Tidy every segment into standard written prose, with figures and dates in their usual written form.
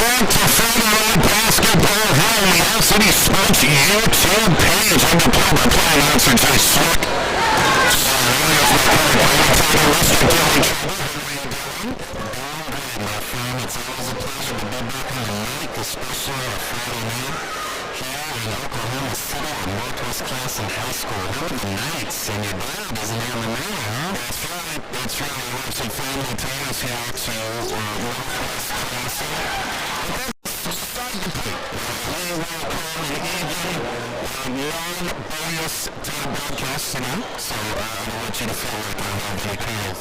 back to Friday Night Basketball here on the City Sports YouTube page. I'm the play-by-play announcer, Jay Slick. It's always a pleasure to be back on the mic, especially on a Friday night here in Oklahoma City at Northwest Classen High School. How are the Knights? And your dad isn't here in the mail, huh? That's right. That's right. We have some family ties here to Northwest Classen. Non-biased to the broadcast tonight, so I don't want you to feel like I have any kind of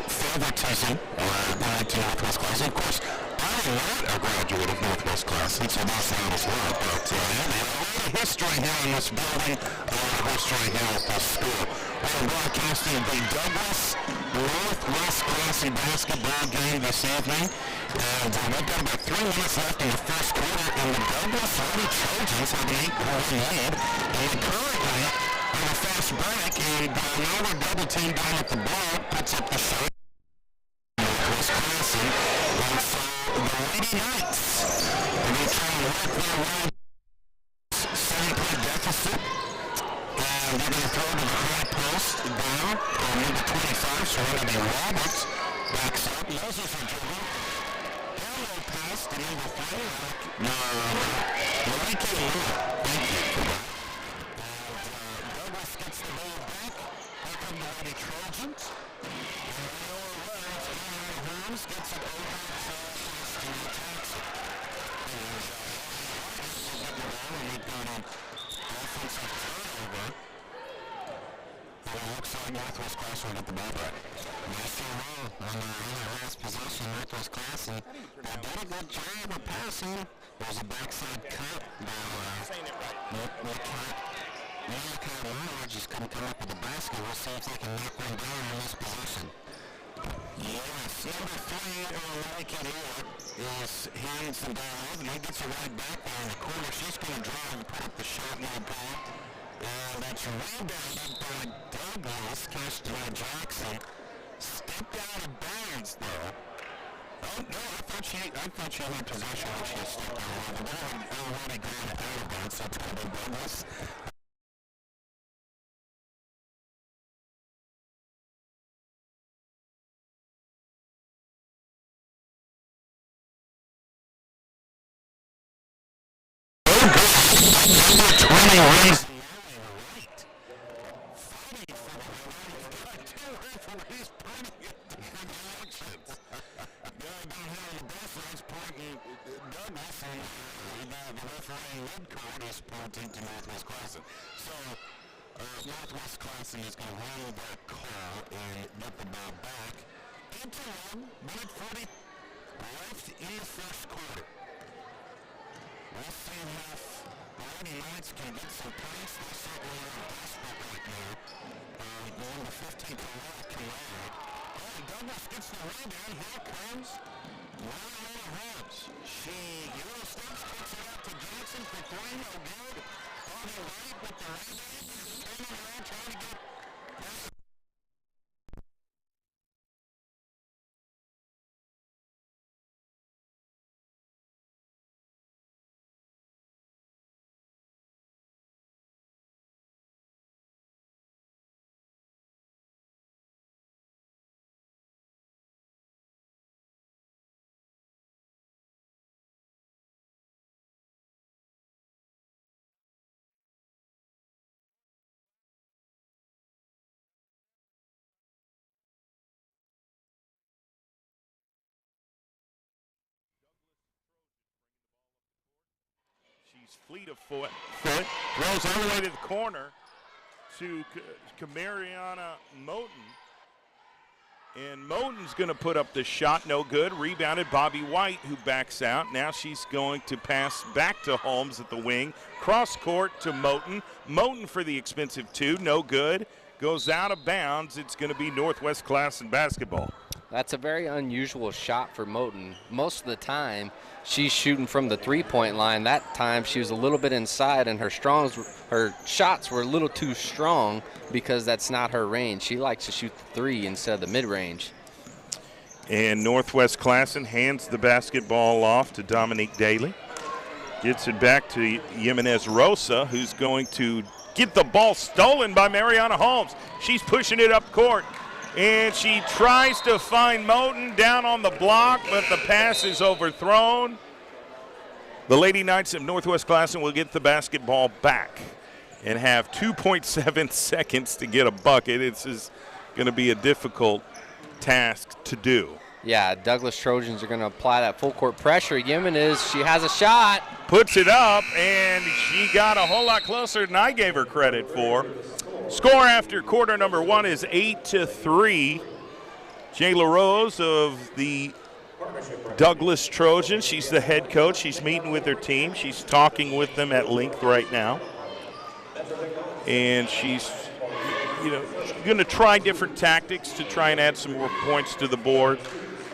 favoritism to Northwest Classen. Of course, I am not a graduate of Northwest Classen, so that's not as well, but a lot of history here in this building, a lot of history here at this school. We're broadcasting the Douglas Northwest Classen basketball game this evening. And we've got about 3 minutes left in the first quarter, and the Douglas Lady Trojans have an 8-point lead. And currently on a fast break, and now we're double teamed down at the ball, puts up the shot. Northwest Classen. And so the Lady Knights are going to try and work their way 7-point deficit. And they're going to throw to the high post down, number 25, Serenity Roberts backs up. Loses her dribble. Pass to number 3. Malika Lula. Thank you for that. And Douglas gets the ball back. Here come the Lady Trojans. And Leora Rhodes, Aaron Holmes gets it over to Austin Jackson. And we've got an offensive turnover. And it looks like Northwest Classen will get the ball back. Nice roll on the last possession. Northwest Classen did a good job of passing. There's a backside cut by Malika Lula. Just couldn't come up with the basket. We'll see if they can knock one down on this possession. Yes, number 3, Malika Lula, is hands the ball over, and he gets it right back there in the corner. She's going to drive and put up the shot no ball. And that's rebounded by Douglas, catched by Jackson. Stepped out of bounds, though. Oh, no, I thought she had possession when she stepped out. The ball had already gone out of bounds, so it's going to be Douglas. Number 20 runs. To Northwest Classen. So, Northwest Classen is going to handle that call and get the ball back. 8-1, minute 40 left in the first quarter. We'll see if the Lady Knights can get some points. They certainly are desperate right now. Number 15 to left can ride. Oh, Douglas gets the rebound. Here comes Leora Rhodes. She steps, kicks it out to Johnson for 3, no good. On the right with the rebound, turning around, trying to get She's fleet of foot, throws all the way to the corner to Camariana Moten. And Moten's going to put up the shot, no good. Rebounded Bobby White, who backs out. Now she's going to pass back to Holmes at the wing. Cross court to Moten. Moten for the expensive 2, no good. Goes out of bounds. It's going to be Northwest Classen basketball. That's a very unusual shot for Moten. Most of the time, she's shooting from the three-point line. That time, she was a little bit inside, and her shots were a little too strong because that's not her range. She likes to shoot the 3 instead of the mid-range. And Northwest Classen hands the basketball off to Dominique Daly. Gets it back to Jimenez Rosa, who's going to get the ball stolen by Mariana Holmes. She's pushing it up court. And she tries to find Moten down on the block, but the pass is overthrown. The Lady Knights of Northwest Classen will get the basketball back and have 2.7 seconds to get a bucket. It's going to be a difficult task to do. Yeah, Douglas Trojans are going to apply that full court pressure. Jimenez, she has a shot. Puts it up, and she got a whole lot closer than I gave her credit for. Score after quarter number 1 is 8-3. Jayla Rose of the Douglas Trojans, she's the head coach. She's meeting with her team. She's talking with them at length right now. And she's, going to try different tactics to try and add some more points to the board.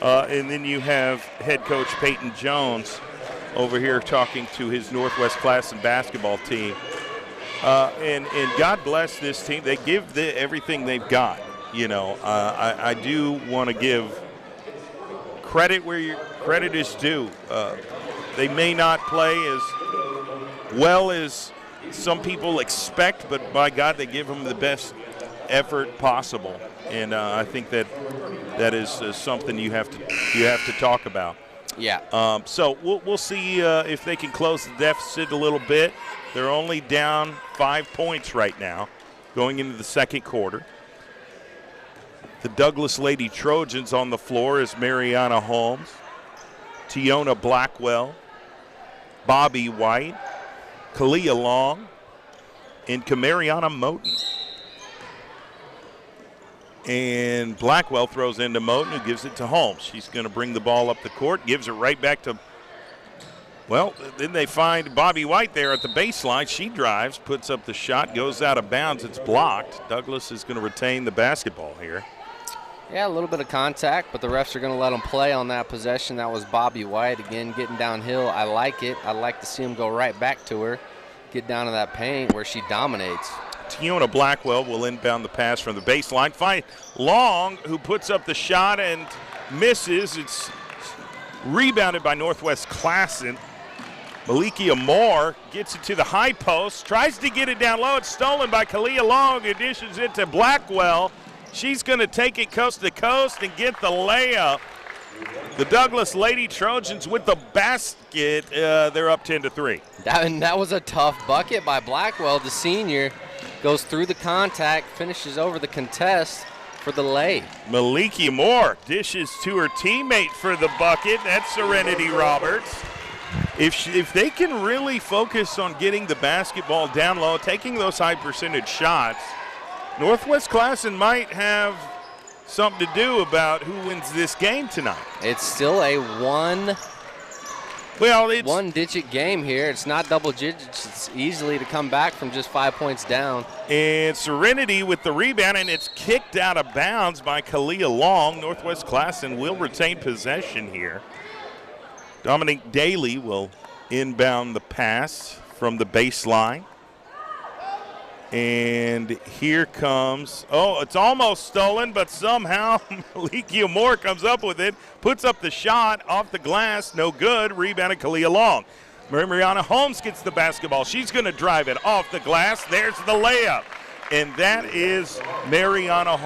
And then you have head coach Peyton Jones over here talking to his Northwest Classen basketball team. And God bless this team. They give everything they've got. I do want to give credit where your credit is due. They may not play as well as some people expect, but by God, they give them the best effort possible. And I think that is something you have to talk about. Yeah. So we'll see if they can close the deficit a little bit. They're only down 5 points right now going into the second quarter. The Douglas Lady Trojans on the floor is Mariana Holmes, Tiona Blackwell, Bobby White, Kalia Long, and Kamariana Moten. And Blackwell throws into Moten, who gives it to Holmes. She's going to bring the ball up the court, gives it right back to, then they find Bobby White there at the baseline. She drives, puts up the shot, goes out of bounds. It's blocked. Douglas is going to retain the basketball here. Yeah, a little bit of contact, but the refs are going to let them play on that possession. That was Bobby White, again, getting downhill. I like it. I like to see him go right back to her, get down to that paint where she dominates. Tiona Blackwell will inbound the pass from the baseline. Find Long, who puts up the shot and misses. It's rebounded by Northwest Classen. Malikia Moore gets it to the high post, tries to get it down low. It's stolen by Kalia Long, who dishes it to Blackwell. She's going to take it coast to coast and get the layup. The Douglas Lady Trojans with the basket. They're up 10-3. That was a tough bucket by Blackwell, the senior. Goes through the contact, finishes over the contest for the lay. Maliki Moore dishes to her teammate for the bucket. That's Serenity Roberts. If they can really focus on getting the basketball down low, taking those high percentage shots, Northwest Classen might have something to do about who wins this game tonight. It's still a one-digit game here. It's not double digits. It's easily to come back from just 5 points down. And Serenity with the rebound, and it's kicked out of bounds by Kalia Long. Northwest Classen will retain possession here. Dominique Daly will inbound the pass from the baseline. And here comes, it's almost stolen, but somehow Malikia Moore comes up with it, puts up the shot off the glass, no good, rebounded Kalia Long. Mariana Holmes gets the basketball. She's going to drive it off the glass. There's the layup. And that is Mariana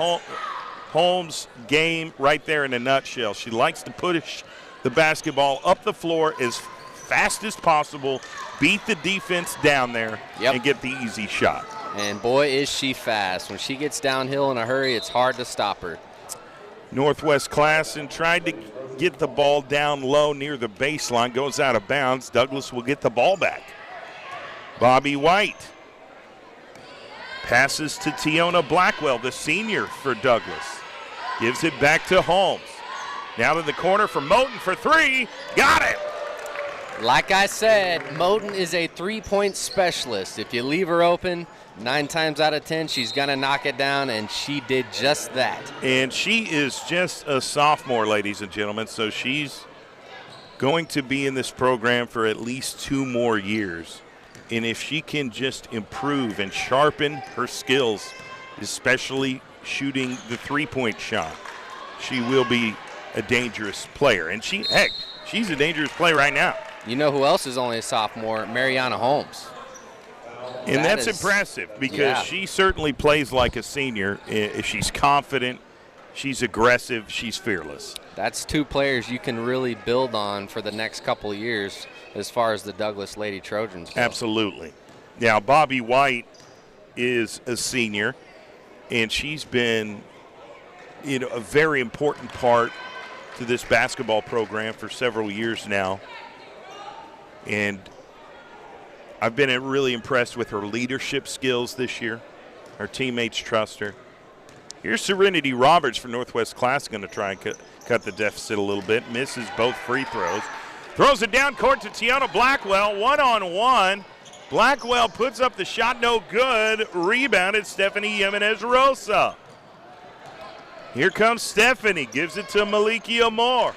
Holmes' game right there in a nutshell. She likes to push the basketball up the floor as fast as possible, beat the defense down there, and get the easy shot. And boy, is she fast. When she gets downhill in a hurry, it's hard to stop her. Northwest Classen tried to get the ball down low near the baseline, goes out of bounds. Douglas will get the ball back. Bobby White passes to Tiona Blackwell, the senior for Douglas. Gives it back to Holmes. Now to the corner for Moten for three. Got it! Like I said, Moten is a three-point specialist. If you leave her open, 9 times out of 10, she's going to knock it down, and she did just that. And she is just a sophomore, ladies and gentlemen, so she's going to be in this program for at least 2 more years. And if she can just improve and sharpen her skills, especially shooting the three-point shot, she will be a dangerous player. And she's a dangerous player right now. You know who else is only a sophomore? Mariana Holmes. And that's impressive because she certainly plays like a senior. She's confident, she's aggressive, she's fearless. That's two players you can really build on for the next couple of years as far as the Douglas Lady Trojans go. Absolutely. Now, Bobby White is a senior, and she's been, a very important part to this basketball program for several years now. And I've been really impressed with her leadership skills this year. Her teammates trust her. Here's Serenity Roberts for Northwest Classen, going to try and cut the deficit a little bit. Misses both free throws. Throws it down court to Tiana Blackwell, one-on-one. Blackwell puts up the shot, no good. Rebounded Stephanie Jimenez-Rosa. Here comes Stephanie, gives it to Malikia Moore.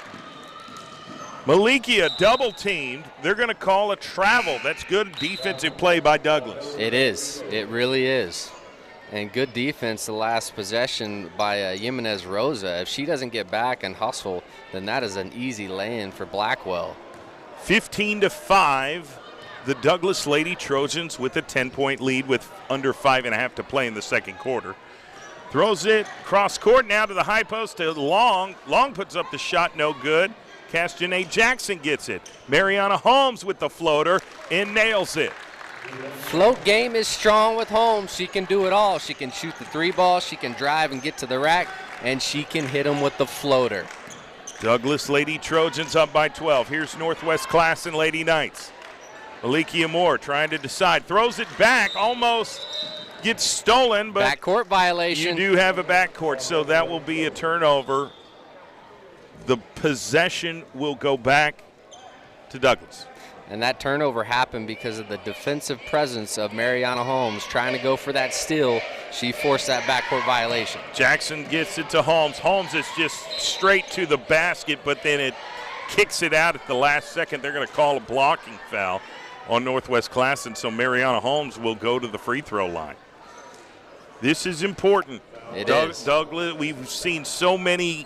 Malikia double-teamed. They're going to call a travel. That's good defensive play by Douglas. It is. It really is. And good defense the last possession by Jimenez-Rosa. If she doesn't get back and hustle, then that is an easy lay-in for Blackwell. 15-5, the Douglas Lady Trojans with a 10-point lead with under 5.5 to play in the second quarter. Throws it cross court now to the high post to Long. Long puts up the shot, no good. Castanet Jackson gets it. Mariana Holmes with the floater and nails it. Float game is strong with Holmes. She can do it all. She can shoot the three ball, she can drive and get to the rack, and she can hit them with the floater. Douglas Lady Trojans up by 12. Here's Northwest Classen Lady Knights. Malikia Moore trying to decide. Throws it back, almost gets stolen, but backcourt violation. You do have a backcourt, so that will be a turnover. The possession will go back to Douglas. And that turnover happened because of the defensive presence of Mariana Holmes trying to go for that steal. She forced that backcourt violation. Jackson gets it to Holmes. Holmes is just straight to the basket, but then it kicks it out at the last second. They're going to call a blocking foul on Northwest Classen, so Mariana Holmes will go to the free throw line. This is important. It is. Douglas, we've seen so many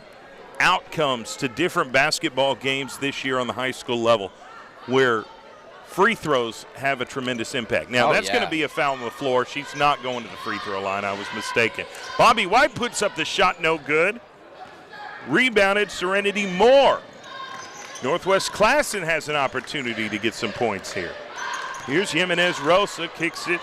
outcomes to different basketball games this year on the high school level where free throws have a tremendous impact. Now, that's going to be a foul on the floor. She's not going to the free throw line. I was mistaken. Bobby White puts up the shot, no good. Rebounded Serenity Moore. Northwest Classen has an opportunity to get some points here. Here's Jimenez-Rosa, kicks it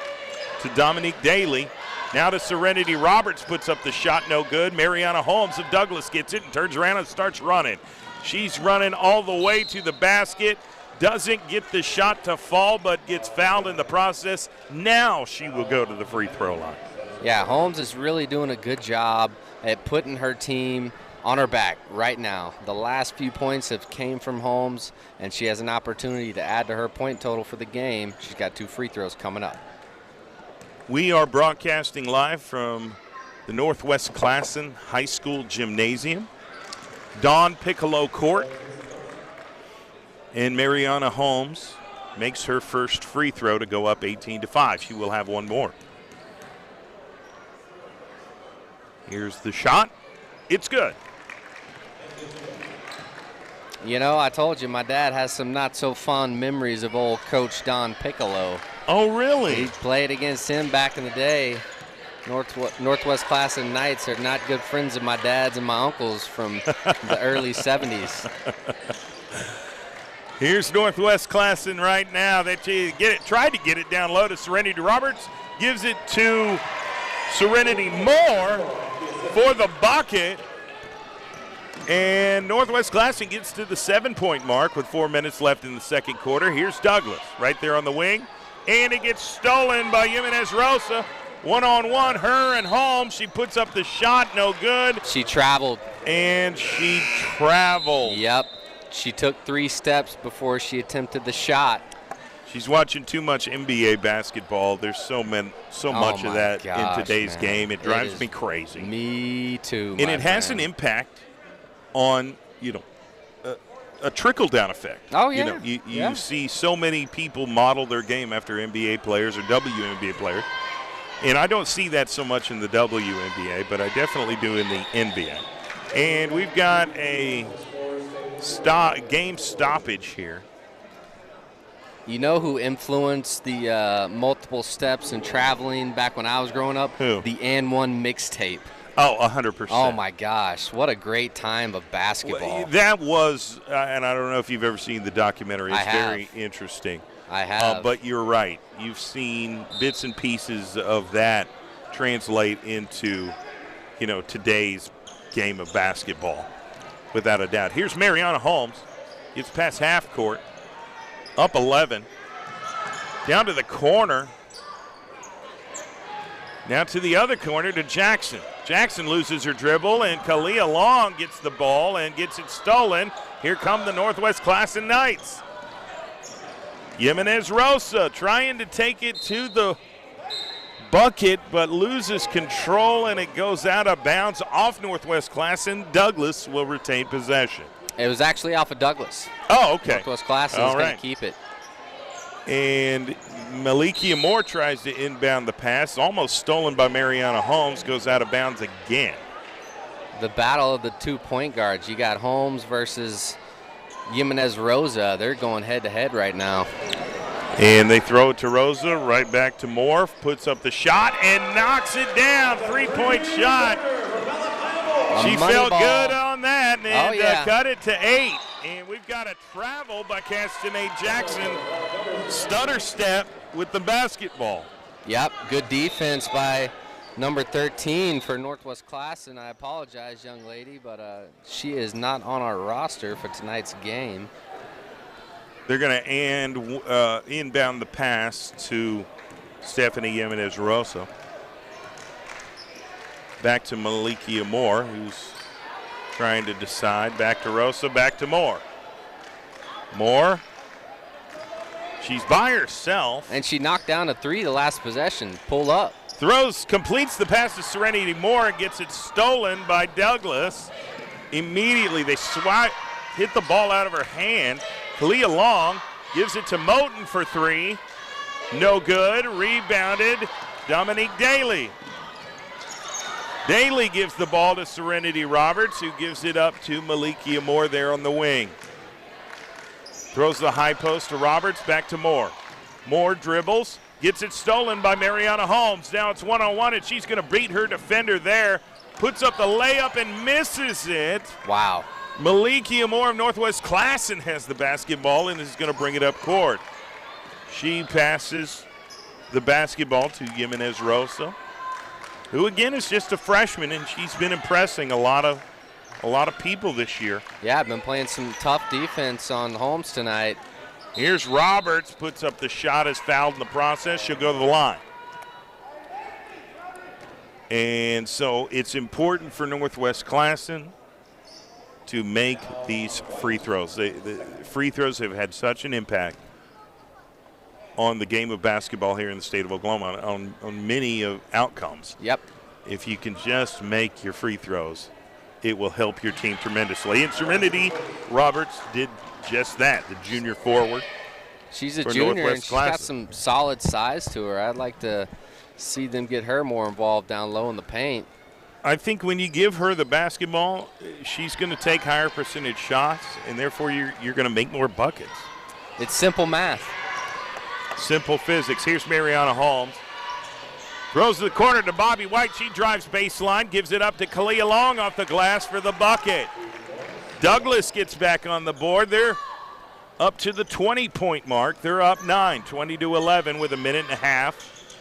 to Dominique Daly. Now to Serenity Roberts, puts up the shot, no good. Mariana Holmes of Douglas gets it and turns around and starts running. She's running all the way to the basket. Doesn't get the shot to fall, but gets fouled in the process. Now she will go to the free throw line. Yeah, Holmes is really doing a good job at putting her team on her back right now. The last few points have came from Holmes, and she has an opportunity to add to her point total for the game. She's got 2 free throws coming up. We are broadcasting live from the Northwest Classen High School Gymnasium. Dawn Piccolo Court. And Mariana Holmes makes her first free throw to go up 18-5. She will have one more. Here's the shot. It's good. You know, I told you my dad has some not so fond memories of old Coach Don Piccolo. Oh, really? He played against him back in the day. Northwest Classen Knights are not good friends of my dad's and my uncle's from the early 70s. Here's Northwest Classen right now. Tried to get it down low to Serenity Roberts. Gives it to Serenity Moore for the bucket. And Northwest Classen gets to the 7-point mark with 4 minutes left in the second quarter. Here's Douglas right there on the wing. And it gets stolen by Jimenez-Rosa. One-on-one, her and Holmes. She puts up the shot, no good. She traveled. And she traveled. Yep. She took 3 steps before she attempted the shot. She's watching too much NBA basketball. There's so much of that in today's game. It drives me crazy. Me too. And it has an impact on, a trickle-down effect. Oh, yeah. You see so many people model their game after NBA players or WNBA players. And I don't see that so much in the WNBA, but I definitely do in the NBA. And we've got a game stoppage here. You know who influenced the multiple steps and traveling back when I was growing up? Who? The And One mixtape. Oh, 100%. Oh, my gosh. What a great time of basketball. That was, and I don't know if you've ever seen the documentary. It's I have. very interesting. I have. But you're right. You've seen bits and pieces of that translate into, today's game of basketball, without a doubt. Here's Mariana Holmes. Gets past half court. Up 11. Down to the corner. Now to the other corner to Jackson. Jackson loses her dribble, and Kalia Long gets the ball and gets it stolen. Here come the Northwest Classen Knights. Jimenez Rosa trying to take it to the bucket, but loses control, and it goes out of bounds off Northwest Classen. Douglas will retain possession. It was actually off of Douglas. Oh, okay. Northwest Classen is going to keep it. And Malikia Moore tries to inbound the pass, almost stolen by Mariana Holmes, goes out of bounds again. The battle of the 2 point guards. You got Holmes versus Jimenez Rosa. They're going head-to-head right now. And they throw it to Rosa, right back to Moore, puts up the shot and knocks it down. 3-point shot. She felt good on that and cut it to 8. And we've got a travel by Castanet Jackson. Stutter step with the basketball. Yep, good defense by number 13 for Northwest Classen. I apologize, young lady, but she is not on our roster for tonight's game. They're going to inbound the pass to Stephanie Jimenez Rosa. Back to Malikia Moore, who's trying to decide. Back to Rosa, back to Moore. Moore. She's by herself. And she knocked down a 3 the last possession. Pull up. Completes the pass to Serenity Moore and gets it stolen by Douglas. Immediately they hit the ball out of her hand. Kalia Long gives it to Moten for 3. No good. Rebounded. Dominique Daly. Daly gives the ball to Serenity Roberts, who gives it up to Malikia Moore there on the wing. Throws the high post to Roberts, back to Moore. Moore dribbles, gets it stolen by Mariana Holmes. Now it's one-on-one, and she's going to beat her defender there. Puts up the layup and misses it. Wow. Malikia Moore of Northwest Classen has the basketball and is going to bring it up court. She passes the basketball to Jimenez Rosa, who again is just a freshman, and she's been impressing a lot of people this year. Yeah, I've been playing some tough defense on Holmes tonight. Here's Roberts, puts up the shot, is fouled in the process. She'll go to the line. And so it's important for Northwest Classen to make these free throws. The free throws have had such an impact on the game of basketball here in the state of Oklahoma, on many of outcomes. Yep. If you can just make your free throws, it will help your team tremendously. And Serenity Roberts did just that, the junior forward. She's a junior, and she's got some solid size to her. I'd like to see them get her more involved down low in the paint. I think when you give her the basketball, she's going to take higher percentage shots, and therefore you're going to make more buckets. It's simple math. Simple physics. Here's Mariana Holmes. Throws to the corner to Bobby White. She drives baseline, gives it up to Kalia Long off the glass for the bucket. Douglas gets back on the board. They're up to the 20-point mark. They're up 9, 20-11 with a minute and a half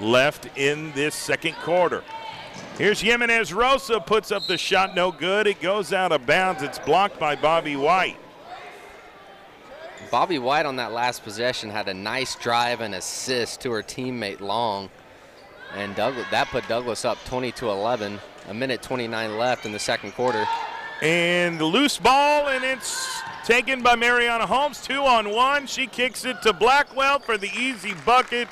left in this second quarter. Here's Jimenez Rosa, puts up the shot, no good. It goes out of bounds. It's blocked by Bobby White. Bobby White on that last possession had a nice drive and assist to her teammate Long. And that put Douglas up 20-11, a minute 29 left in the second quarter. And the loose ball, and it's taken by Mariana Holmes, 2-on-1. She kicks it to Blackwell for the easy bucket.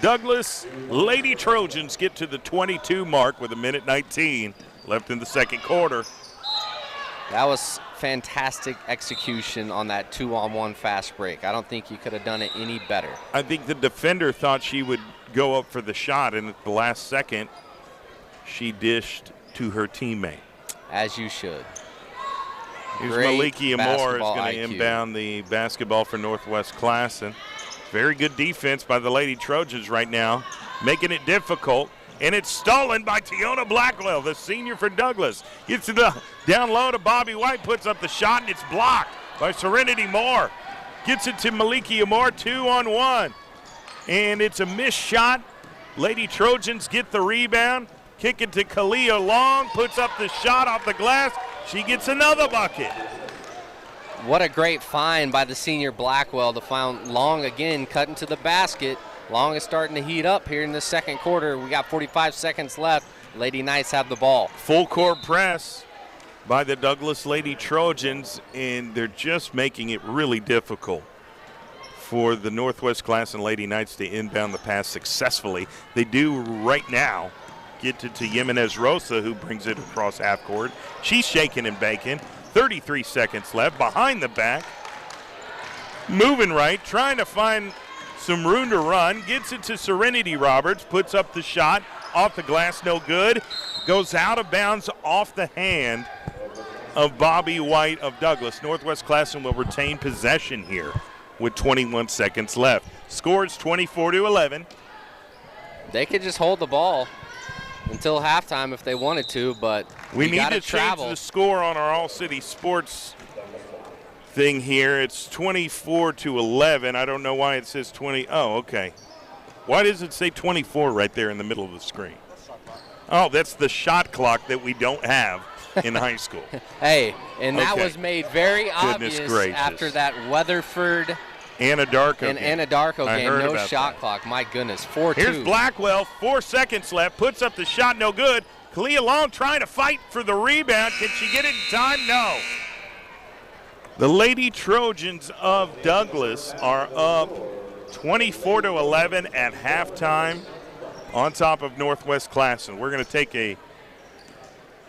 Douglas Lady Trojans get to the 22 mark with a minute 19 left in the second quarter. That was fantastic execution on that 2-on-1 fast break. I don't think you could have done it any better. I think the defender thought she would go up for the shot, and at the last second, she dished to her teammate. as you should. Here's Great Maliki Amore is basketball going to IQ. inbound the basketball for Northwest Classen. Very good defense by the Lady Trojans right now, making it difficult. And it's stolen by Tiona Blackwell, the senior for Douglas. Gets it down low to Bobby White, puts up the shot, and it's blocked by Serenity Moore. Gets it to Maliki Amore, 2-on-1. And it's a missed shot. Lady Trojans get the rebound. Kick it to Kalia Long, puts up the shot off the glass. She gets another bucket. What a great find by the senior Blackwell to find Long again cutting to the basket. Long is starting to heat up here in the second quarter. We got 45 seconds left. Lady Knights have the ball. Full court press by the Douglas Lady Trojans, and they're just making it really difficult for the Northwest Classen Lady Knights to inbound the pass successfully. They do right now. Get it to Jimenez Rosa, who brings it across half court. She's shaking and baking. 33 seconds left. Behind the back. Moving right. Trying to find some room to run. Gets it to Serenity Roberts. Puts up the shot. Off the glass. No good. Goes out of bounds off the hand of Bobby White of Douglas. Northwest Classen will retain possession here with 21 seconds left. Scores 24-11. They could just hold the ball until halftime if they wanted to, but we need gotta to travel. change the score on our All-City Sports thing here. It's 24-11. I don't know why it says 20. Oh, okay. Why does it say 24 right there in the middle of the screen? Oh, that's the shot clock that we don't have in high school. Hey, and that Okay. was made very Goodness obvious gracious. after that Weatherford Anadarko and game. Anadarko I game. heard No about shot that. clock. My goodness, 4-2. Here's Blackwell, 4 seconds left, puts up the shot, no good. Kalia Long trying to fight for the rebound. Can she get it in time? No. The Lady Trojans of Douglas are up 24-11 at halftime on top of Northwest Classen. We're going to take a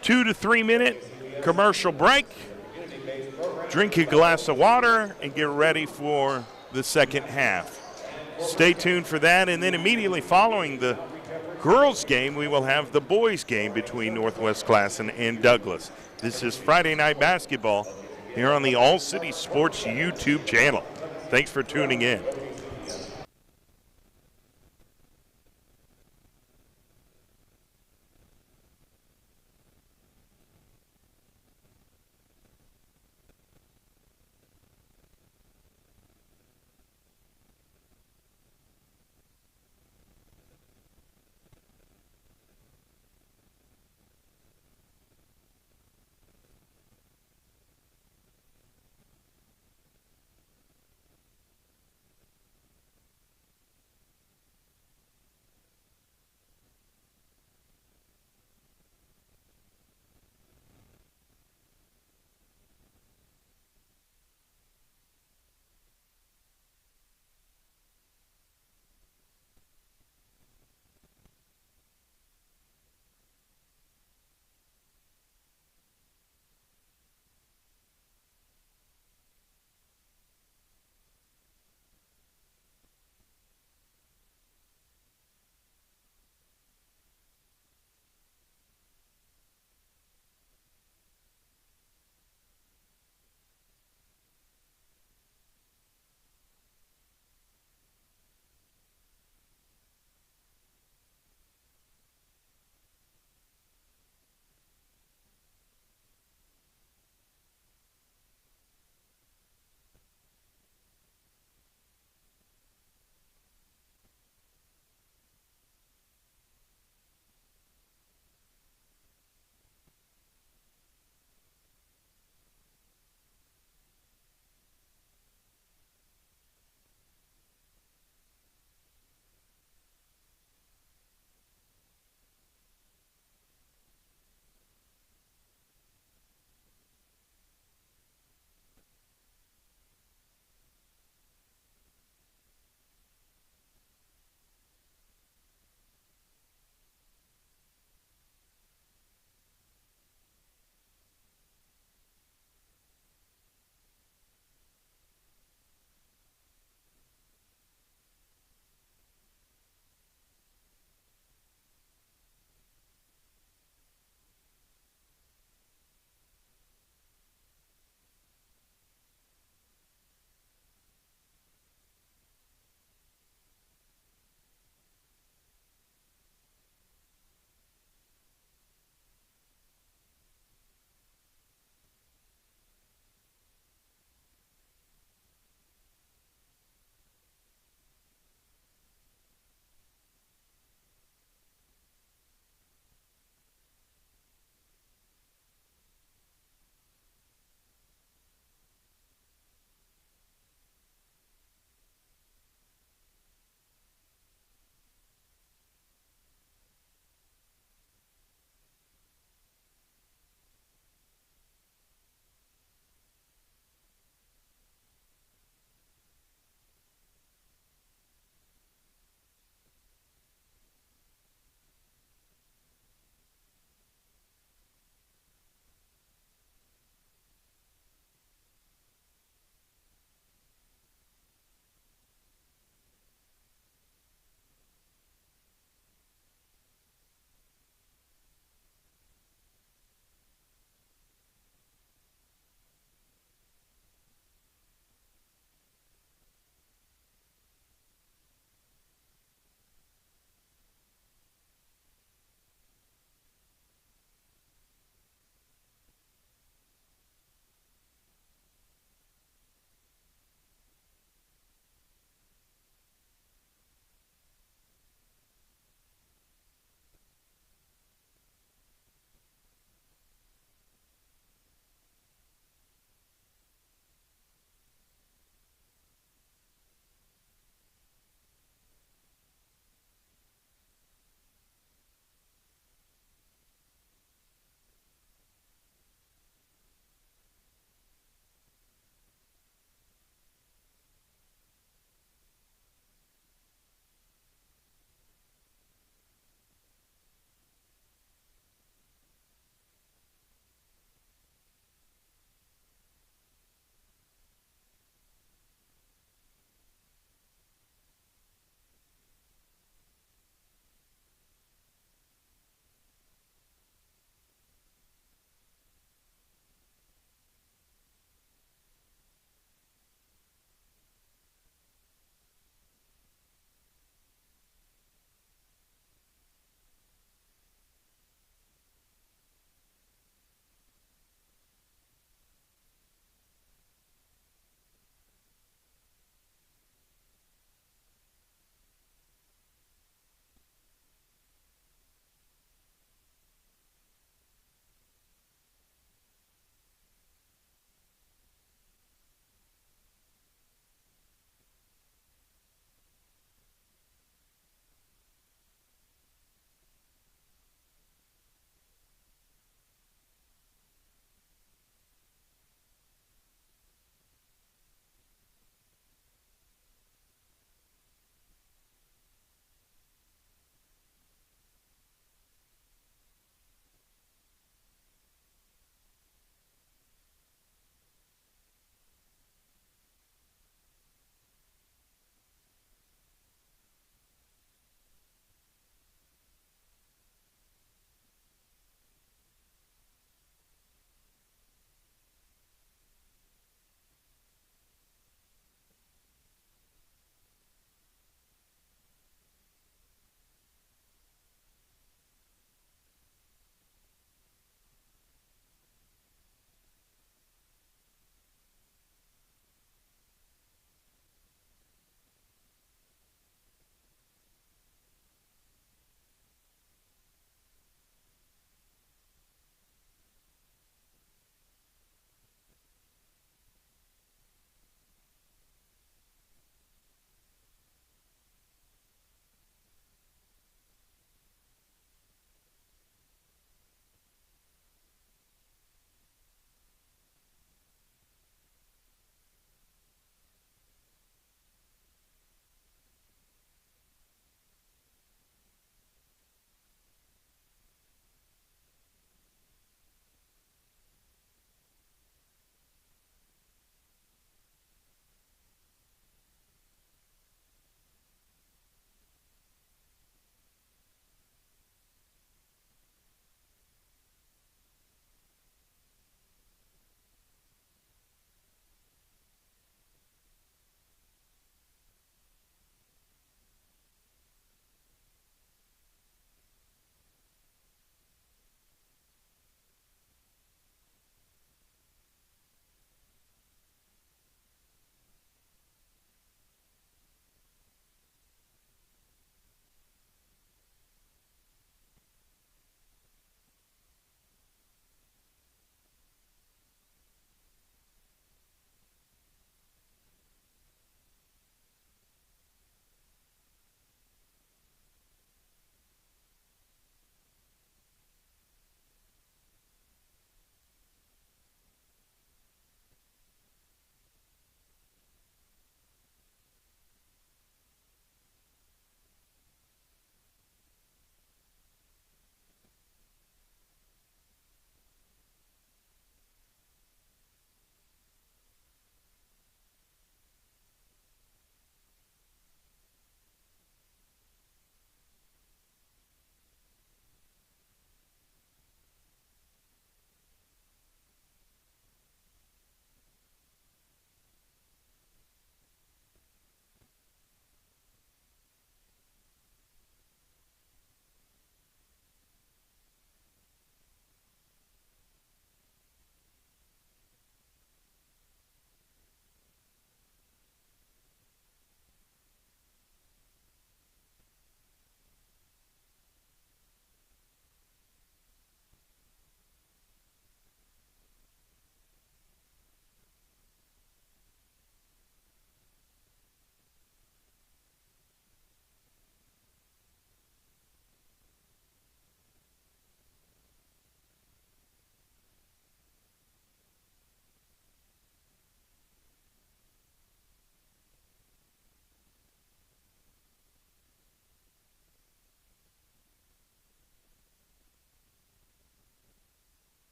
2 to 3 minute commercial break, drink a glass of water, and get ready for the second half. Stay tuned for that, and then immediately following the girls game, we will have the boys game between Northwest Classen and Douglas. This is Friday Night Basketball here on the All City Sports YouTube channel. Thanks for tuning in.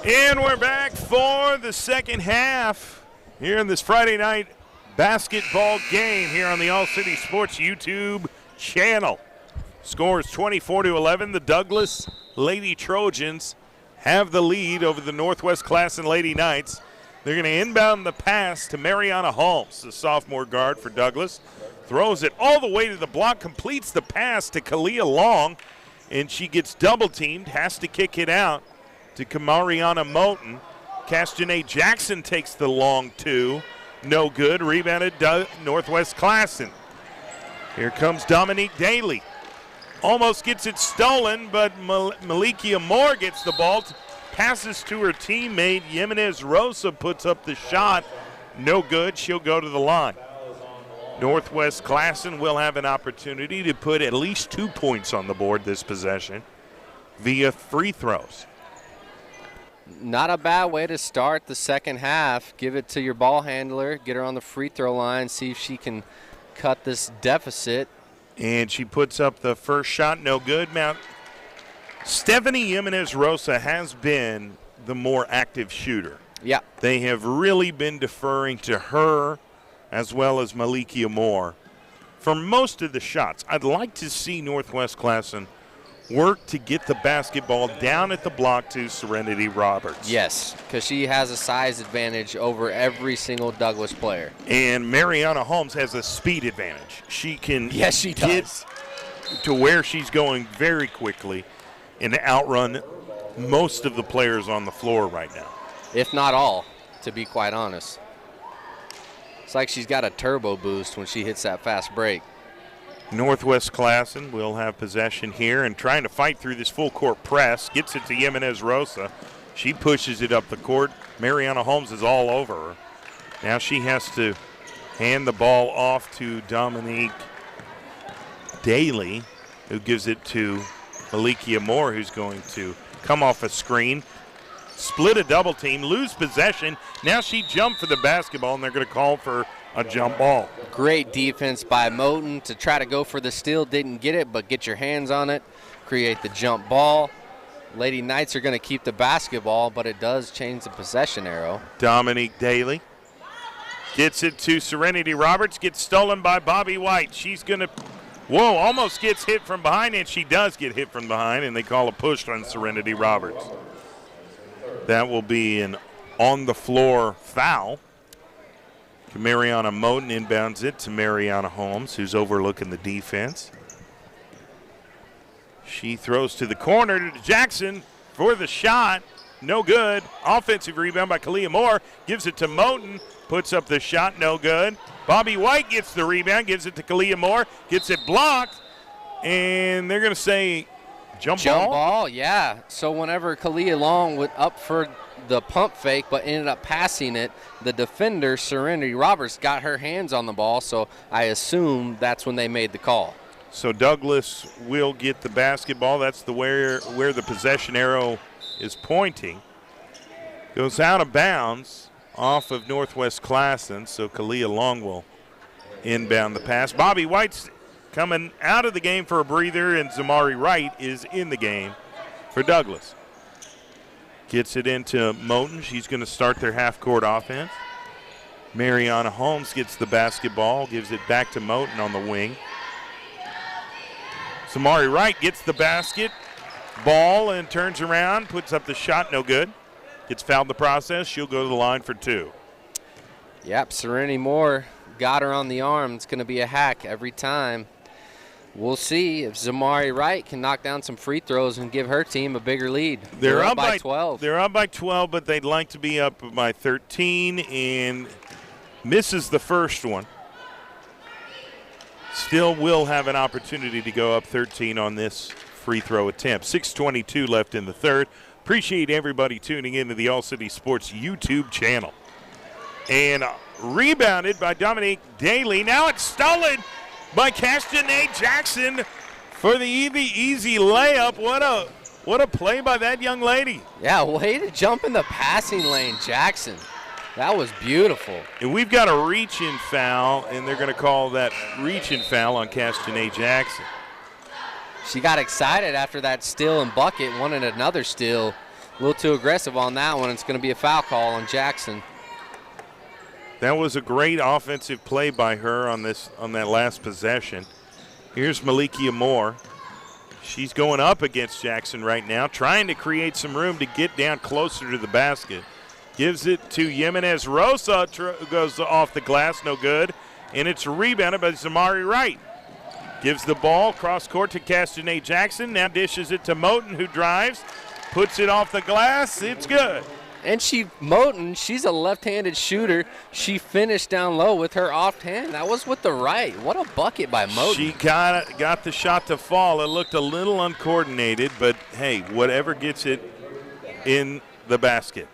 And we're back for the second half here in this Friday night basketball game here on the All City Sports YouTube channel. Score is 24-11. The Douglas Lady Trojans have the lead over the Northwest Classen Lady Knights. They're going to inbound the pass to Mariana Holmes, the sophomore guard for Douglas. Throws it all the way to the block, completes the pass to Kalia Long, and she gets double-teamed, has to kick it out to Kamariana Moten. Castanet Jackson takes the long two. No good. Rebounded Northwest Classen. Here comes Dominique Daly. Almost gets it stolen, but Malikia Moore gets the ball. Passes to her teammate. Jimenez Rosa puts up the shot. No good. She'll go to the line. Northwest Classen will have an opportunity to put at least 2 points on the board this possession via free throws. Not a bad way to start the second half. Give it to your ball handler, get her on the free throw line, see if she can cut this deficit. And she puts up the first shot, no good. Now, Stephanie Jimenez Rosa has been the more active shooter. Yeah. They have really been deferring to her as well as Malikia Moore for most of the shots. I'd like to see Northwest Classen work to get the basketball down at the block to Serenity Roberts. Yes, because she has a size advantage over every single Douglas player. And Mariana Holmes has a speed advantage. She can get to where she's going very quickly and outrun most of the players on the floor right now. If not all, to be quite honest. It's like she's got a turbo boost when she hits that fast break. Northwest Classen will have possession here and trying to fight through this full court press. Gets it to Jimenez Rosa. She pushes it up the court. Mariana Holmes is all over her. Now she has to hand the ball off to Dominique Daly, who gives it to Malikia Moore, who's going to come off a screen, split a double team, lose possession. Now she jumped for the basketball, and they're going to call for a jump ball. Great defense by Moten to try to go for the steal. Didn't get it, but get your hands on it, create the jump ball. Lady Knights are going to keep the basketball, but it does change the possession arrow. Dominique Daly gets it to Serenity Roberts, gets stolen by Bobby White. She's going to, almost gets hit from behind, and she does get hit from behind, and they call a push on Serenity Roberts. That will be an on-the-floor foul. Mariana Moten inbounds it to Mariana Holmes, who's overlooking the defense. She throws to the corner to Jackson for the shot. No good. Offensive rebound by Kalia Moore. Gives it to Moten. Puts up the shot. No good. Bobby White gets the rebound. Gives it to Kalia Moore. Gets it blocked. And they're going to say jump ball? Jump ball, yeah. So whenever Kalia Long went up for the pump fake but ended up passing it, the defender, Serenity Roberts, got her hands on the ball, so I assume that's when they made the call. So Douglas will get the basketball. That's where the possession arrow is pointing. Goes out of bounds off of Northwest Classen, so Kalia Long will inbound the pass. Bobby White's coming out of the game for a breather, and Zamari Wright is in the game for Douglas. Gets it into Moten. She's going to start their half-court offense. Mariana Holmes gets the basketball, gives it back to Moten on the wing. Zamari Wright gets the basket, ball, and turns around, puts up the shot, no good. Gets fouled in the process. She'll go to the line for two. Yep, Serenity Moore got her on the arm. It's going to be a hack every time. We'll see if Zamari Wright can knock down some free throws and give her team a bigger lead. They're up by 12. They're up by 12, but they'd like to be up by 13, and misses the first one. Still will have an opportunity to go up 13 on this free throw attempt. 6:22 left in the third. Appreciate everybody tuning into the All City Sports YouTube channel. And rebounded by Dominique Daly. Now it's stolen by Castanet Jackson for the easy layup. What a play by that young lady. Yeah, way to jump in the passing lane, Jackson. That was beautiful. And we've got a reach-in foul, and they're going to call that reach-in foul on Castanet Jackson. She got excited after that steal and bucket, wanted another steal, A little too aggressive on that one. It's going to be a foul call on Jackson. That was a great offensive play by her on that last possession. Here's Malikia Moore. She's going up against Jackson right now, trying to create some room to get down closer to the basket. Gives it to Jimenez Rosa, goes off the glass, no good. And it's rebounded by Zamari Wright. Gives the ball cross court to Castanet Jackson. Now dishes it to Moten, who drives, puts it off the glass. It's good. And Moten, she's a left-handed shooter. She finished down low with her offhand. That was with the right. What a bucket by Moten. She got the shot to fall. It looked a little uncoordinated, but hey, whatever gets it in the basket.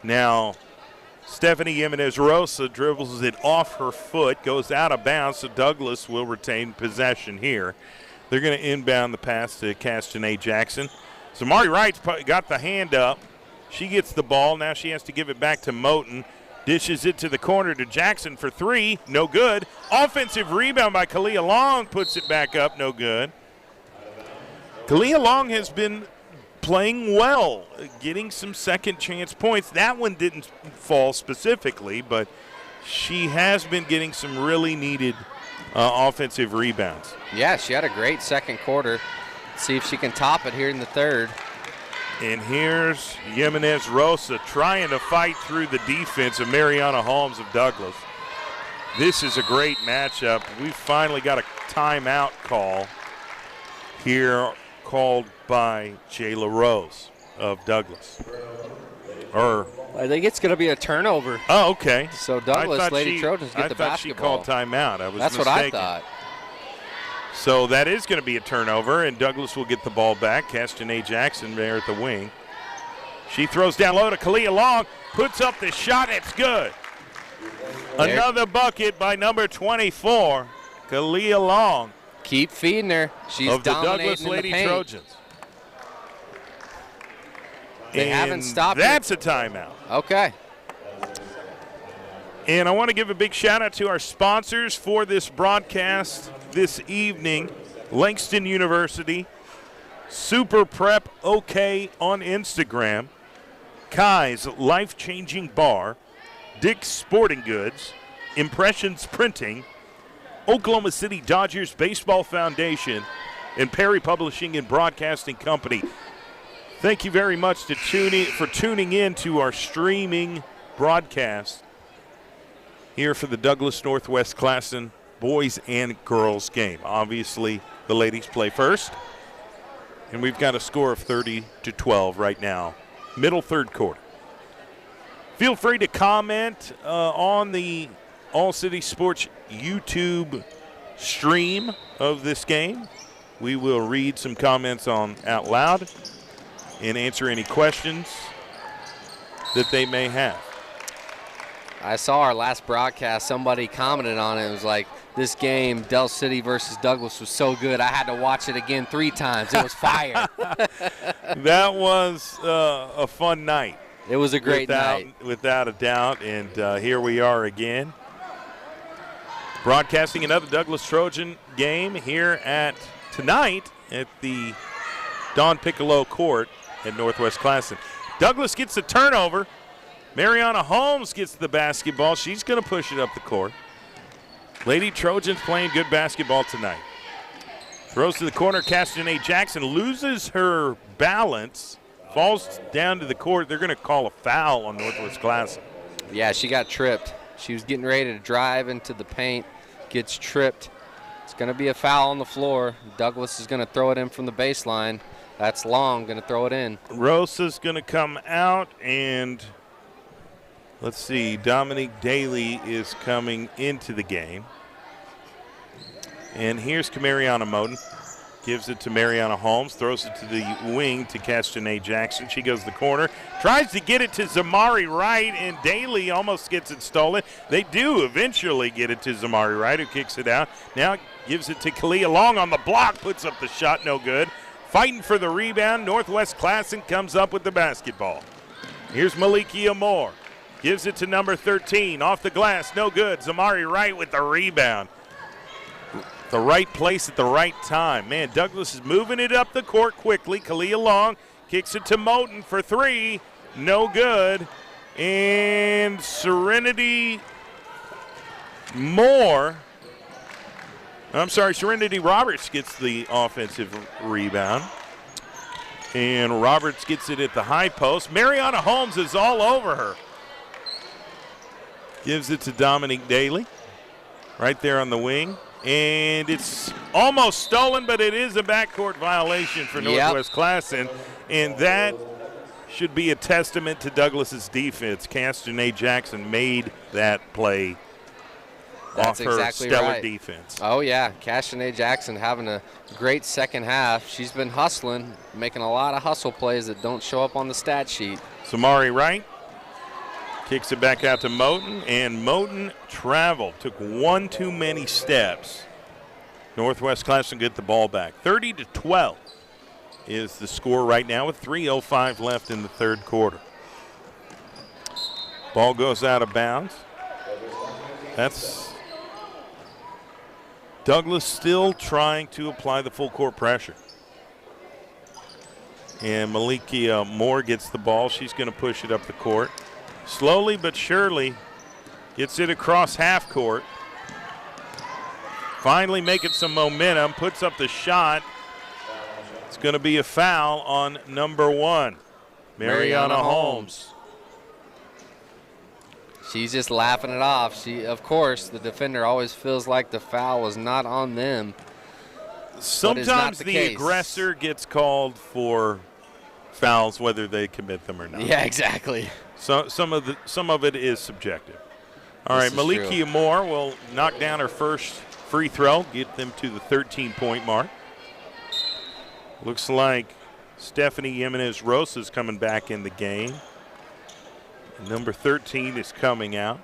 Now, Stephanie Jimenez Rosa dribbles it off her foot, goes out of bounds, so Douglas will retain possession here. They're going to inbound the pass to Castanet Jackson. So Mari Wright's got the hand up. She gets the ball. Now she has to give it back to Moten. Dishes it to the corner to Jackson for three. No good. Offensive rebound by Kalia Long. Puts it back up. No good. Kalia Long has been playing well, getting some second chance points. That one didn't fall specifically, but she has been getting some really needed offensive rebounds. Yeah, she had a great second quarter. See if she can top it here in the third. And here's Jimenez Rosa trying to fight through the defense of Mariana Holmes of Douglas. This is a great matchup. We finally got a timeout call here, called by Jayla Rose of Douglas. I think it's going to be a turnover. Oh, okay. So Douglas, Lady Trojans get the basketball. I thought she called timeout. I was That's mistaken. what I thought. So that is going to be a turnover, and Douglas will get the ball back. Castanet Jackson there at the wing. She throws down low to Kalia Long, puts up the shot. It's good. Another bucket by number 24, Kalia Long. Keep feeding her. She's of the dominating Douglas in the Lady paint. Trojans. They haven't stopped That's her. a timeout. Okay. And I want to give a big shout out to our sponsors for this broadcast this evening. Langston University, Super Prep OK on Instagram, Kai's Life Changing Bar, Dick's Sporting Goods, Impressions Printing, Oklahoma City Dodgers Baseball Foundation, and Perry Publishing and Broadcasting Company. Thank you very much for tuning in to our streaming broadcast here for the Douglas Northwest Classen boys and girls game. Obviously, the ladies play first, and we've got a score of 30-12 right now, middle third quarter. Feel free to comment on the All City Sports YouTube stream of this game. We will read some comments on out loud and answer any questions that they may have. I saw our last broadcast. Somebody commented on it. It was like, this game, Del City versus Douglas, was so good, I had to watch it again 3 times. It was fire. That was a fun night. It was a great night. Without a doubt, and here we are again. Broadcasting another Douglas Trojan game here tonight at the Don Piccolo Court at Northwest Classen. Douglas gets the turnover. Mariana Holmes gets the basketball. She's going to push it up the court. Lady Trojans playing good basketball tonight. Throws to the corner. Castanet Jackson loses her balance, falls down to the court. They're going to call a foul on Northwest Classen. Yeah, she got tripped. She was getting ready to drive into the paint, gets tripped. It's going to be a foul on the floor. Douglas is going to throw it in from the baseline. That's Long going to throw it in. Rosa's going to come out, and let's see, Dominique Daly is coming into the game. And here's Kamariana Moten. Gives it to Mariana Holmes, throws it to the wing to Castanet Jackson. She goes to the corner, tries to get it to Zamari Wright, and Daly almost gets it stolen. They do eventually get it to Zamari Wright, who kicks it out. Now gives it to Kalia Long on the block, puts up the shot, no good. Fighting for the rebound, Northwest Classen comes up with the basketball. Here's Malikia Moore. Gives it to number 13, off the glass, no good. Zamari Wright with the rebound. The right place at the right time. Man, Douglas is moving it up the court quickly. Kalia Long Kicks it to Moten for three. No good. And Serenity Roberts gets the offensive rebound. And Roberts gets it at the high post. Mariana Holmes is all over her. Gives it to Dominique Daly right there on the wing. And it's almost stolen, but it is a backcourt violation for Northwest Classen. And that should be a testament to Douglas's defense. Castanet Jackson made that play. That's off her exactly stellar right. defense. Oh, yeah. Castanet Jackson having a great second half. She's been hustling, making a lot of hustle plays that don't show up on the stat sheet. Samari Wright kicks it back out to Moten, and Moten traveled, took one too many steps. Northwest Classen get the ball back. 30-12 is the score right now with 3:05 left in the third quarter. Ball goes out of bounds. That's Douglas still trying to apply the full court pressure. And Malikia Moore gets the ball. She's going to push it up the court. Slowly but surely gets it across half court. Finally making some momentum, puts up the shot. It's going to be a foul on number one, Mariana Holmes. She's just laughing it off. Of course, the defender always feels like the foul was not on them. Sometimes the aggressor gets called for fouls whether they commit them or not. Yeah, exactly. So some of it is subjective. All right, Malikia Moore will knock down her first free throw, get them to the 13-point mark. Looks like Stephanie Jimenez-Rosa is coming back in the game. Number 13 is coming out.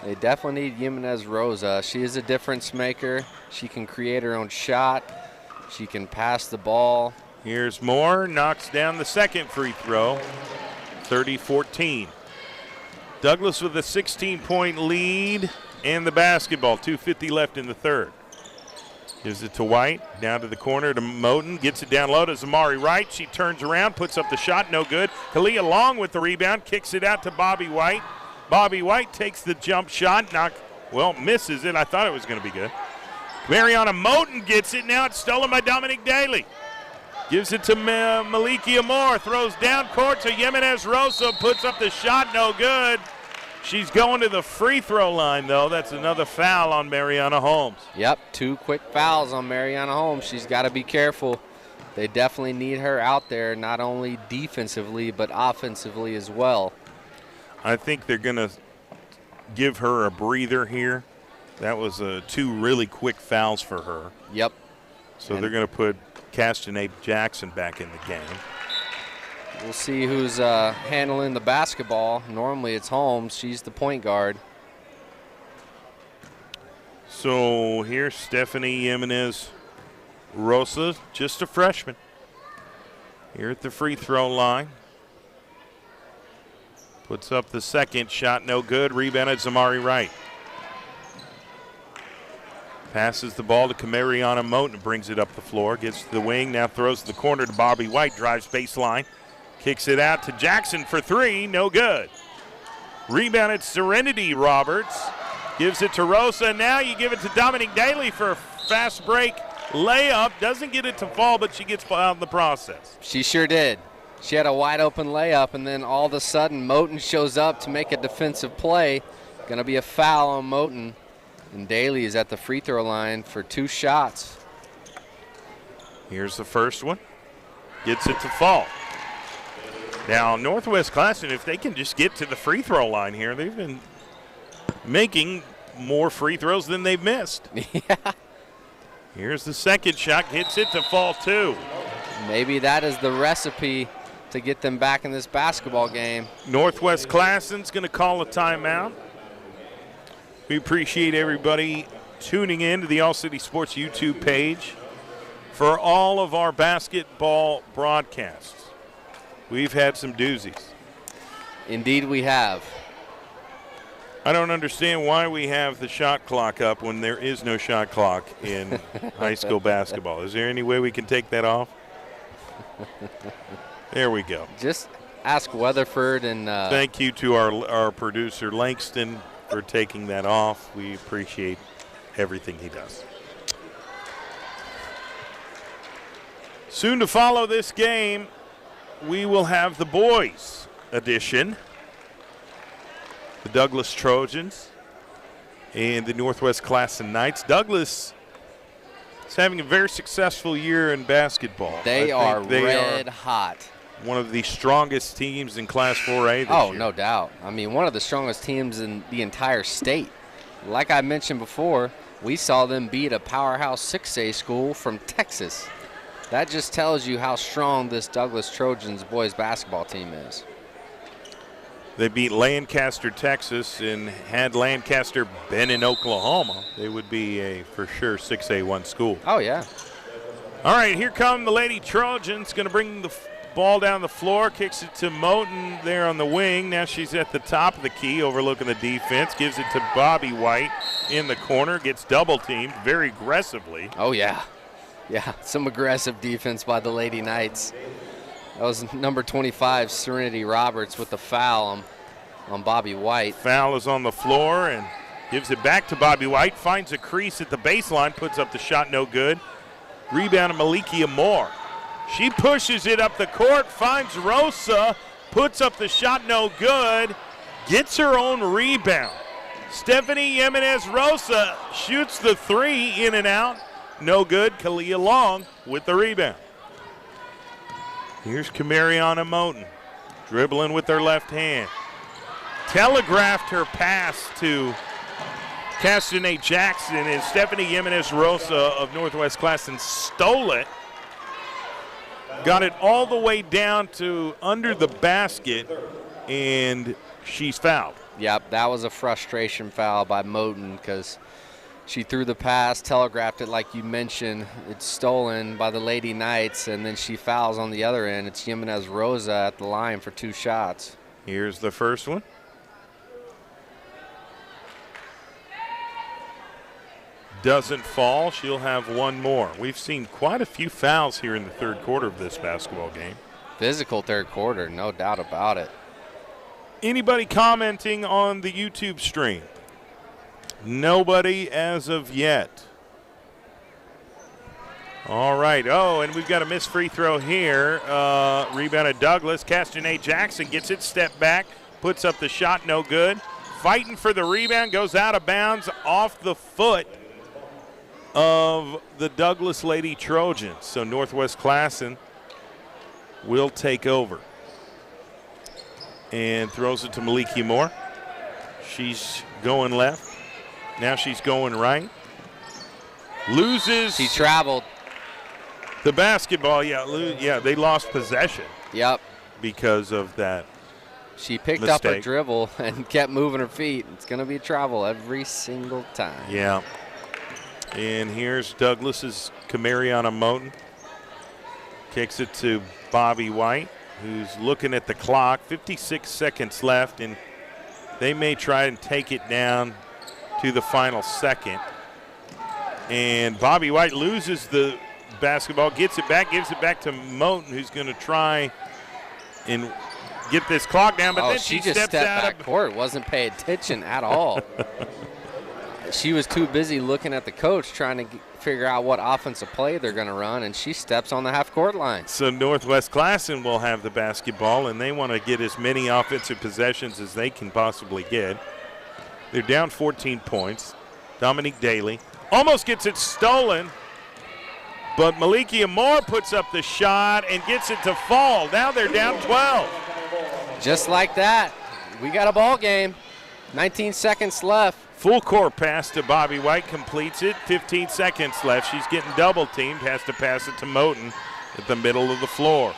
They definitely need Jimenez-Rosa. She is a difference maker. She can create her own shot. She can pass the ball. Here's Moore, knocks down the second free throw, 30-14. Douglas with a 16-point lead and the basketball, 2:50 left in the third. Gives it to White, down to the corner to Moten, gets it down low to Zamari Wright. She turns around, puts up the shot, no good. Kalia Long with the rebound, kicks it out to Bobby White. Bobby White takes the jump shot, misses it. I thought it was going to be good. Mariana Moten gets it, now it's stolen by Dominique Daly. Gives it to Malikia Moore, throws down court to Jimenez-Rosa, puts up the shot, no good. She's going to the free throw line, though. That's another foul on Mariana Holmes. Yep, 2 quick fouls on Mariana Holmes. She's got to be careful. They definitely need her out there, not only defensively, but offensively as well. I think they're going to give her a breather here. That was 2 really quick fouls for her. Yep. So they're going to put Castanet Jackson back in the game. We'll see who's handling the basketball. Normally it's Holmes. She's the point guard. So here's Stephanie Jimenez-Rosa, just a freshman. Here at the free throw line. Puts up the second shot, no good. Rebounded Zamari Wright. Passes the ball to Kamariana Moten, brings it up the floor, gets to the wing, now throws to the corner to Bobby White, drives baseline. Kicks it out to Jackson for 3, no good. Rebounded Serenity Roberts. Gives it to Rosa. Now you give it to Dominique Daly for a fast break layup. Doesn't get it to fall, but she gets fouled in the process. She sure did. She had a wide open layup, and then all of a sudden Moten shows up to make a defensive play. Going to be a foul on Moten. And Daly is at the free throw line for 2 shots. Here's the first one. Gets it to fall. Now, Northwest Classen, if they can just get to the free throw line here, they've been making more free throws than they've missed. Yeah. Here's the second shot, gets it to fall too. Maybe that is the recipe to get them back in this basketball game. Northwest Classen's going to call a timeout. We appreciate everybody tuning in to the All City Sports YouTube page for all of our basketball broadcasts. We've had some doozies. Indeed we have. I don't understand why we have the shot clock up when there is no shot clock in high school basketball. Is there any way we can take that off? There we go. Just ask Weatherford and thank you to our producer Langston for taking that off. We appreciate everything he does. Soon to follow this game, we will have the boys edition. The Douglas Trojans and the Northwest Classen Knights. Douglas is having a very successful year in basketball. They are red hot. One of the strongest teams in Class 4A this year. Oh, no doubt. I mean, one of the strongest teams in the entire state. Like I mentioned before, we saw them beat a powerhouse 6A school from Texas. That just tells you how strong this Douglas Trojans boys basketball team is. They beat Lancaster, Texas, and had Lancaster been in Oklahoma, they would be a for sure 6A1 school. Oh, yeah. All right, here come the Lady Trojans. Going to bring the ball down the floor, kicks it to Moten there on the wing. Now she's at the top of the key, overlooking the defense. Gives it to Bobby White in the corner. Gets double-teamed very aggressively. Oh, yeah. Yeah, some aggressive defense by the Lady Knights. That was number 25, Serenity Roberts, with the foul on Bobby White. Foul is on the floor and gives it back to Bobby White. Finds a crease at the baseline, puts up the shot, no good. Rebound to Malikia Moore. She pushes it up the court, finds Rosa, puts up the shot, no good. Gets her own rebound. Stephanie Jimenez Rosa shoots the three, in and out. No good. Kalia Long with the rebound. Here's Camariana Moten, dribbling with her left hand. Telegraphed her pass to Castanet Jackson, and Stephanie Jimenez Rosa of Northwest Classen stole it. Got it all the way down to under the basket, and she's fouled. Yep, that was a frustration foul by Moten because she threw the pass, telegraphed it like you mentioned. It's stolen by the Lady Knights, and then she fouls on the other end. It's Jimenez Rosa at the line for 2 shots. Here's the first one. Doesn't fall. She'll have one more. We've seen quite a few fouls here in the third quarter of this basketball game. Physical third quarter, no doubt about it. Anybody commenting on the YouTube stream? Nobody as of yet. All right. Oh, and we've got a missed free throw here. Rebounded Douglas. Castanet Jackson gets it, step back, puts up the shot, no good. Fighting for the rebound, goes out of bounds off the foot of the Douglas Lady Trojans. So Northwest Classen will take over. And throws it to Malikia Moore. She's going left. Now she's going right. Loses. She traveled. The basketball, yeah, they lost possession. Yep. Because of that. She picked mistake. up her dribble and kept moving her feet. It's going to be travel every single time. Yeah. And here's Douglas's Camariana Moten. Kicks it to Bobby White, who's looking at the clock. 56 seconds left, and they may try and take it down to the final second. And Bobby White loses the basketball, gets it back, gives it back to Moten, who's going to try and get this clock down, but then she just stepped back court, wasn't paying attention at all. She was too busy looking at the coach trying to figure out what offensive play they're going to run, and she steps on the half-court line. So Northwest Classen will have the basketball, and they want to get as many offensive possessions as they can possibly get. They're down 14 points. Dominique Daly almost gets it stolen, but Malikia Moore puts up the shot and gets it to fall. Now they're down 12. Just like that, we got a ball game. 19 seconds left. Full court pass to Bobby White, completes it. 15 seconds left. She's getting double teamed, has to pass it to Moten at the middle of the floor.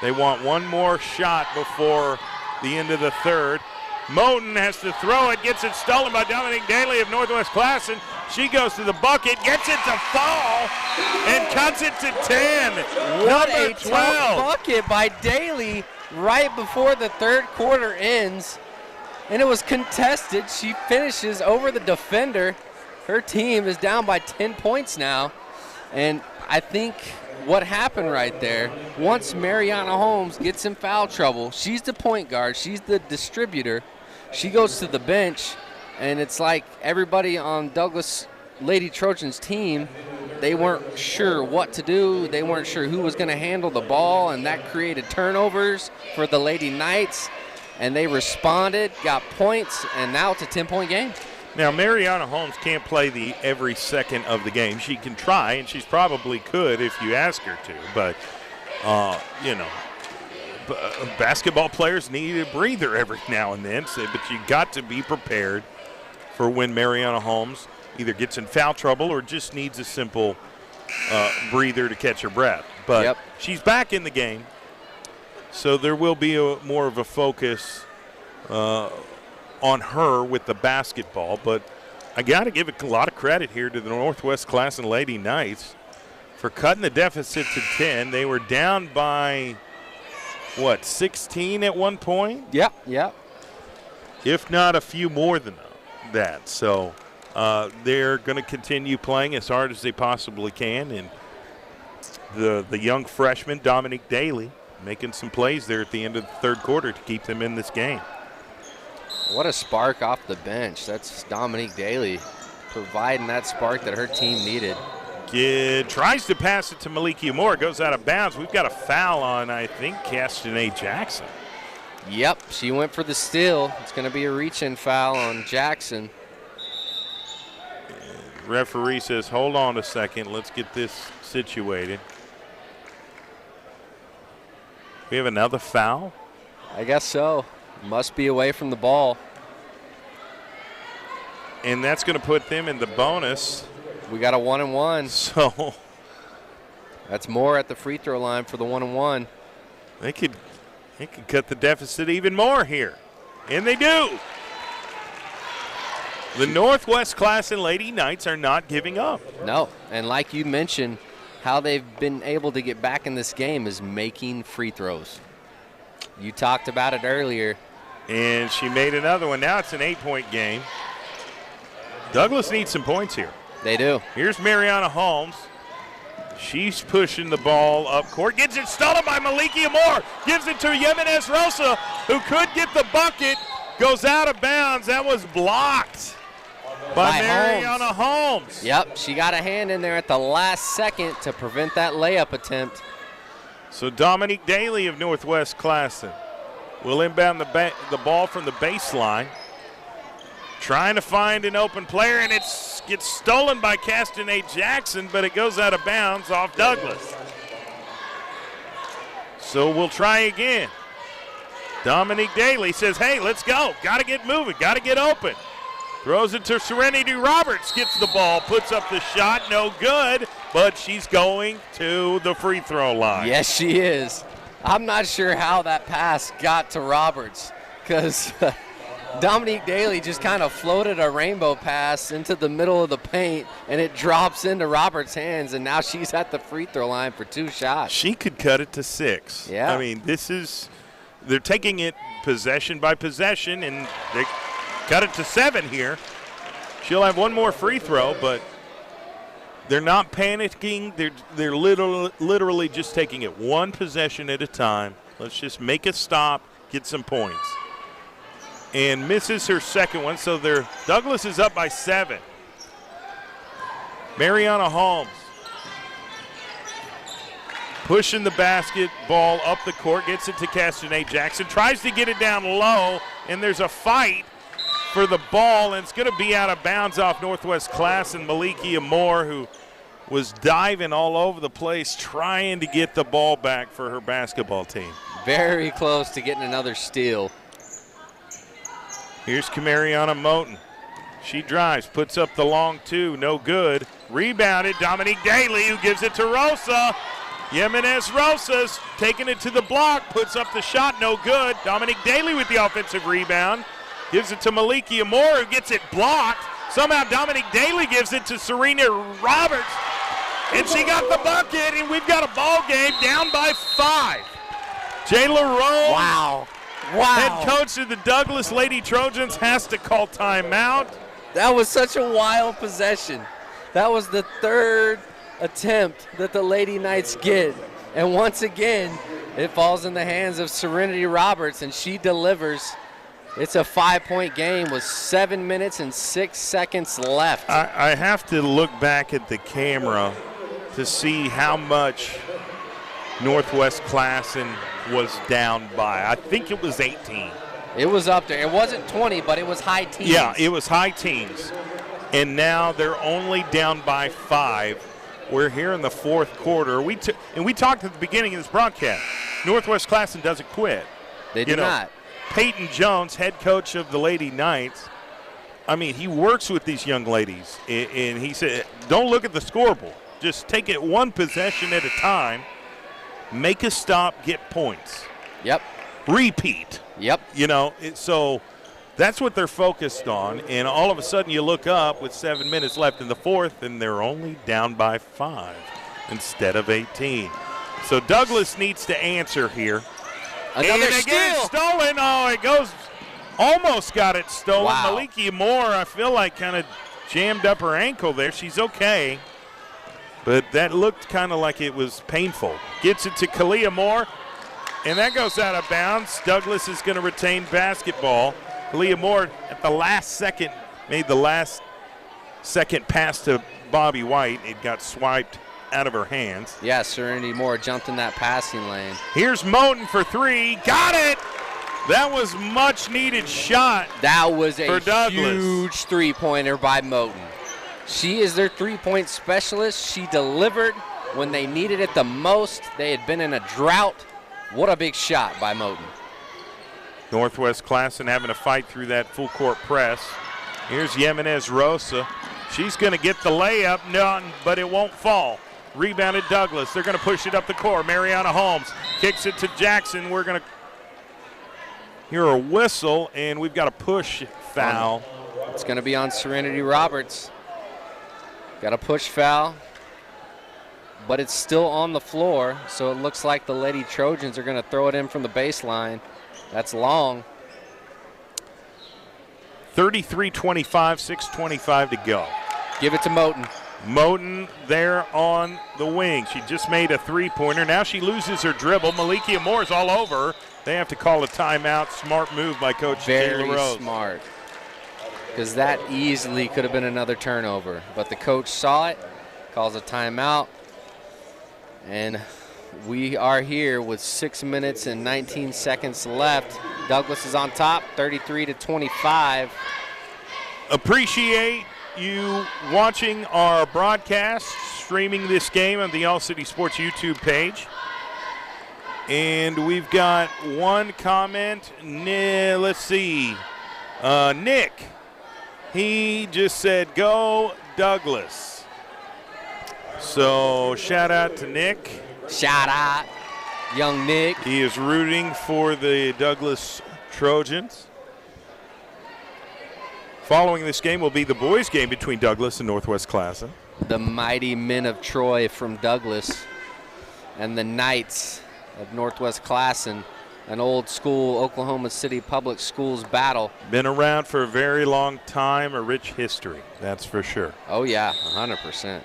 They want one more shot before the end of the third. Moten has to throw it, gets it stolen by Dominique Daly of Northwest Classen. She goes to the bucket, gets it to fall, and cuts it to 10. What Number a 12. tough bucket by Daly right before the third quarter ends. And it was contested. She finishes over the defender. Her team is down by 10 points now. And I think what happened right there, once Mariana Holmes gets in foul trouble, she's the point guard, she's the distributor, she goes to the bench, and it's like everybody on Douglas Lady Trojans team, they weren't sure what to do, they weren't sure who was going to handle the ball, and that created turnovers for the Lady Knights, and they responded, got points, and now it's a 10-point game. Now, Mariana Holmes can't play every second of the game. She can try, and she's probably could if you ask her to. But, basketball players need a breather every now and then. But you got to be prepared for when Mariana Holmes either gets in foul trouble or just needs a simple breather to catch her breath. But she's back in the game, so there will be more of a focus on her with the basketball. But I got to give a lot of credit here to the Northwest Classen Lady Knights for cutting the deficit to 10. They were down by, 16 at one point? Yep. If not a few more than that. So they're going to continue playing as hard as they possibly can. And the young freshman, Dominique Daly, making some plays there at the end of the third quarter to keep them in this game. What a spark off the bench. That's Dominique Daly providing that spark that her team needed. Tries to pass it to Malikia Moore. Goes out of bounds. We've got a foul on, I think, Castanet Jackson. Yep, she went for the steal. It's going to be a reach-in foul on Jackson. And referee says, hold on a second. Let's get this situated. We have another foul? I guess so. Must be away from the ball. And that's going to put them in the bonus. We got a 1-and-1. So that's more at the free throw line for the 1-and-1. They could cut the deficit even more here. And they do. The Northwest Classen Lady Knights are not giving up. No, and like you mentioned, how they've been able to get back in this game is making free throws. You talked about it earlier. And she made another one. Now it's an 8-point game. Douglas needs some points here. They do. Here's Mariana Holmes. She's pushing the ball up court. Gets it stolen by Malikia Moore. Gives it to Jimenez Rosa, who could get the bucket. Goes out of bounds. That was blocked by Mariana Holmes. Yep, she got a hand in there at the last second to prevent that layup attempt. So Dominique Daly of Northwest Classen will inbound the ball from the baseline. Trying to find an open player, and it gets stolen by Castanet Jackson, but it goes out of bounds off Douglas. So we'll try again. Dominique Daly says, hey, let's go. Got to get moving. Got to get open. Throws it to Serenity Roberts. Gets the ball. Puts up the shot. No good. But she's going to the free throw line. Yes, she is. I'm not sure how that pass got to Roberts because Dominique Daly just kind of floated a rainbow pass into the middle of the paint, and it drops into Roberts' hands, and now she's at the free throw line for 2 shots. She could cut it to 6. Yeah. I mean, they're taking it possession by possession, and they cut it to 7 here. She'll have one more free throw, but they're not panicking. They're literally just taking it one possession at a time. Let's just make a stop, get some points. And misses her second one, so Douglas is up by 7. Mariana Holmes pushing the basketball up the court, gets it to Castanet Jackson, tries to get it down low, and there's a fight for the ball, and it's going to be out of bounds off Northwest Classen. Malikia Moore, who was diving all over the place, trying to get the ball back for her basketball team. Very close to getting another steal. Here's Camariana Moten. She drives, puts up the long 2, no good. Rebounded, Dominique Daly, who gives it to Rosa. Jimenez Rosa's taking it to the block, puts up the shot, no good. Dominique Daly with the offensive rebound. Gives it to Malikia Moore, who gets it blocked. Somehow Dominique Daly gives it to Serena Roberts. And she got the bucket, and we've got a ball game down by 5. Jayla Rose. Wow. Head coach of the Douglas Lady Trojans has to call timeout. That was such a wild possession. That was the third attempt that the Lady Knights get. And once again, it falls in the hands of Serenity Roberts, and she delivers. It's a 5-point game with 7 minutes and 6 seconds left. I have to look back at the camera to see how much Northwest Classen was down by. I think it was 18. It was up there. It wasn't 20, but it was high teens. Yeah, it was high teens. And now they're only down by 5. We're here in the fourth quarter. We talked at the beginning of this broadcast. Northwest Classen doesn't quit. They do not. Peyton Jones, head coach of the Lady Knights, I mean, he works with these young ladies. And he said, don't look at the scoreboard. Just take it one possession at a time. Make a stop, get points. Yep. Repeat. Yep. So that's what they're focused on. And all of a sudden you look up with 7 minutes left in the fourth, and they're only down by 5 instead of 18. So Douglas needs to answer here. Another and again, steal. Stolen. Oh, it goes. Almost got it stolen. Wow. Malikia Moore, I feel like, kind of jammed up her ankle there. She's okay. But that looked kind of like it was painful. Gets it to Kalia Moore, and that goes out of bounds. Douglas is going to retain basketball. Kalia Moore at the last second made the last second pass to Bobby White. It got swiped out of her hands. Yeah, Serenity Moore jumped in that passing lane. Here's Moten for 3. Got it! That was much needed shot. That was a Douglas. huge three-pointer by Moten. She is their three-point specialist. She delivered when they needed it the most. They had been in a drought. What a big shot by Moten. Northwest Classen having to fight through that full court press. Here's Jimenez Rosa. She's going to get the layup, but it won't fall. Rebounded Douglas. They're going to push it up the court. Mariana Holmes kicks it to Jackson. We're going to hear a whistle, and we've got a push foul. It's going to be on Serenity Roberts. Got a push foul, but it's still on the floor, so it looks like the Lady Trojans are going to throw it in from the baseline. That's long. 33-25, 6:25 to go. Give it to Moten. Moten there on the wing. She just made a three-pointer. Now she loses her dribble. Malikia Moore's all over her. They have to call a timeout. Smart move by Coach Very Taylor Rose. smart. Because that easily could have been another turnover. But the coach saw it, calls a timeout, and we are here with 6 minutes and 19 seconds left. Douglas is on top, 33-25. Appreciate you watching our broadcast, streaming this game on the All City Sports YouTube page. And we've got one comment. Let's see. Nick, he just said, go Douglas. So shout out to Nick. Shout out, young Nick. He is rooting for the Douglas Trojans. Following this game will be the boys' game between Douglas and Northwest Classen. The mighty men of Troy from Douglas and the Knights of Northwest Classen, an old school Oklahoma City Public Schools battle. Been around for a very long time, a rich history, that's for sure. Oh, yeah, 100%.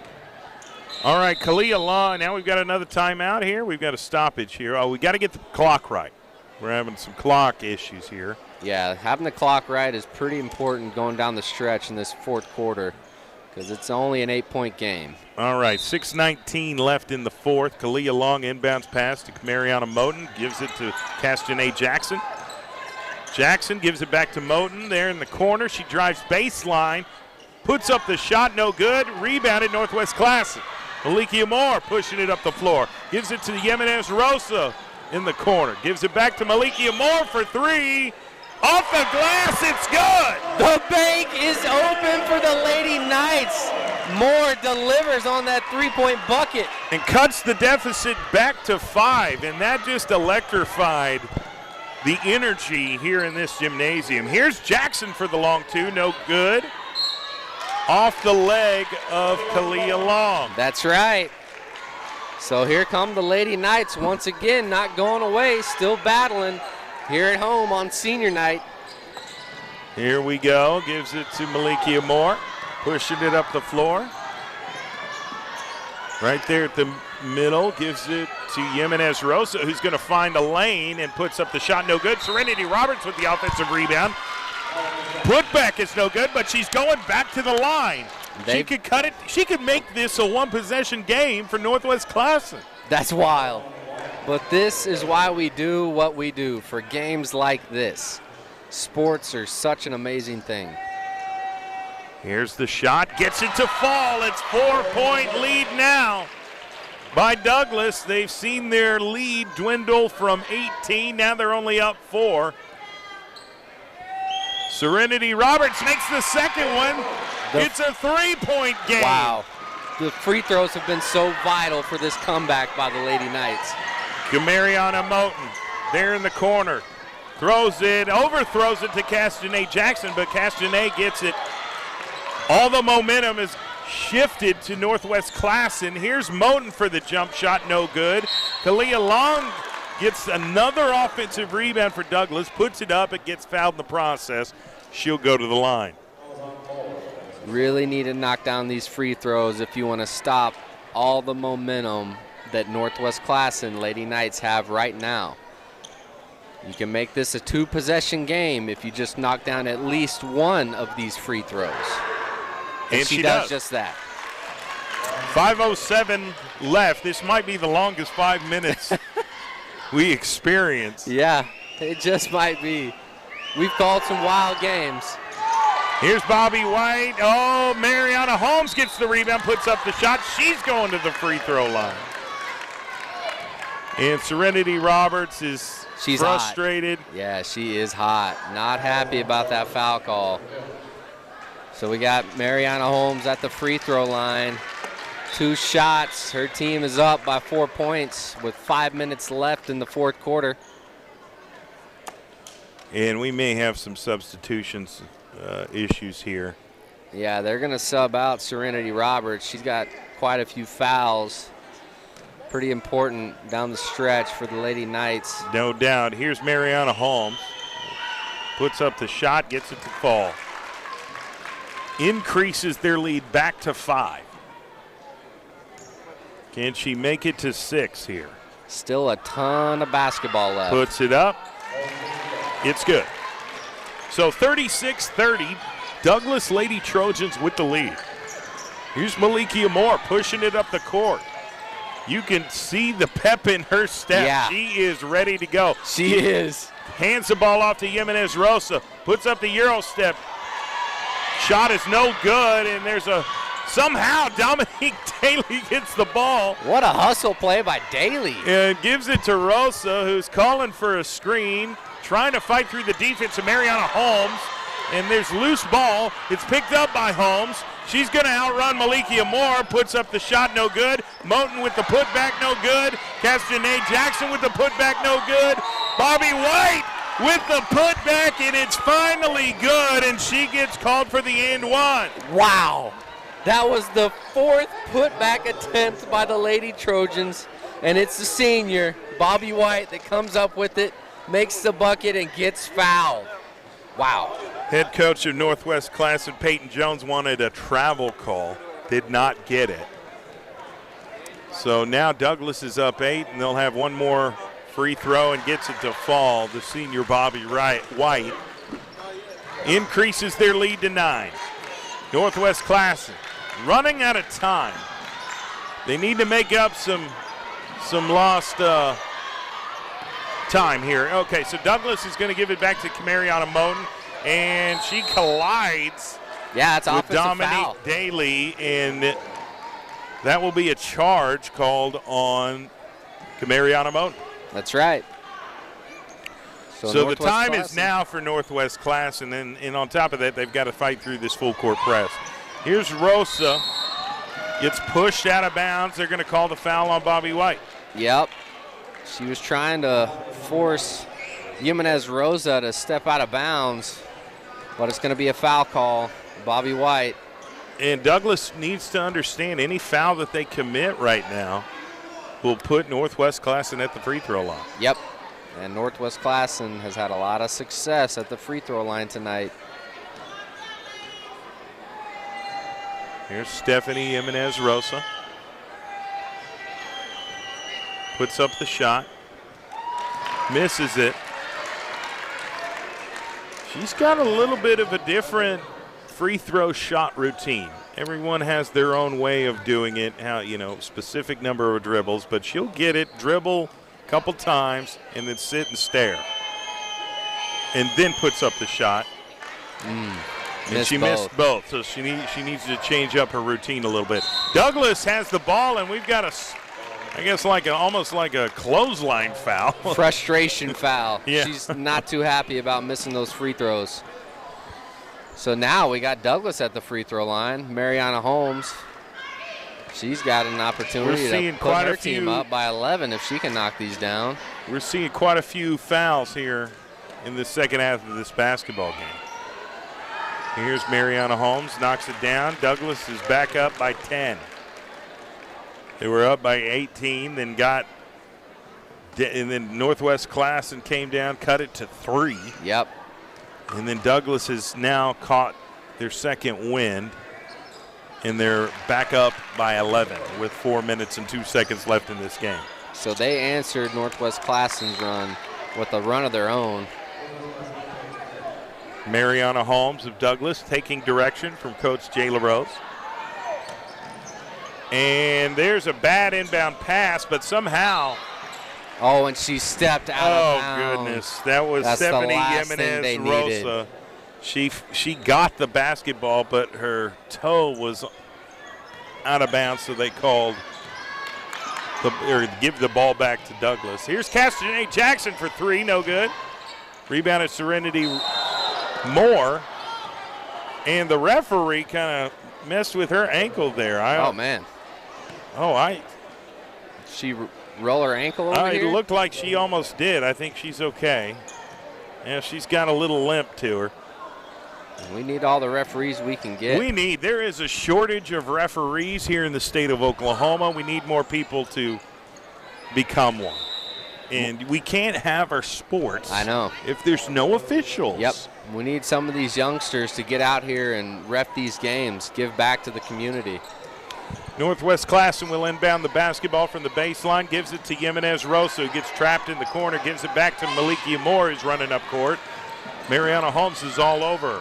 All right, Kalia Law, now we've got another timeout here. We've got a stoppage here. Oh, we got to get the clock right. We're having some clock issues here. Yeah, having the clock right is pretty important going down the stretch in this fourth quarter because it's only an 8-point game. All right, 6:19 left in the fourth. Kalia Long inbounds pass to Mariana Moten, gives it to Castanet Jackson. Jackson gives it back to Moten there in the corner. She drives baseline, puts up the shot, no good. Rebounded Northwest Classen. Malikia Moore pushing it up the floor. Gives it to Jimenez Rosa in the corner. Gives it back to Malikia Moore for 3. Off the glass, it's good. The bank is open for the Lady Knights. Moore delivers on that three-point bucket. And cuts the deficit back to 5, and that just electrified the energy here in this gymnasium. Here's Jackson for the long two, no good. Off the leg of Kalia Long. That's right. So here come the Lady Knights once again, not going away, still battling here at home on senior night. Here we go, gives it to Malikia Moore, pushing it up the floor. Right there at the middle, gives it to Jimenez Rosa, who's going to find a lane and puts up the shot. No good. Serenity Roberts with the offensive rebound. Putback is no good, but she's going back to the line. She could cut it. She could make this a one-possession game for Northwest Classen. That's wild. But this is why we do what we do, for games like this. Sports are such an amazing thing. Here's the shot, gets it to fall. It's 4-point lead now by Douglas. They've seen their lead dwindle from 18. Now they're only up 4. Serenity Roberts makes the second one. It's a 3-point game. Wow. The free throws have been so vital for this comeback by the Lady Knights. Camariana Moten there in the corner. Throws it, overthrows it to Castanet Jackson, but Castanet gets it. All the momentum is shifted to Northwest Classen. Here's Moten for the jump shot, no good. Kalia Long gets another offensive rebound for Douglas, puts it up, it gets fouled in the process. She'll go to the line. Really need to knock down these free throws if you want to stop all the momentum that Northwest Classen Lady Knights have right now. You can make this a 2-possession game if you just knock down at least one of these free throws. And she does just that. 5:07 left. This might be the longest 5 minutes we experienced. Yeah, it just might be. We've called some wild games. Here's Bobby White. Oh, Mariana Holmes gets the rebound, puts up the shot. She's going to the free throw line. And Serenity Roberts is frustrated. Hot. Yeah, she is hot. Not happy about that foul call. So we got Mariana Holmes at the free throw line. 2 shots. Her team is up by 4 points with 5 minutes left in the fourth quarter. And we may have some substitutions issues here. Yeah, they're going to sub out Serenity Roberts. She's got quite a few fouls. Pretty important down the stretch for the Lady Knights. No doubt. Here's Mariana Holmes. Puts up the shot, gets it to fall. Increases their lead back to 5. Can she make it to 6 here? Still a ton of basketball left. Puts it up. It's good. So 36-30, Douglas Lady Trojans with the lead. Here's Malikia Moore pushing it up the court. You can see the pep in her step. Yeah. She is ready to go. She is. Hands the ball off to Jimenez Rosa. Puts up the Euro step. Shot is no good, and there's somehow Dominique Daly gets the ball. What a hustle play by Daly. And gives it to Rosa, who's calling for a screen, trying to fight through the defense of Mariana Holmes. And there's loose ball. It's picked up by Holmes. She's going to outrun Malikia Moore. Puts up the shot, no good. Moten with the putback, no good. Castanet Jackson with the putback, no good. Bobby White with the putback, and it's finally good, and she gets called for the and one. Wow. That was the 4th putback attempt by the Lady Trojans, and it's the senior, Bobby White, that comes up with it, makes the bucket, and gets fouled. Wow. Head coach of Northwest Classen, Peyton Jones, wanted a travel call, did not get it. So now Douglas is up 8, and they'll have one more free throw and gets it to fall. The senior Bobby White increases their lead to 9. Northwest Classen running out of time. They need to make up some lost time here. Okay, so Douglas is going to give it back to Camariana Moten, and she collides with Dominique Daly, and that will be a charge called on Camariana Moten. That's right. So the time is now for Northwest Classen, and on top of that, they've got to fight through this full court press. Here's Rosa. Gets pushed out of bounds. They're going to call the foul on Bobby White. Yep. She was trying to force Jimenez Rosa to step out of bounds, but it's going to be a foul call. Bobby White. And Douglas needs to understand any foul that they commit right now will put Northwest Classen at the free throw line. Yep. And Northwest Classen has had a lot of success at the free throw line tonight. Here's Stephanie Jimenez Rosa. puts up the shot, misses it. She's got a little bit of a different free throw shot routine. Everyone has their own way of doing it, how, specific number of dribbles, but she'll get it, dribble a couple times, and then sit and stare. And then puts up the shot. And she missed both, so she needs to change up her routine a little bit. Douglas has the ball, and we've got almost like a clothesline foul. Frustration foul. Yeah. She's not too happy about missing those free throws. So now we got Douglas at the free throw line. Mariana Holmes, she's got an opportunity to put her team up by 11 if she can knock these down. We're seeing quite a few fouls here in the second half of this basketball game. Here's Mariana Holmes, knocks it down. Douglas is back up by 10. They were up by 18, and then Northwest Classen came down, cut it to 3. Yep. And then Douglas has now caught their second wind, and they're back up by 11 with 4 minutes and 2 seconds left in this game. So they answered Northwest Classen's run with a run of their own. Mariana Holmes of Douglas taking direction from Coach Jay LaRose. And there's a bad inbound pass, but somehow. Oh, and she stepped out of bounds. Oh, goodness. That was Stephanie Jimenez Rosa. She got the basketball, but her toe was out of bounds, so they called give the ball back to Douglas. Here's Castanet Jackson for 3, no good. Rebounded Serenity Moore, and the referee kind of messed with her ankle there. Man. She roll her ankle over here? It looked like she almost did. I think she's okay. Yeah, she's got a little limp to her. We need all the referees we can get. There is a shortage of referees here in the state of Oklahoma. We need more people to become one. And we can't have our sports if there's no officials. Yep. We need some of these youngsters to get out here and ref these games, give back to the community. Northwest Classen will inbound the basketball from the baseline, gives it to Jimenez Rosa, who gets trapped in the corner, gives it back to Malikia Moore, who's running up court. Mariana Holmes is all over.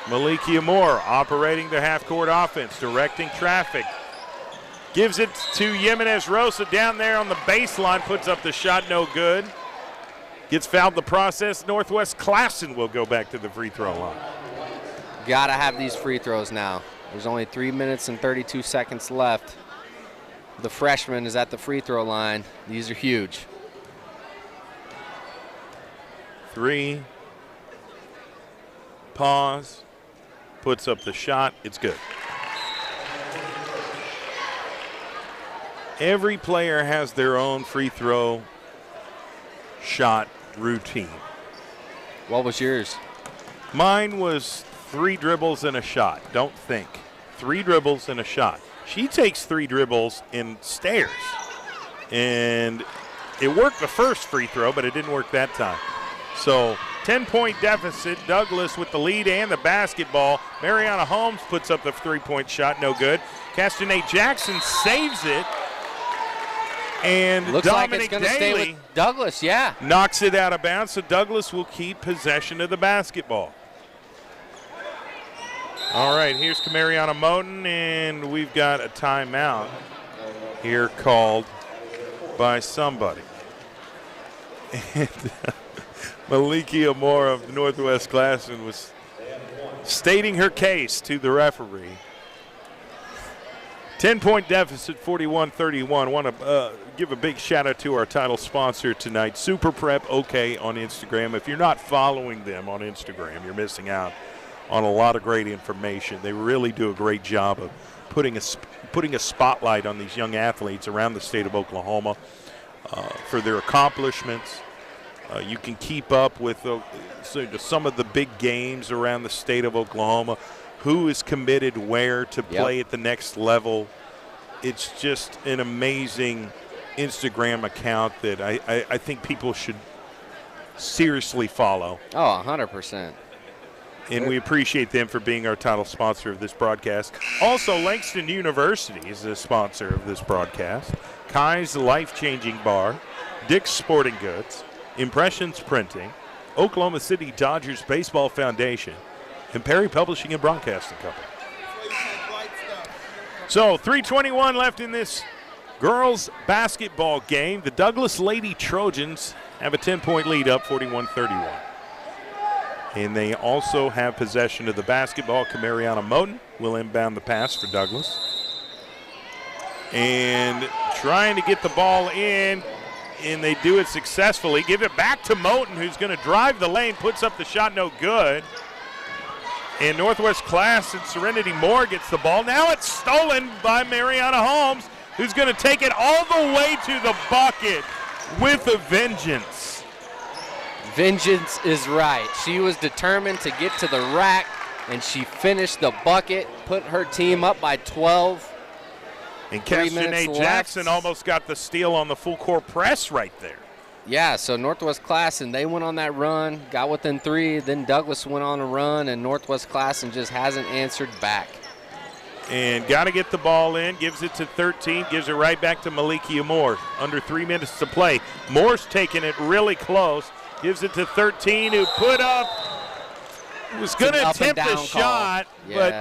Malikia Moore operating the half-court offense, directing traffic. Gives it to Jimenez Rosa down there on the baseline, puts up the shot, no good. Gets fouled in the process. Northwest Classen will go back to the free throw line. Gotta have these free throws now. There's only 3 minutes and 32 seconds left. The freshman is at the free throw line. These are huge. 3. Pause. Puts up the shot. It's good. Every player has their own free throw shot routine. What was yours? Mine was 3 dribbles and a shot. Don't think. 3 dribbles and a shot. She takes 3 dribbles and stares. And it worked the first free throw, but it didn't work that time. So 10-point deficit. Douglas with the lead and the basketball. Mariana Holmes puts up the 3-point shot. No good. Castanet Jackson saves it. And looks Dominic like it's going to stay with Douglas, yeah. Knocks it out of bounds, so Douglas will keep possession of the basketball. All right, here's Kamariana Moten, and we've got a timeout here called by somebody. And Malikia Moore of Northwest Classen was stating her case to the referee. 10-point deficit, 41-31. Want to give a big shout out to our title sponsor tonight, Super Prep OK on Instagram. If you're not following them on Instagram, you're missing out on a lot of great information. They really do a great job of putting a spotlight on these young athletes around the state of Oklahoma for their accomplishments. You can keep up with some of the big games around the state of Oklahoma. Who is committed where to play at the next level. It's just an amazing Instagram account that I think people should seriously follow. Oh, 100%. And we appreciate them for being our title sponsor of this broadcast. Also, Langston University is the sponsor of this broadcast. Kai's Life-Changing Bar, Dick's Sporting Goods, Impressions Printing, Oklahoma City Dodgers Baseball Foundation, and Perry Publishing and Broadcasting Company. So 3:21 left in this girls basketball game. The Douglas Lady Trojans have a 10-point lead up, 41-31. And they also have possession of the basketball. Camariana Moten will inbound the pass for Douglas. And trying to get the ball in, and they do it successfully. Give it back to Moten, who's going to drive the lane, puts up the shot, no good. And Northwest Classen, Serenity Moore gets the ball. Now it's stolen by Mariana Holmes, who's going to take it all the way to the bucket with a vengeance. Vengeance is right. She was determined to get to the rack, and she finished the bucket, put her team up by 12. And Castanet Jackson almost got the steal on the full court press right there. Yeah, so Northwest Classen, they went on that run, got within 3, then Douglas went on a run, and Northwest Classen just hasn't answered back. And got to get the ball in, gives it to 13, gives it right back to Malikia Moore. Under 3 minutes to play. Moore's taking it really close, gives it to 13, who put up, was going to attempt a shot, but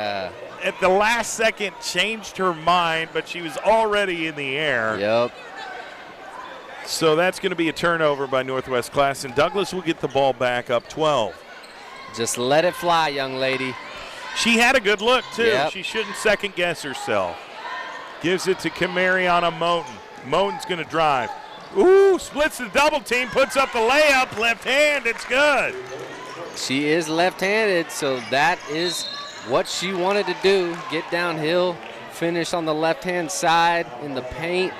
at the last second changed her mind, but she was already in the air. Yep. So that's going to be a turnover by Northwest Classen. Douglas will get the ball back up 12. Just let it fly, young lady. She had a good look, too. Yep. She shouldn't second-guess herself. Gives it to Camariana Moten. Moten's going to drive. Ooh, splits the double team, puts up the layup, left hand, it's good. She is left-handed, so that is what she wanted to do, get downhill, finish on the left-hand side in the paint.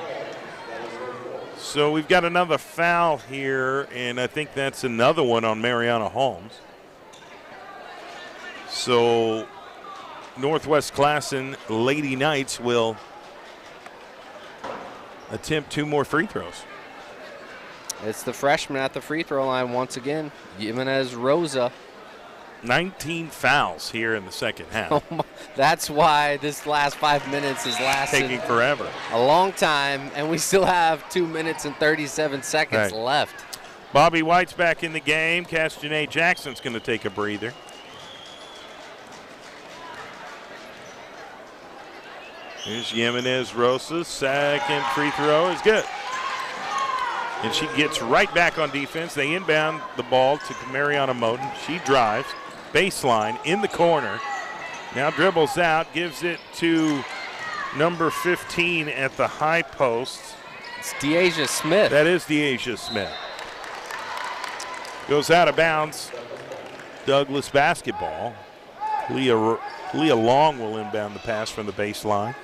So we've got another foul here, and I think that's another one on Mariana Holmes. So Northwest Classen Lady Knights will attempt 2 more free throws. It's the freshman at the free throw line once again, Jimenez Rosa. 19 fouls here in the second half. That's why this last 5 minutes is lasting taking forever. A long time, and we still have 2 minutes and 37 seconds left. Bobby White's back in the game. Castanet Jackson's going to take a breather. Here's Jimenez Rosa's second free throw is good. And she gets right back on defense. They inbound the ball to Mariana Moten. She drives, baseline, in the corner. Now dribbles out, gives it to number 15 at the high post. It's Deasia Smith. That is Deasia Smith. Goes out of bounds. Douglas basketball. Leah Long will inbound the pass from the baseline.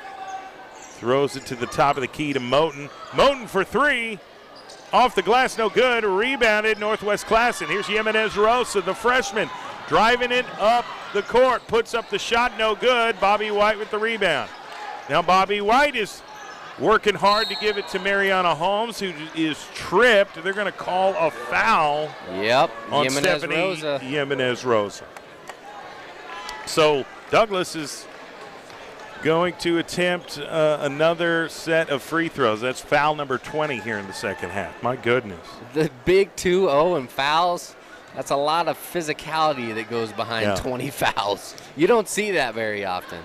Throws it to the top of the key to Moten. Moten for 3. Off the glass, no good. Rebounded, Northwest Classen. Here's Jimenez Rosa, the freshman, driving it up the court. Puts up the shot, no good. Bobby White with the rebound. Now Bobby White is working hard to give it to Mariana Holmes, who is tripped. They're going to call a foul. Yep, on Jimenez Stephanie Rosa. Jimenez Rosa. So Douglas is going to attempt another set of free throws. That's foul number 20 here in the second half. My goodness. The big 2-0 and fouls, that's a lot of physicality that goes behind 20 fouls. You don't see that very often,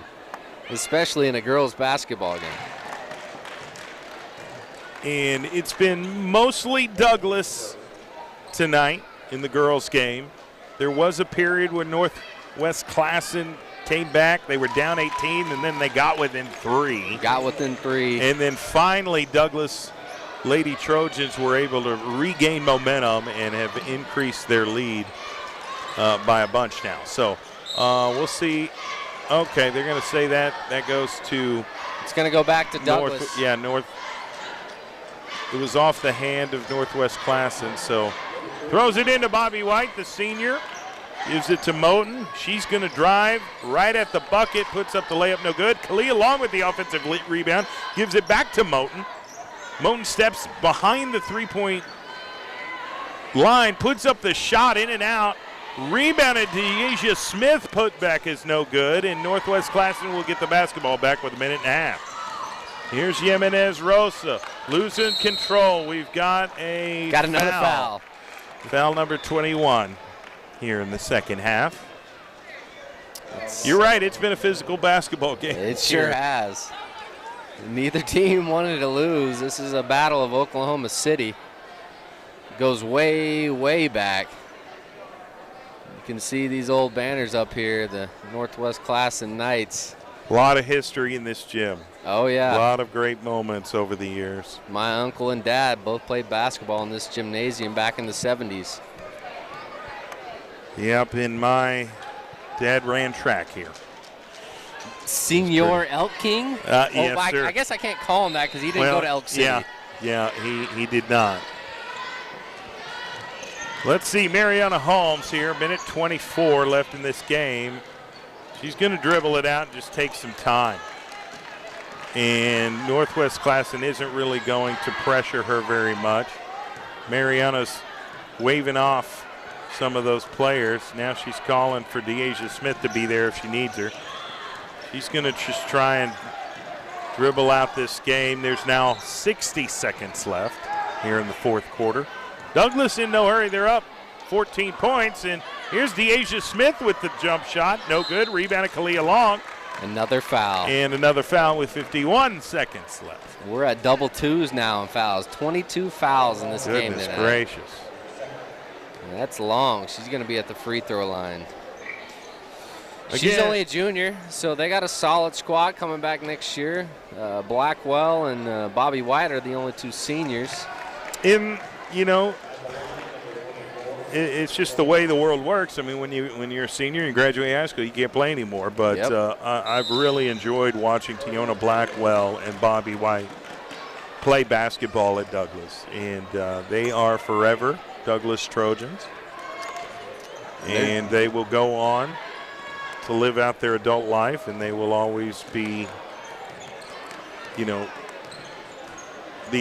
especially in a girls' basketball game. And it's been mostly Douglas tonight in the girls' game. There was a period when Northwest Classen came back. They were down 18, and then they got within 3. And then finally, Douglas Lady Trojans were able to regain momentum and have increased their lead by a bunch now. So we'll see. Okay, they're going to say that goes to. It's going to go back to Douglas. It was off the hand of Northwest Classen, so throws it into Bobby White, the senior. Gives it to Moten. She's going to drive right at the bucket, puts up the layup, no good. Kalia Long with the offensive rebound, gives it back to Moten. Moten steps behind the three-point line, puts up the shot in and out. Rebounded to Deasia Smith, put back is no good, and Northwest Classen will get the basketball back with a minute and a half. Here's Jimenez Rosa losing control. We've got another foul. Foul number 21 here in the second half. You're right. It's been a physical basketball game. It sure has. Neither team wanted to lose. This is a battle of Oklahoma City. It goes way, way back. You can see these old banners up here, the Northwest Classen Knights. A lot of history in this gym. Oh, yeah. A lot of great moments over the years. My uncle and dad both played basketball in this gymnasium back in the 70s. Yep, and my dad ran track here. Senior Elk King? Yes, sir. I guess I can't call him that because he didn't go to Elk City. Yeah, he did not. Let's see, Mariana Holmes here, minute 24 left in this game. She's going to dribble it out and just take some time. And Northwest Classen isn't really going to pressure her very much. Mariana's waving off some of those players. Now she's calling for Deasia Smith to be there if she needs her. She's going to just try and dribble out this game. There's now 60 seconds left here in the fourth quarter. Douglas in no hurry. They're up 14 points. And here's Deasia Smith with the jump shot. No good. Rebound of Kalia Long. Another foul. And another foul with 51 seconds left. We're at double twos now in fouls. 22 fouls in this game tonight. Goodness gracious. That's long. She's going to be at the free throw line. She's Again, only a junior, so they got a solid squad coming back next year. Blackwell and Bobby White are the only two seniors. It's just the way the world works. I mean, when you're a senior and graduate high school, you can't play anymore. But Yep. I've really enjoyed watching Tiona Blackwell and Bobby White play basketball at Douglas. And they are forever Douglas Trojans. And they will go on to live out their adult life, and they will always be, the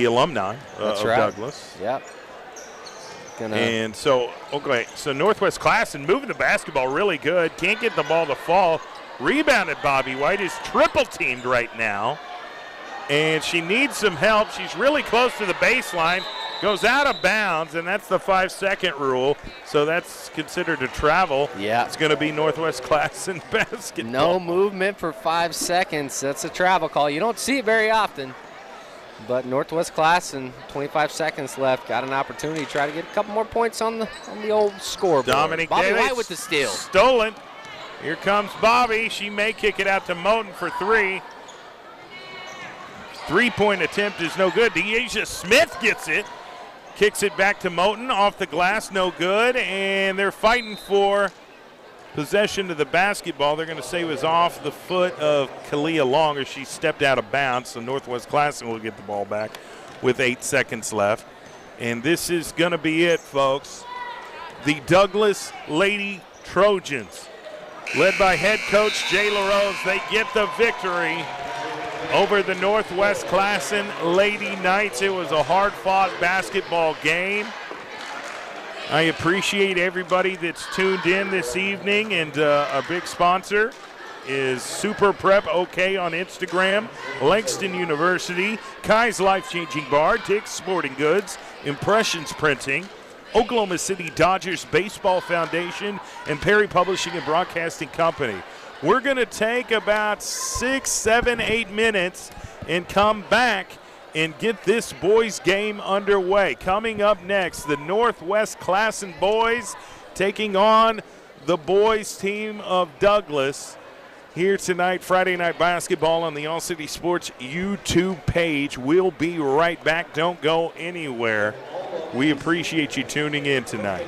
alumni of Douglas. Yep. And so Northwest Classen moving the basketball really good. Can't get the ball to fall. Rebounded Bobby White is triple teamed right now. And she needs some help. She's really close to the baseline. Goes out of bounds, and that's the 5-second rule. So that's considered a travel. Yeah. It's going to be Northwest Classen basketball. No movement for 5 seconds. That's a travel call. You don't see it very often. But Northwest Classen, 25 seconds left, got an opportunity to try to get a couple more points on the old scoreboard. Dominic Bobby Davis White with the steal. Stolen. Here comes Bobby. She may kick it out to Moten for three. Three-point attempt is no good. Deasia Smith gets it. Kicks it back to Moten. Off the glass, no good. And they're fighting for possession of the basketball. They're going to say it was off the foot of Kalia Long as she stepped out of bounds. So Northwest Classen will get the ball back with 8 seconds left. And this is going to be it, folks. The Douglas Lady Trojans, led by head coach Jay LaRose, they get the victory over the Northwest Classen Lady Knights. It was a hard-fought basketball game. I appreciate everybody that's tuned in this evening, and a big sponsor is Super Prep OK on Instagram, Langston University, Kai's Life Changing Bar, Dick's Sporting Goods, Impressions Printing, Oklahoma City Dodgers Baseball Foundation, and Perry Publishing and Broadcasting Company. We're going to take about 6, 7, 8 minutes and come back and get this boys game underway. Coming up next, the Northwest Classen boys taking on the boys team of Douglas here tonight. Friday Night Basketball on the All City Sports YouTube page. We'll be right back. Don't go anywhere. We appreciate you tuning in tonight.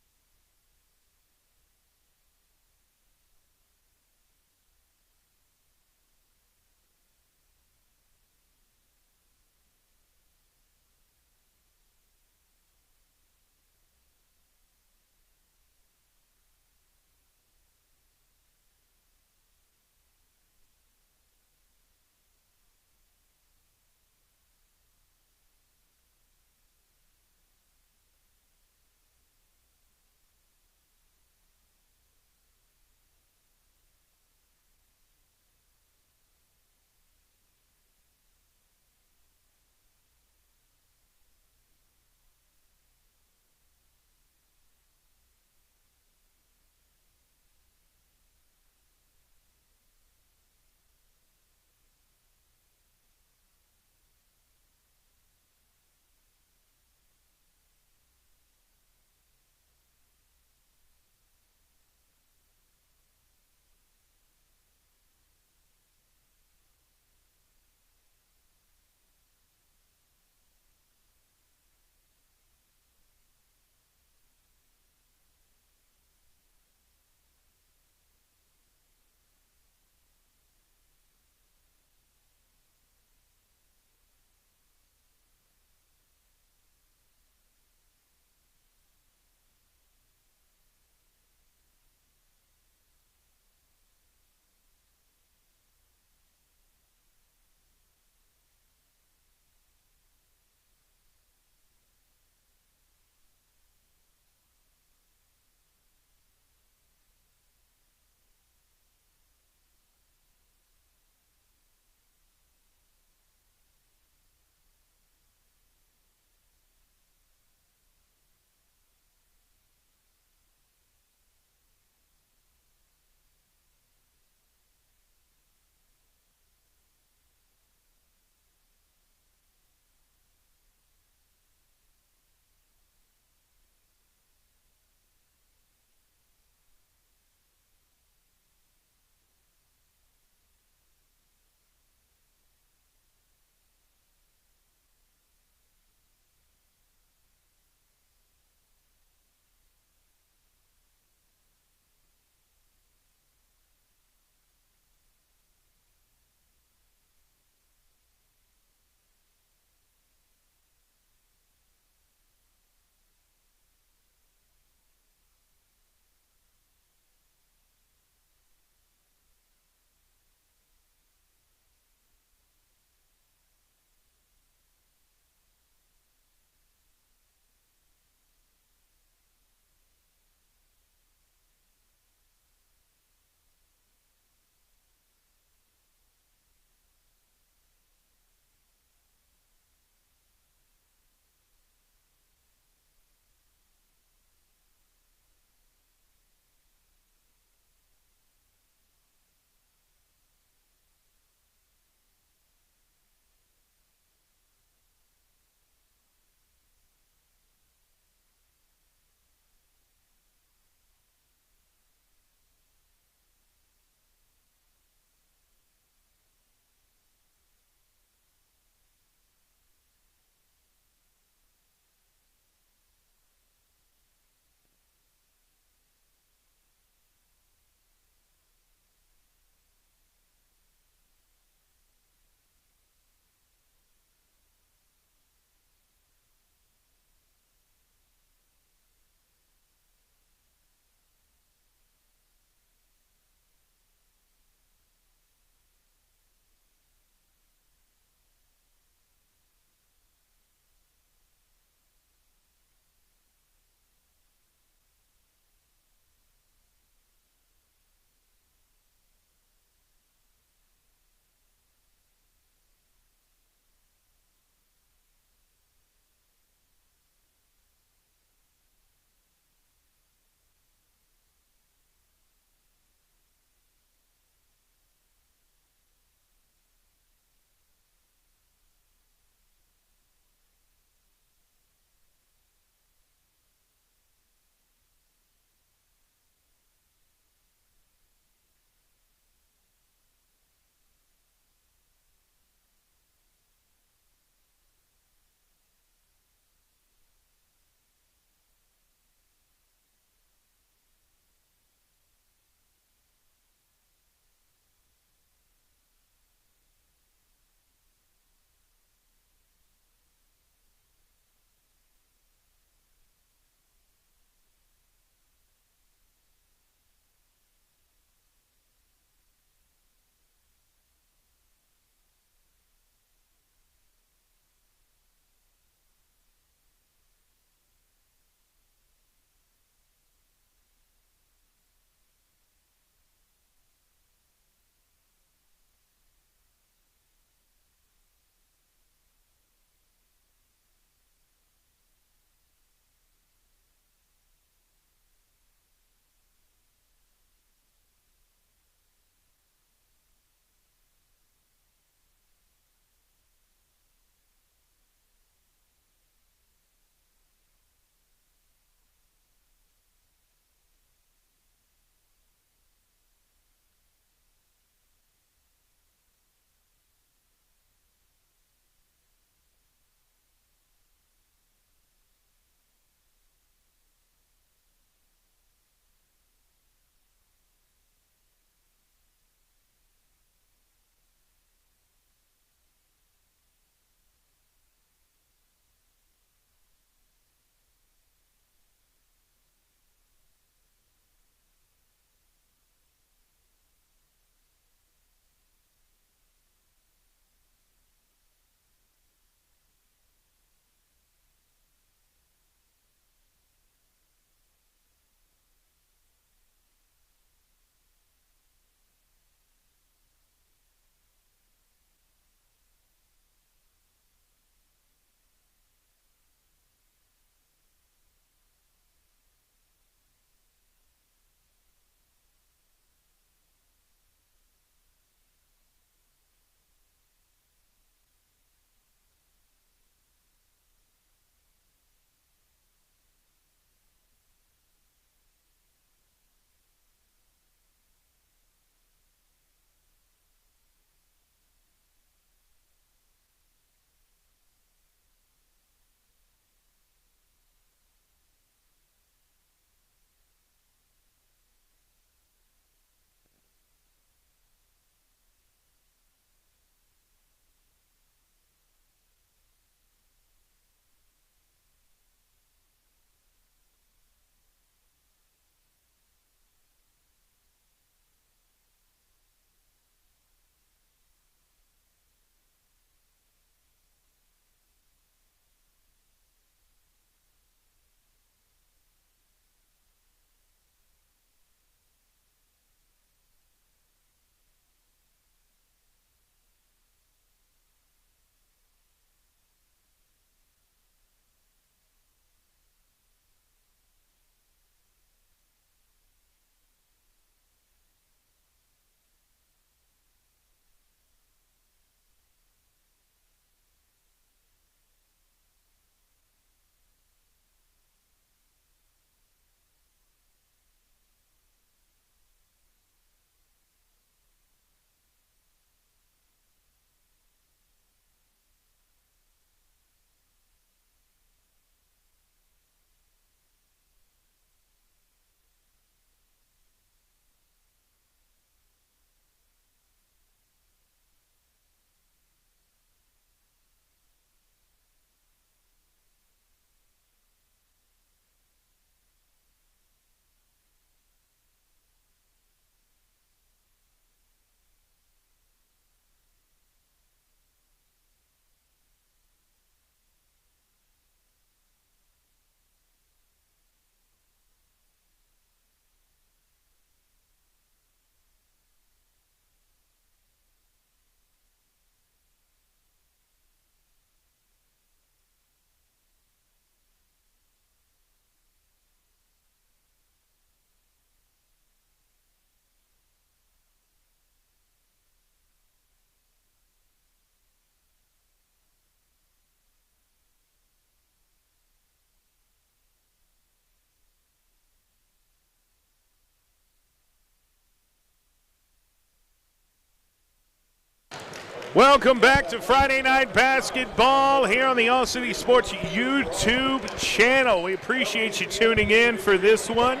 Welcome back to Friday Night Basketball here on the All City Sports YouTube channel. We appreciate you tuning in for this one.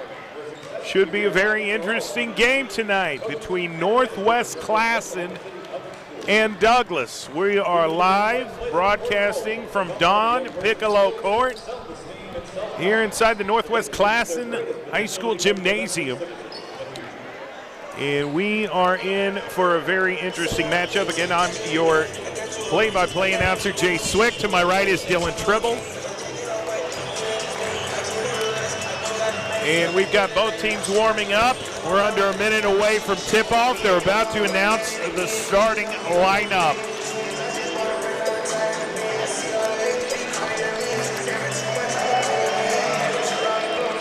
Should be a very interesting game tonight between Northwest Classen and Douglas. We are live broadcasting from Don Piccolo Court here inside the Northwest Classen High School Gymnasium. And we are in for a very interesting matchup. Again, I'm your play-by-play announcer, Jay Swick. To my right is Dylan Tribble. And we've got both teams warming up. We're under a minute away from tip-off. They're about to announce the starting lineup.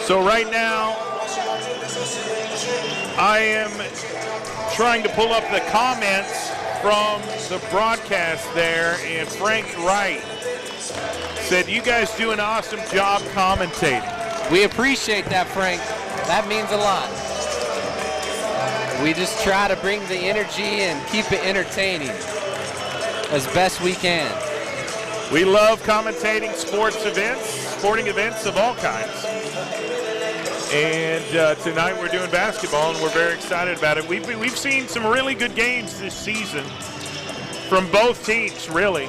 So right now, I am trying to pull up the comments from the broadcast there, and Frank Wright said, "You guys do an awesome job commentating." We appreciate that, Frank. That means a lot. We just try to bring the energy and keep it entertaining as best we can. We love commentating sporting events of all kinds. And tonight we're doing basketball, and we're very excited about it. We've seen some really good games this season from both teams, really.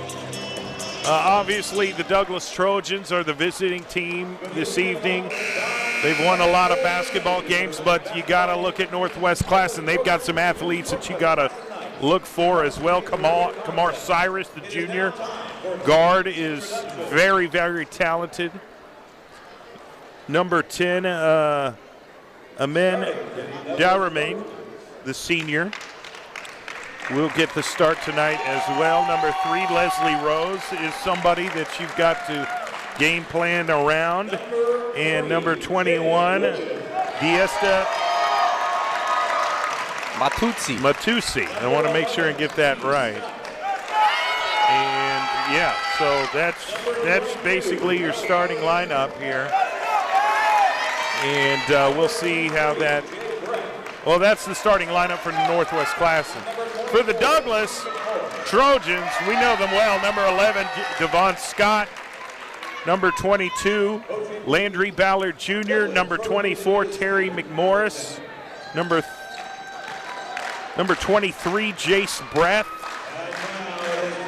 Obviously, the Douglas Trojans are the visiting team this evening. They've won a lot of basketball games, but you got to look at Northwest Classen. They've got some athletes that you got to look for as well. Kamar Cyrus, the junior guard, is very, very talented. Number 10, Amen Daramain, the senior, will get the start tonight as well. Number 3, Leslie Rose, is somebody that you've got to game plan around. And number 21, Diesta Matusi. I want to make sure and get that right. And yeah, so that's basically your starting lineup here. And we'll see how that, well, that's the starting lineup for Northwest Classen. For the Douglas Trojans, we know them well. Number 11, Devon Scott. Number 22, Landry Ballard Jr. Number 24, Terry McMorris. Number 23, Jace Breath.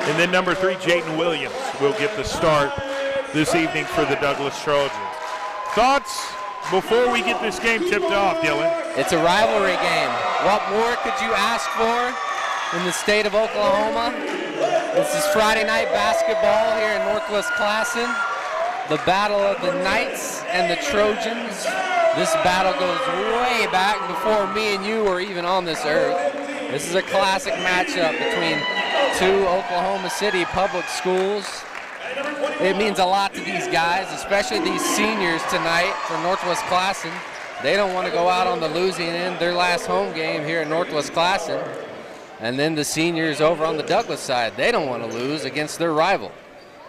And then number 3, Jaden Williams will get the start this evening for the Douglas Trojans. Thoughts before we get this game tipped off, Dylan? It's a rivalry game. What more could you ask for in the state of Oklahoma? This is Friday night basketball here in Northwest Classen. The battle of the Knights and the Trojans. This battle goes way back before me and you were even on this earth. This is a classic matchup between two Oklahoma City public schools. It means a lot to these guys, especially these seniors tonight for Northwest Classen. They don't want to go out on the losing end, their last home game here at Northwest Classen. And then the seniors over on the Douglas side, they don't want to lose against their rival.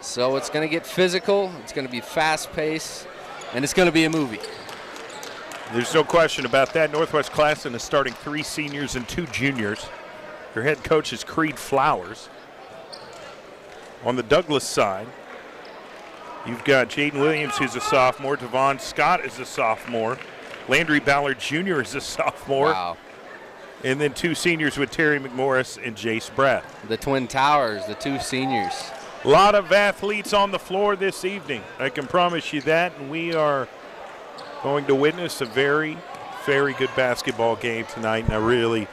So it's going to get physical, it's going to be fast-paced, and it's going to be a movie. There's no question about that. Northwest Classen is starting 3 seniors and 2 juniors. Their head coach is Creed Flowers. On the Douglas side, you've got Jaden Williams, who's a sophomore. Devon Scott is a sophomore. Landry Ballard Jr. is a sophomore. Wow. And then 2 seniors with Terry McMorris and Jace Breath. The Twin Towers, the 2 seniors. A lot of athletes on the floor this evening. I can promise you that. And we are going to witness a very, very good basketball game tonight. And I really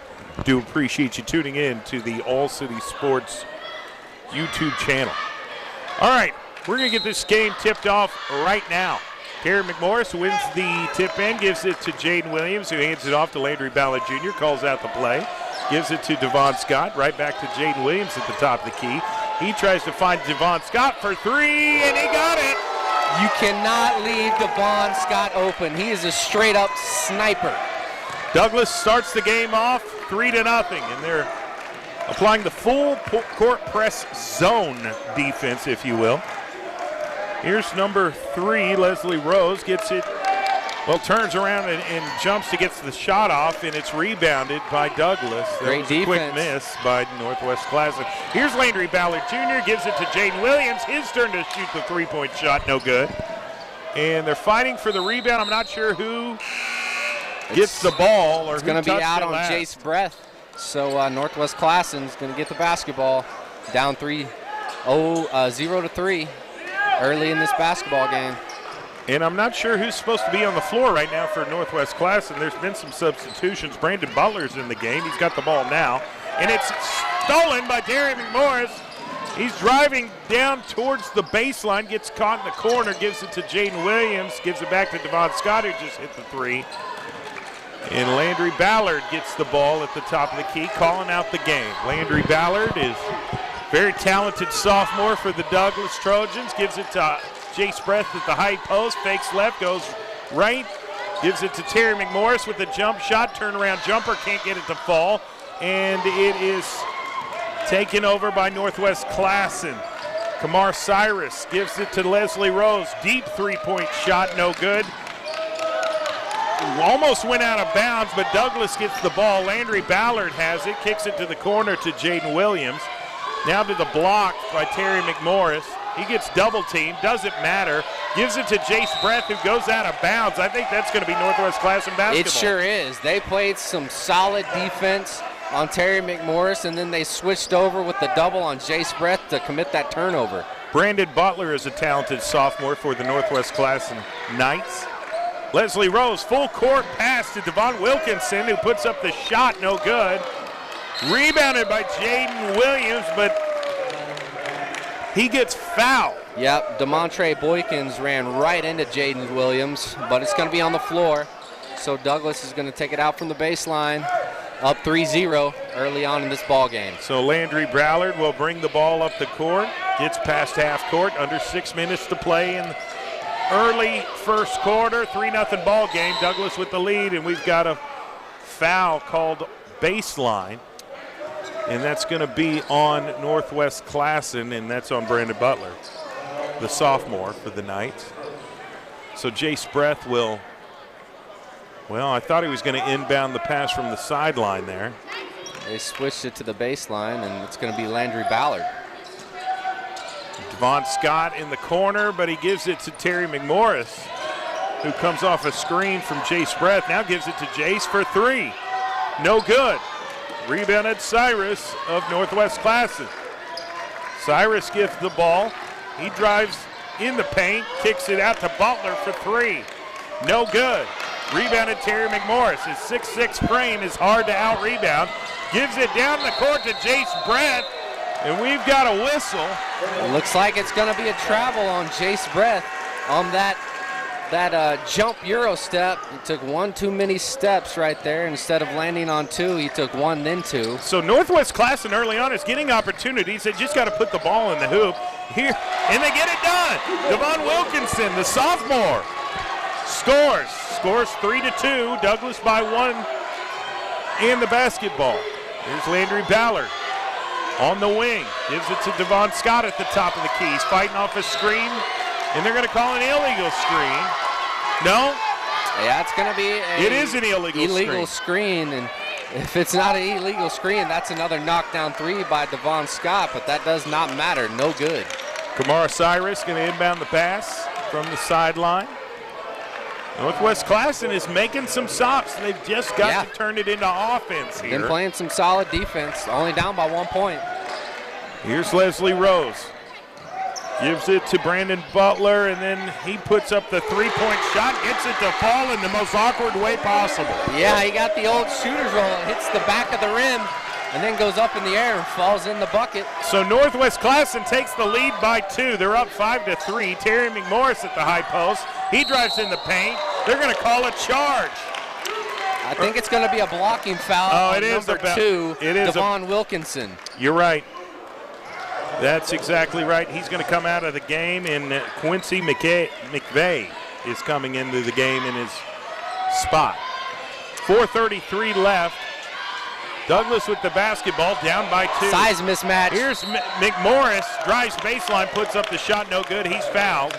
do appreciate you tuning in to the All City Sports YouTube channel. All right, we're going to get this game tipped off right now. Terry McMorris wins the tip in, gives it to Jaden Williams, who hands it off to Landry Ballard Jr., calls out the play, gives it to Devon Scott, right back to Jaden Williams at the top of the key. He tries to find Devon Scott for 3, and he got it. You cannot leave Devon Scott open. He is a straight-up sniper. Douglas starts the game off 3-0, and they're applying the full court press zone defense, if you will. Here's number 3, Leslie Rose, gets it Well, turns around and jumps to get the shot off, and it's rebounded by Douglas. Great defense. Quick miss by Northwest Classen. Here's Landry Ballard Jr., gives it to Jaden Williams. His turn to shoot the three-point shot, no good. And they're fighting for the rebound. I'm not sure who gets the ball or who touched it. It's going to be out on last. Jace Breath. So Northwest Classen is going to get the basketball down 0-3 early in this basketball game. And I'm not sure who's supposed to be on the floor right now for Northwest Classen. There's been some substitutions. Brandon Butler's in the game. He's got the ball now. And it's stolen by Terry McMorris. He's driving down towards the baseline, gets caught in the corner, gives it to Jaden Williams, gives it back to Devon Scott, who just hit the three. And Landry Ballard gets the ball at the top of the key, calling out the game. Landry Ballard is very talented sophomore for the Douglas Trojans, gives it to Jace Breath at the high post, fakes left, goes right, gives it to Terry McMorris with a jump shot, turnaround jumper, can't get it to fall, and it is taken over by Northwest Classen. Kamar Cyrus gives it to Leslie Rose, deep three-point shot, no good. Almost went out of bounds, but Douglas gets the ball. Landry Ballard has it, kicks it to the corner to Jaden Williams. Now to the block by Terry McMorris. He gets double teamed, doesn't matter. Gives it to Jace Breath, who goes out of bounds. I think that's going to be Northwest Classen basketball. It sure is. They played some solid defense on Terry McMorris, and then they switched over with the double on Jace Breath to commit that turnover. Brandon Butler is a talented sophomore for the Northwest Classen Knights. Leslie Rose, full court pass to Devon Wilkinson, who puts up the shot, no good. Rebounded by Jaden Williams, but he gets fouled. Yep, DeMontre Boykins ran right into Jaden Williams, but it's going to be on the floor. So Douglas is going to take it out from the baseline, up 3-0 early on in this ball game. So Landry Ballard will bring the ball up the court, gets past half court, under 6 minutes to play in early first quarter, 3-0 ball game. Douglas with the lead, and we've got a foul called baseline. And that's going to be on Northwest Classen, and that's on Brandon Butler, the sophomore for the Knights. So Jace Breath will, well, I thought he was going to inbound the pass from the sideline there. They switched it to the baseline, and it's going to be Landry Ballard. Devon Scott in the corner, but he gives it to Terry McMorris, who comes off a screen from Jace Breath. Now gives it to Jace for three. No good. Rebounded Cyrus of Northwest Classen. Cyrus gets the ball. He drives in the paint, kicks it out to Butler for three. No good. Rebounded Terry McMorris. His 6'6" frame is hard to out-rebound. Gives it down the court to Jace Breath, and we've got a whistle. It looks like it's going to be a travel on Jace Breath on that jump Euro step. He took one too many steps right there. Instead of landing on two, he took one, then two. So Northwest Classen early on is getting opportunities. They just got to put the ball in the hoop here, and they get it done. Devon Wilkinson, the sophomore, scores 3-2. Douglas by one in the basketball. Here's Landry Ballard on the wing. Gives it to Devon Scott at the top of the key. He's fighting off a screen, and they're going to call an illegal screen. No? Yeah, it's going to be it is an illegal screen. And if it's not an illegal screen, that's another knockdown three by Devon Scott, but that does not matter. No good. Kamara Cyrus going to inbound the pass from the sideline. Northwest Classen is making some stops. They've just got to turn it into offense here. Been playing some solid defense, only down by 1 point. Here's Leslie Rose. Gives it to Brandon Butler, and then he puts up the three-point shot, gets it to fall in the most awkward way possible. Yeah, he got the old shooter's roll. It hits the back of the rim and then goes up in the air and falls in the bucket. So Northwest Classen takes the lead by 2. They're up 5-3. Terry McMorris at the high post. He drives in the paint. They're going to call a charge. I think it's going to be a blocking foul on number 2, Devon Wilkinson. You're right. That's exactly right. He's going to come out of the game, and Quincy McVeigh is coming into the game in his spot. 4:33 left. Douglas with the basketball, down by 2. Size mismatch. Here's McMorris, drives baseline, puts up the shot, no good. He's fouled.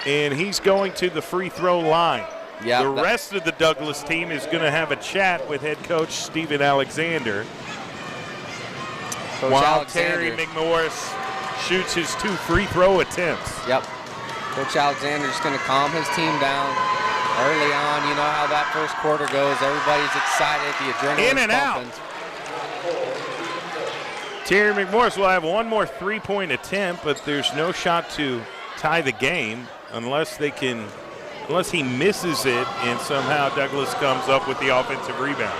and he's going to the free throw line. Yeah, the rest of the Douglas team is going to have a chat with head coach Steven Alexander. Coach while Alexander. Terry McMorris shoots his 2 free throw attempts. Yep. Coach Alexander's going to calm his team down early on. You know how that first quarter goes. Everybody's excited. The adrenaline's In and pumping. out. Terry McMorris will have one more three-point attempt, but there's no shot to tie the game unless he misses it and somehow Douglas comes up with the offensive rebound.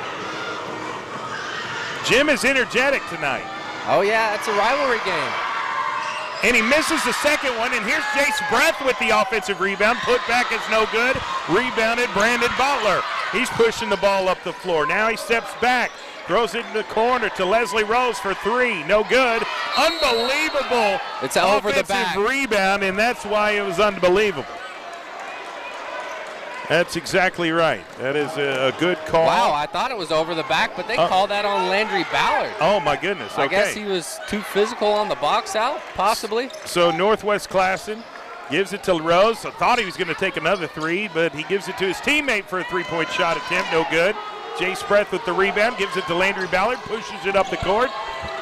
Jim is energetic tonight. Oh, yeah, it's a rivalry game. And he misses the second one, and here's Jace Breath with the offensive rebound. Put back is no good. Rebounded Brandon Butler. He's pushing the ball up the floor. Now he steps back, throws it in the corner to Leslie Rose for 3. No good. Unbelievable. It's over the back. Offensive rebound, and that's why it was unbelievable. That's exactly right. That is a good call. Wow, I thought it was over the back, but they called that on Landry Ballard. Oh, my goodness. Okay. I guess he was too physical on the box out, possibly. So Northwest Classen gives it to Rose. I thought he was going to take another 3, but he gives it to his teammate for a 3-point shot attempt. No good. Jace Breath with the rebound, gives it to Landry Ballard, pushes it up the court.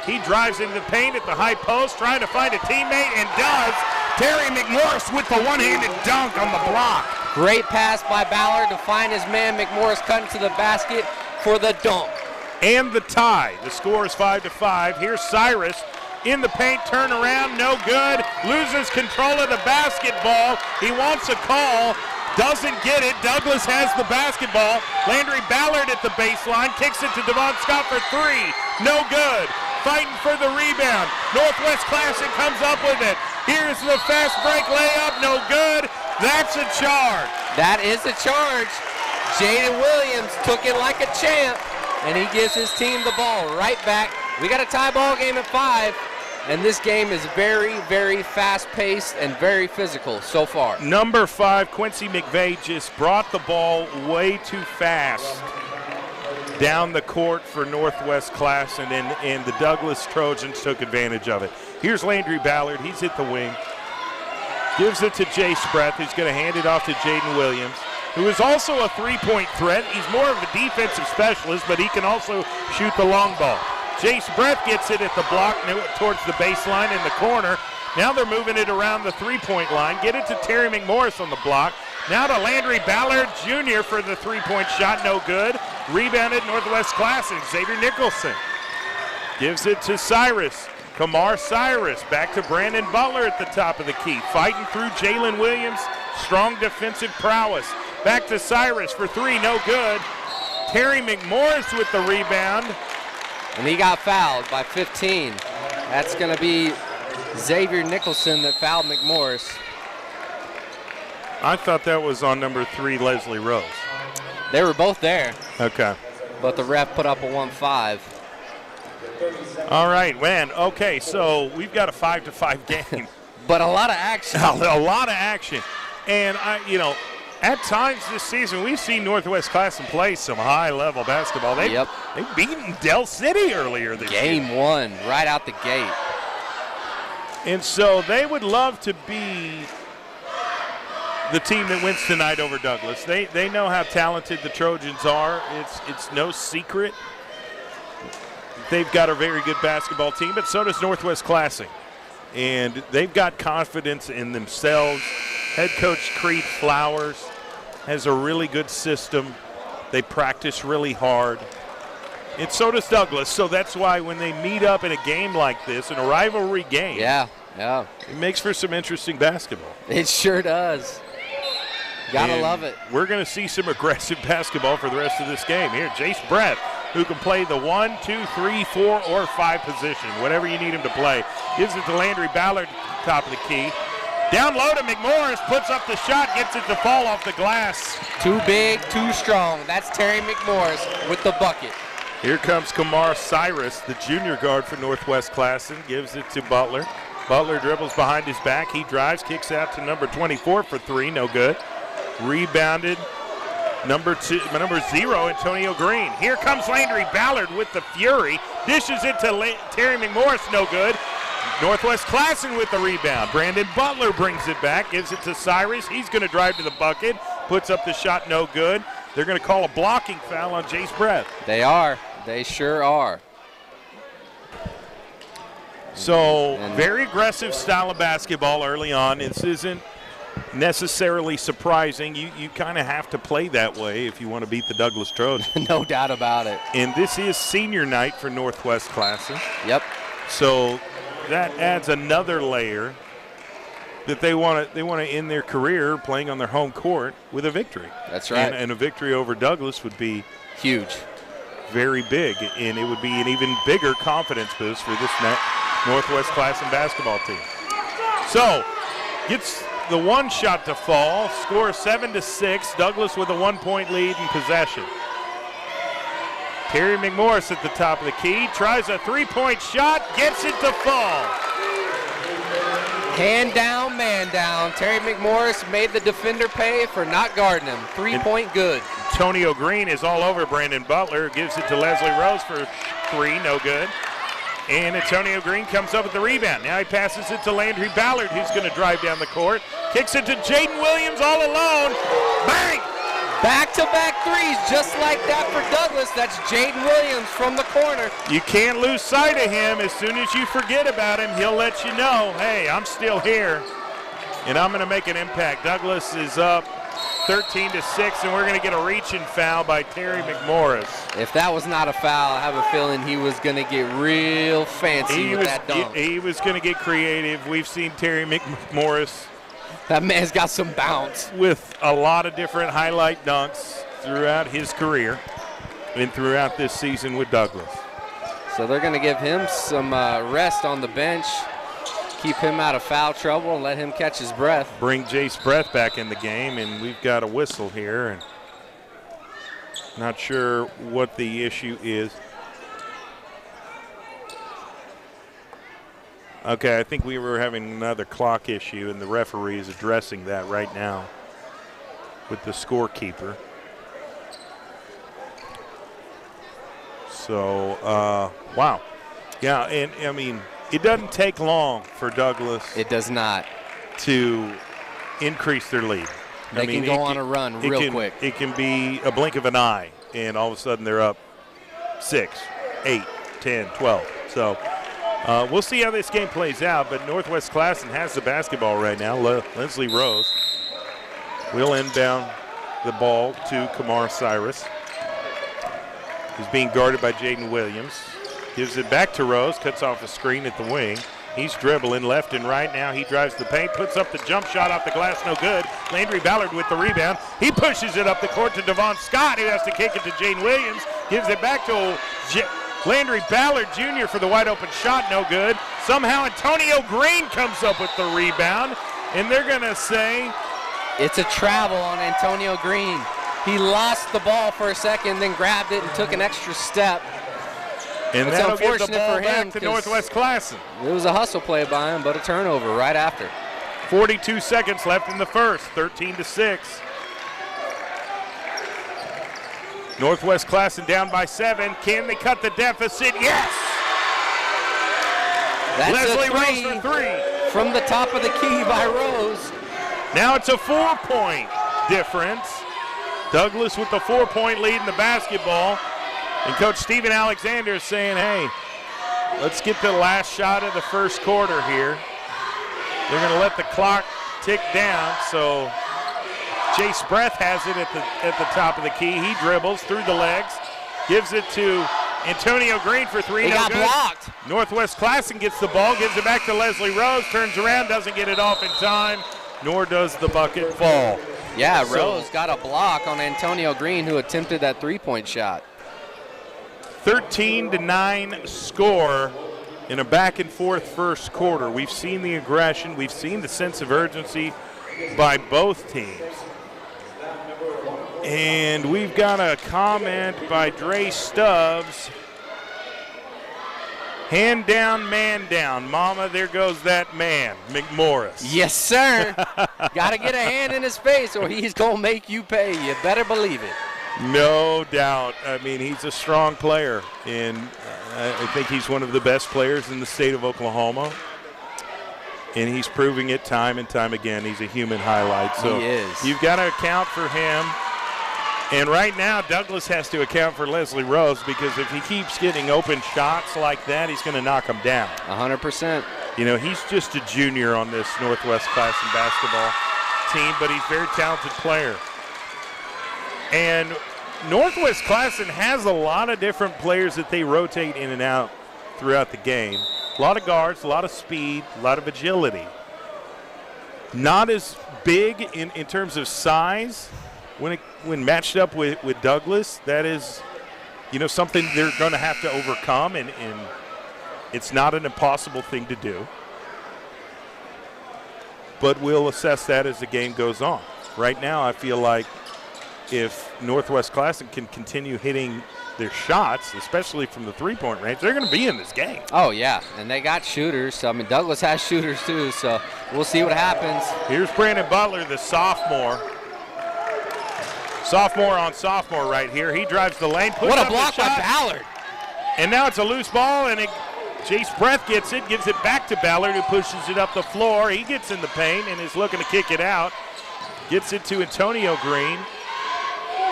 He drives into the paint at the high post, trying to find a teammate, and does. Terry McMorris with the one-handed dunk on the block. Great pass by Ballard to find his man. McMorris cutting to the basket for the dunk. And the tie. The score is 5-5. Here's Cyrus in the paint, turn around, no good. Loses control of the basketball. He wants a call. Doesn't get it. Douglas has the basketball. Landry Ballard at the baseline. Kicks it to Devon Scott for 3. No good. Fighting for the rebound. Northwest Classen comes up with it. Here's the fast break layup. No good. That's a charge. That is a charge. Jaden Williams took it like a champ, and he gives his team the ball right back. We got a tie ball game at 5, and this game is very, very fast-paced and very physical so far. Number 5, Quincy McVeigh, just brought the ball way too fast down the court for Northwest Classen, and the Douglas Trojans took advantage of it. Here's Landry Ballard. He's at the wing. Gives it to Jace Breath, who's going to hand it off to Jaden Williams, who is also a three-point threat. He's more of a defensive specialist, but he can also shoot the long ball. Jace Breath gets it at the block towards the baseline in the corner. Now they're moving it around the three-point line. Get it to Terry McMorris on the block. Now to Landry Ballard Jr. for the three-point shot, no good. Rebounded Northwest Classen, Xavier Nicholson. Gives it to Cyrus. Kamar Cyrus back to Brandon Butler at the top of the key. Fighting through Jalen Williams. Strong defensive prowess. Back to Cyrus for 3, no good. Terry McMorris with the rebound. And he got fouled by 15. That's going to be Xavier Nicholson that fouled McMorris. I thought that was on number 3, Leslie Rose. They were both there. Okay. But the ref put up a 1-5. All right, man. Okay, so we've got a 5-5 game. But a lot of action. A lot of action. And, at times this season, we've seen Northwest Classen play some high-level basketball. They've beaten Del City earlier this year. Game 1, right out the gate. And so they would love to be the team that wins tonight over Douglas. They know how talented the Trojans are. It's no secret. They've got a very good basketball team, but so does Northwest Classen. And they've got confidence in themselves. Head coach Creed Flowers has a really good system. They practice really hard. And so does Douglas. So that's why when they meet up in a game like this, in a rivalry game, it makes for some interesting basketball. It sure does. Gotta love it. We're going to see some aggressive basketball for the rest of this game. Here, Jace Breath, who can play the 1, 2, 3, 4, or 5 position, whatever you need him to play. Gives it to Landry Ballard at the top of the key. Down low to McMorris, puts up the shot, gets it to fall off the glass. Too big, too strong. That's Terry McMorris with the bucket. Here comes Kamar Cyrus, the junior guard for Northwest Classen, gives it to Butler. Butler dribbles behind his back. He drives, kicks out to number 24 for 3, no good. Rebounded number 0, Antonio Green. Here comes Landry Ballard with the fury. Dishes it to Terry McMorris, no good. Northwest Classen with the rebound. Brandon Butler brings it back, gives it to Cyrus. He's going to drive to the bucket, puts up the shot, no good. They're going to call a blocking foul on Jace Brett. They are. They sure are. So very aggressive style of basketball early on. This isn't necessarily surprising. You kind of have to play that way if you want to beat the Douglas Trojans. No doubt about it. And this is senior night for Northwest Classen. Yep. So that adds another layer that they want to end their career playing on their home court with a victory. That's right. And a victory over Douglas would be huge, very big, and it would be an even bigger confidence boost for this Northwest Classen basketball team. So gets the one shot to fall, score 7-6. Douglas with a 1-point lead in possession. Terry McMorris at the top of the key, tries a three-point shot, gets it to fall. Hand down, man down. Terry McMorris made the defender pay for not guarding him. 3-point good. Antonio Green is all over Brandon Butler, gives it to Leslie Rose for three, no good. And Antonio Green comes up with the rebound. Now he passes it to Landry Ballard, who's going to drive down the court. Kicks it to Jaden Williams all alone. Bang! Back-to-back threes, just like that for Douglas. That's Jaden Williams from the corner. You can't lose sight of him. As soon as you forget about him, he'll let you know, hey, I'm still here, and I'm going to make an impact. Douglas is up 13-6, and we're going to get a reaching foul by Terry McMorris. If that was not a foul, I have a feeling he was going to get real fancy with that dunk. He was going to get creative. We've seen Terry McMorris. That man's got some bounce. With a lot of different highlight dunks throughout his career and throughout this season with Douglas. So they're going to give him some rest on the bench, keep him out of foul trouble, and let him catch his breath. Bring Jace Brett back in the game, and we've got a whistle here. And not sure what the issue is. Okay, I think we were having another clock issue, and the referee is addressing that right now with the scorekeeper. So, wow. Yeah, and I mean, it doesn't take long for Douglas. It does not. To increase their lead. They can go on a run real quick. It can be a blink of an eye, and all of a sudden they're up 6, 8, 10, 12. So, we'll see how this game plays out, but Northwest Classen has the basketball right now. Leslie Rose will inbound the ball to Kamar Cyrus. He's being guarded by Jaden Williams. Gives it back to Rose, cuts off a screen at the wing. He's dribbling left and right now. He drives the paint, puts up the jump shot off the glass, no good. Landry Ballard with the rebound. He pushes it up the court to Devon Scott, who has to kick it to Jaden Williams. Gives it back to Landry Ballard Jr. for the wide open shot, no good. Somehow Antonio Green comes up with the rebound, and they're going to say it's a travel on Antonio Green. He lost the ball for a second, then grabbed it and took an extra step. And it's that'll get the unfortunate ball for him back to Northwest Classen. It was a hustle play by him, but a turnover right after. 42 seconds left in the first, 13-6. Northwest Classen down by 7. Can they cut the deficit? Yes! That's Leslie a Rose for 3. From the top of the key by Rose. Now it's a 4-point difference. Douglas with the 4-point lead in the basketball. And Coach Steven Alexander is saying, hey, let's get the last shot of the first quarter here. They're going to let the clock tick down, so Jace Brett has it at the top of the key. He dribbles through the legs, gives it to Antonio Green for 3. He no got good. blocked. Northwest Classen gets the ball, gives it back to Leslie Rose, turns around, doesn't get it off in time, nor does the bucket fall. Yeah, Rose got a block on Antonio Green, who attempted that 3-point shot. 13-9 score in a back-and-forth first quarter. We've seen the aggression. We've seen the sense of urgency by both teams. And we've got a comment by Dre Stubbs. Hand down, man down. Mama, there goes that man, McMorris. Yes, sir. Got to get a hand in his face or he's going to make you pay. You better believe it. No doubt. I mean, he's a strong player, and I think he's one of the best players in the state of Oklahoma. And he's proving it time and time again. He's a human highlight. So he is. You've got to account for him. And right now, Douglas has to account for Leslie Rose, because if he keeps getting open shots like that, he's going to knock them down. 100%. You know, he's just a junior on this Northwest Classen basketball team, but he's a very talented player. And Northwest Classen has a lot of different players that they rotate in and out throughout the game. A lot of guards, a lot of speed, a lot of agility. Not as big in terms of size when matched up with Douglas. That is, you know, something they're going to have to overcome, and it's not an impossible thing to do. But we'll assess that as the game goes on. Right now, I feel like if Northwest Classen can continue hitting their shots, especially from the three-point range, they're going to be in this game. Oh, yeah, and they got shooters. So, I mean, Douglas has shooters too, so we'll see what happens. Here's Brandon Butler, the sophomore. Sophomore on sophomore right here. He drives the lane. What a block by Ballard. And now it's a loose ball, and Jace Breath gets it, gives it back to Ballard, who pushes it up the floor. He gets in the paint and is looking to kick it out. Gets it to Antonio Green.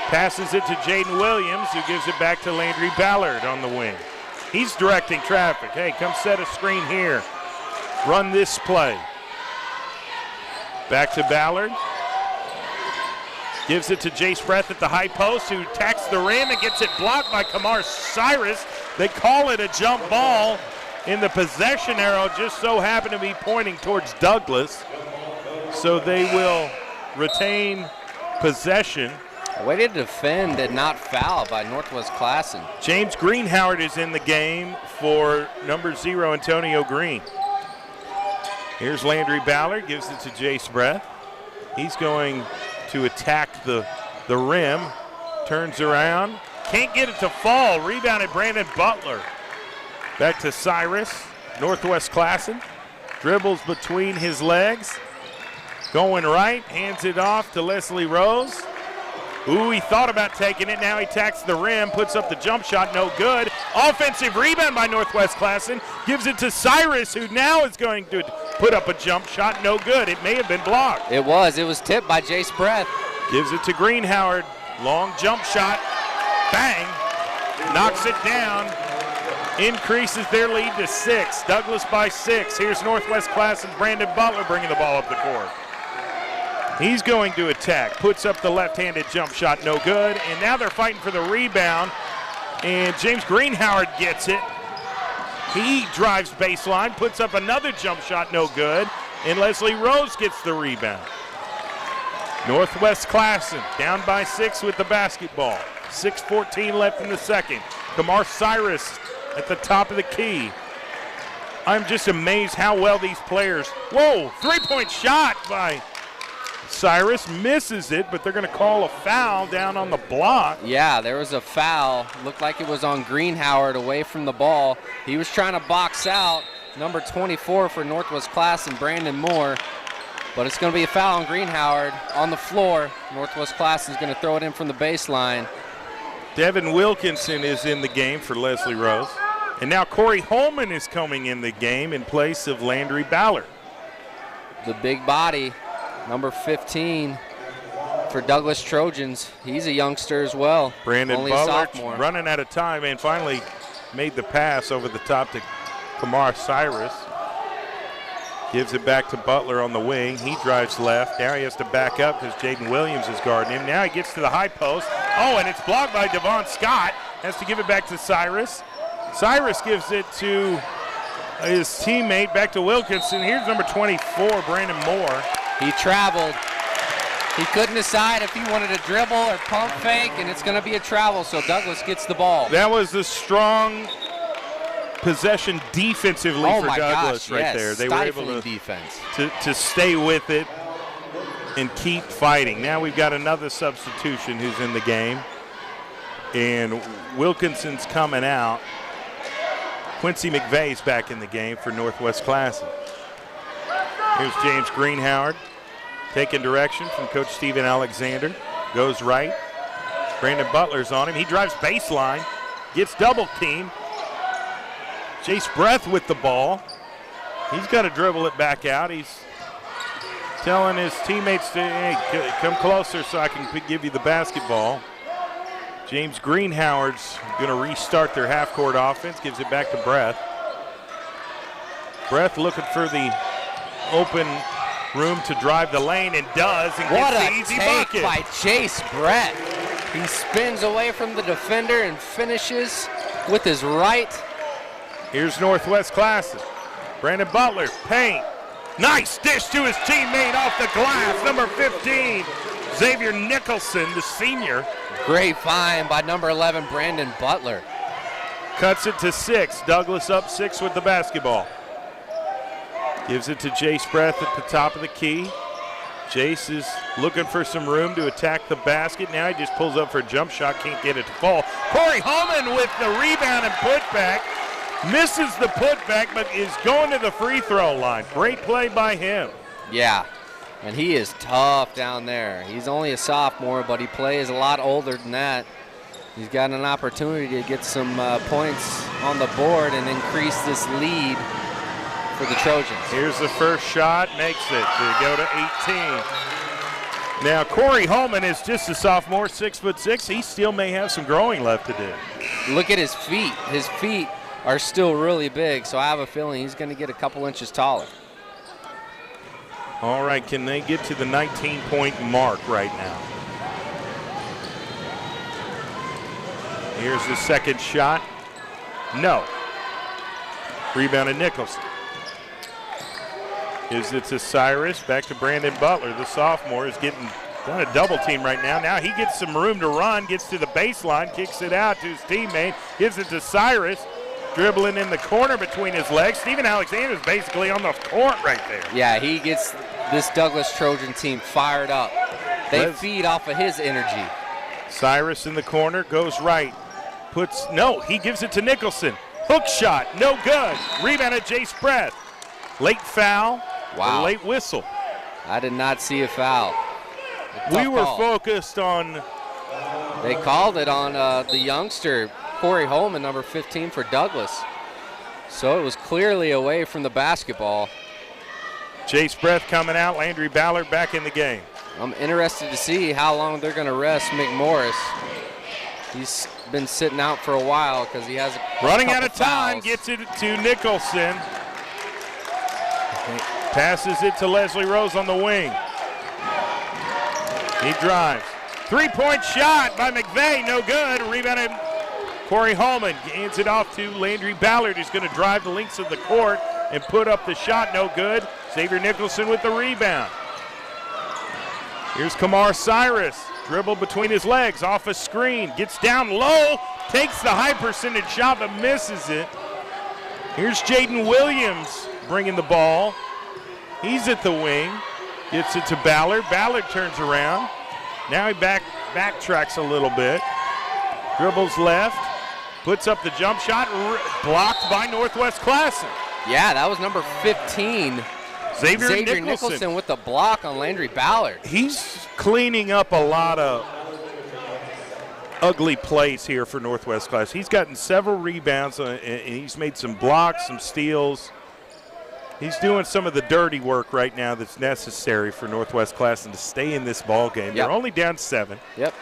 Passes it to Jaden Williams, who gives it back to Landry Ballard on the wing. He's directing traffic. Hey, come set a screen here. Run this play. Back to Ballard. Gives it to Jace Breath at the high post, who attacks the rim and gets it blocked by Kamar Cyrus. They call it a jump ball, and the possession arrow just so happened to be pointing towards Douglas. So they will retain possession. A way to defend and not foul by Northwest Classen. James Greenhoward is in the game for number 0, Antonio Green. Here's Landry Ballard, gives it to Jace Breath. He's going to attack the rim, turns around, can't get it to fall. Rebounded Brandon Butler. Back to Cyrus, Northwest Classen. Dribbles between his legs. Going right, hands it off to Leslie Rose. Ooh, he thought about taking it. Now he attacks the rim, puts up the jump shot, no good. Offensive rebound by Northwest Classen. Gives it to Cyrus, who now is going to put up a jump shot, no good. It may have been blocked. It was tipped by Jace Breath. Gives it to Greenhoward. Long jump shot. Bang. Knocks it down. Increases their lead to 6. Douglas by 6. Here's Northwest Classen's Brandon Butler bringing the ball up the court. He's going to attack. Puts up the left-handed jump shot, no good. And now they're fighting for the rebound. And James Greenhoward gets it. He drives baseline, puts up another jump shot, no good. And Leslie Rose gets the rebound. Northwest Classen down by 6 with the basketball. 6:14 left in the second. Kamar Cyrus at the top of the key. I'm just amazed how well these players. Whoa, three-point shot by Cyrus, misses it, but they're going to call a foul down on the block. Yeah, there was a foul. Looked like it was on Greenhoward away from the ball. He was trying to box out number 24 for Northwest Classen, Brandon Moore. But it's going to be a foul on Greenhoward on the floor. Northwest Classen is going to throw it in from the baseline. Devin Wilkinson is in the game for Leslie Rose. And now Corey Holman is coming in the game in place of Landry Ballard. The big body, number 15 for Douglas Trojans. He's a youngster as well. Brandon only Butler a sophomore. Running out of time and finally made the pass over the top to Kamar Cyrus. Gives it back to Butler on the wing. He drives left. Now he has to back up because Jaden Williams is guarding him. Now he gets to the high post. Oh, and it's blocked by Devon Scott. Has to give it back to Cyrus. Cyrus gives it to his teammate, back to Wilkinson. Here's number 24, Brandon Moore. He traveled. He couldn't decide if he wanted to dribble or pump fake, and it's going to be a travel, so Douglas gets the ball. That was a strong possession defensively for Douglas right there. They were able to stay with it and keep fighting. Now we've got another substitution who's in the game, and Wilkinson's coming out. Quincy McVeigh's back in the game for Northwest Classen. Here's James Greenhoward taking direction from Coach Steven Alexander. Goes right. Brandon Butler's on him. He drives baseline, gets double teamed. Jace Breath with the ball. He's got to dribble it back out. He's telling his teammates to, hey, come closer so I can give you the basketball. James Greenhoward's going to restart their half-court offense, gives it back to Breath. Breath looking for the open room to drive the lane, and does, and what gets a the easy take bucket. by Chase Brett. He spins away from the defender and finishes with his right. Here's Northwest Classen. Brandon Butler, paint. Nice dish to his teammate off the glass, number 15, Xavier Nicholson, the senior. Great find by number 11, Brandon Butler. Cuts it to 6. Douglas up 6 with the basketball. Gives it to Jace Breath at the top of the key. Jace is looking for some room to attack the basket. Now he just pulls up for a jump shot, can't get it to fall. Corey Holman with the rebound and putback. Misses the putback, but is going to the free throw line. Great play by him. Yeah, and he is tough down there. He's only a sophomore, but he plays a lot older than that. He's got an opportunity to get some points on the board and increase this lead for the Trojans. Here's the first shot, makes it to go to 18. Now Corey Holman is just a sophomore, 6'6". He still may have some growing left to do. Look at his feet. His feet are still really big, so I have a feeling he's going to get a couple inches taller. All right, can they get to the 19-point mark right now? Here's the second shot. No. Rebounded Nicholson. Gives it to Cyrus, back to Brandon Butler. The sophomore is getting on a double team right now. Now he gets some room to run, gets to the baseline, kicks it out to his teammate, gives it to Cyrus. Dribbling in the corner between his legs. Steven Alexander's basically on the court right there. Yeah, he gets this Douglas Trojan team fired up. They feed off of his energy. Cyrus in the corner, goes right. He gives it to Nicholson. Hook shot, no good. Rebounded Jace Breath. Late foul, wow. Late whistle. I did not see a foul. We were focused on. They called it on the youngster, Corey Holman, number 15 for Douglas. So it was clearly away from the basketball. Jace Breath coming out, Landry Ballard back in the game. I'm interested to see how long they're going to rest Mick Morris. He's been sitting out for a while because he has a running out of time, fouls. gets it to Nicholson. Passes it to Leslie Rose on the wing. He drives. Three-point shot by McVeigh, no good. Rebounded Corey Holman. Hands it off to Landry Ballard, who's going to drive the lengths of the court and put up the shot, no good. Xavier Nicholson with the rebound. Here's Kamar Cyrus. Dribble between his legs, off a screen. Gets down low, takes the high percentage shot, but misses it. Here's Jaden Williams bringing the ball. He's at the wing. Gets it to Ballard. Ballard turns around. Now he backtracks a little bit. Dribbles left. Puts up the jump shot. Blocked by Northwest Classen. Yeah, that was number 15. Xavier Nicholson with the block on Landry Ballard. He's cleaning up a lot of ugly plays here for Northwest Classen. He's gotten several rebounds, and he's made some blocks, some steals. He's doing some of the dirty work right now that's necessary for Northwest Classen to stay in this ball game. Yep. They're only down 7. Yep.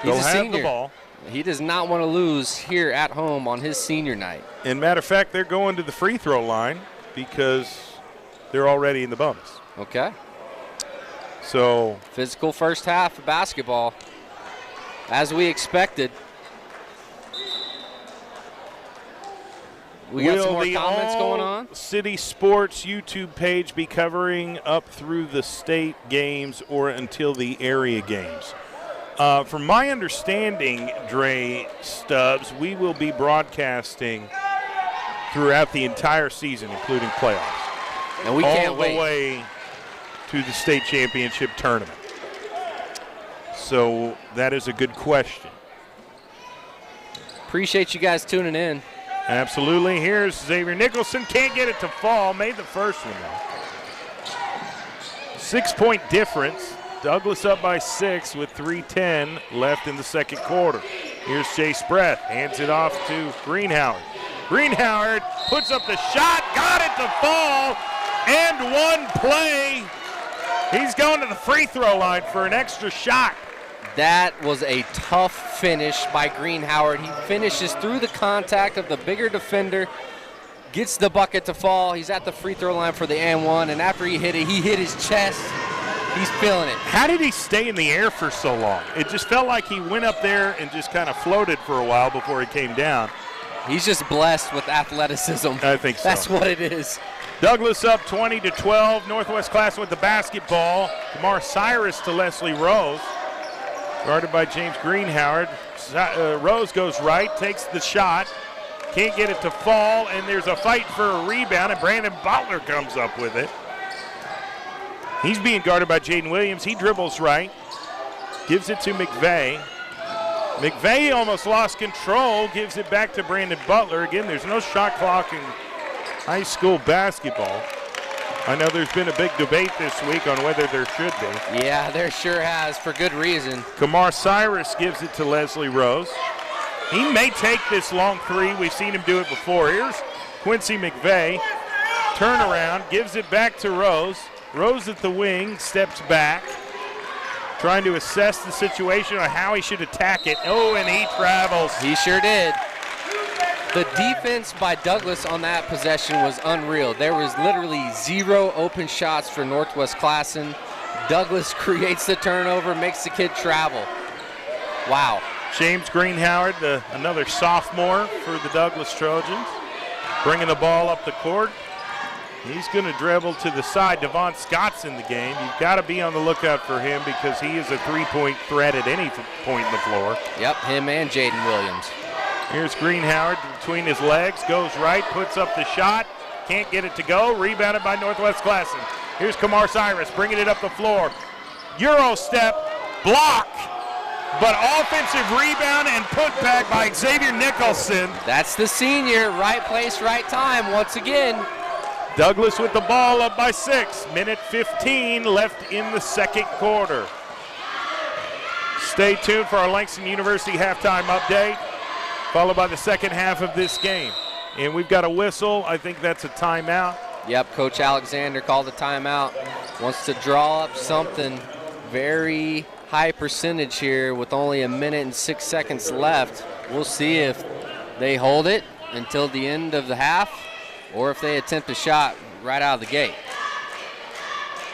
They'll have the ball. He does not want to lose here at home on his senior night. And matter of fact, they're going to the free throw line because they're already in the bonus. Okay. So physical first half of basketball, as we expected. We got some more comments going on. City Sports YouTube page be covering up through the state games or until the area games. From my understanding, Dre Stubbs, we will be broadcasting throughout the entire season, including playoffs. And we can't wait. All the way to the state championship tournament. So that is a good question. Appreciate you guys tuning in. Absolutely. Here's Xavier Nicholson. Can't get it to fall. Made the first one, though. 6-point difference. Douglas up by 6 with 3:10 left in the second quarter. Here's Jace Breath. Hands it off to Greenhoward. Greenhoward puts up the shot. Got it to fall, and one play. He's going to the free throw line for an extra shot. That was a tough finish by Green Howard. He finishes through the contact of the bigger defender, gets the bucket to fall. He's at the free throw line for the and one, and after he hit it, he hit his chest. He's feeling it. How did he stay in the air for so long? It just felt like he went up there and just kind of floated for a while before he came down. He's just blessed with athleticism. I think so. That's what it is. Douglas up 20-12. Northwest Classen with the basketball. Kamar Cyrus to Leslie Rose. Guarded by James Greenhoward. Rose goes right, takes the shot. Can't get it to fall, and there's a fight for a rebound, and Brandon Butler comes up with it. He's being guarded by Jaden Williams. He dribbles right, gives it to McVeigh. McVeigh almost lost control, gives it back to Brandon Butler. Again, there's no shot clock in high school basketball. I know there's been a big debate this week on whether there should be. Yeah, there sure has, for good reason. Kamar Cyrus gives it to Leslie Rose. He may take this long three. We've seen him do it before. Here's Quincy McVeigh. Turnaround, gives it back to Rose. Rose at the wing, steps back, trying to assess the situation on how he should attack it. Oh, and he travels. He sure did. The defense by Douglas on that possession was unreal. There was literally 0 open shots for Northwest Classen. Douglas creates the turnover, makes the kid travel. Wow. James Greenhoward, another sophomore for the Douglas Trojans, bringing the ball up the court. He's going to dribble to the side. Devon Scott's in the game. You've got to be on the lookout for him because he is a three-point threat at any point in the floor. Yep, him and Jaden Williams. Here's Greenhoward between his legs, goes right, puts up the shot, can't get it to go, rebounded by Northwest Classen. Here's Kamar Cyrus bringing it up the floor. Euro step, block, but offensive rebound and putback by Xavier Nicholson. That's the senior, right place, right time once again. Douglas with the ball up by 6. Minute 15 left in the second quarter. Stay tuned for our Langston University halftime update, followed by the second half of this game. And we've got a whistle. I think that's a timeout. Yep, Coach Alexander called a timeout. Wants to draw up something very high percentage here with only a minute and 6 seconds left. We'll see if they hold it until the end of the half or if they attempt a shot right out of the gate.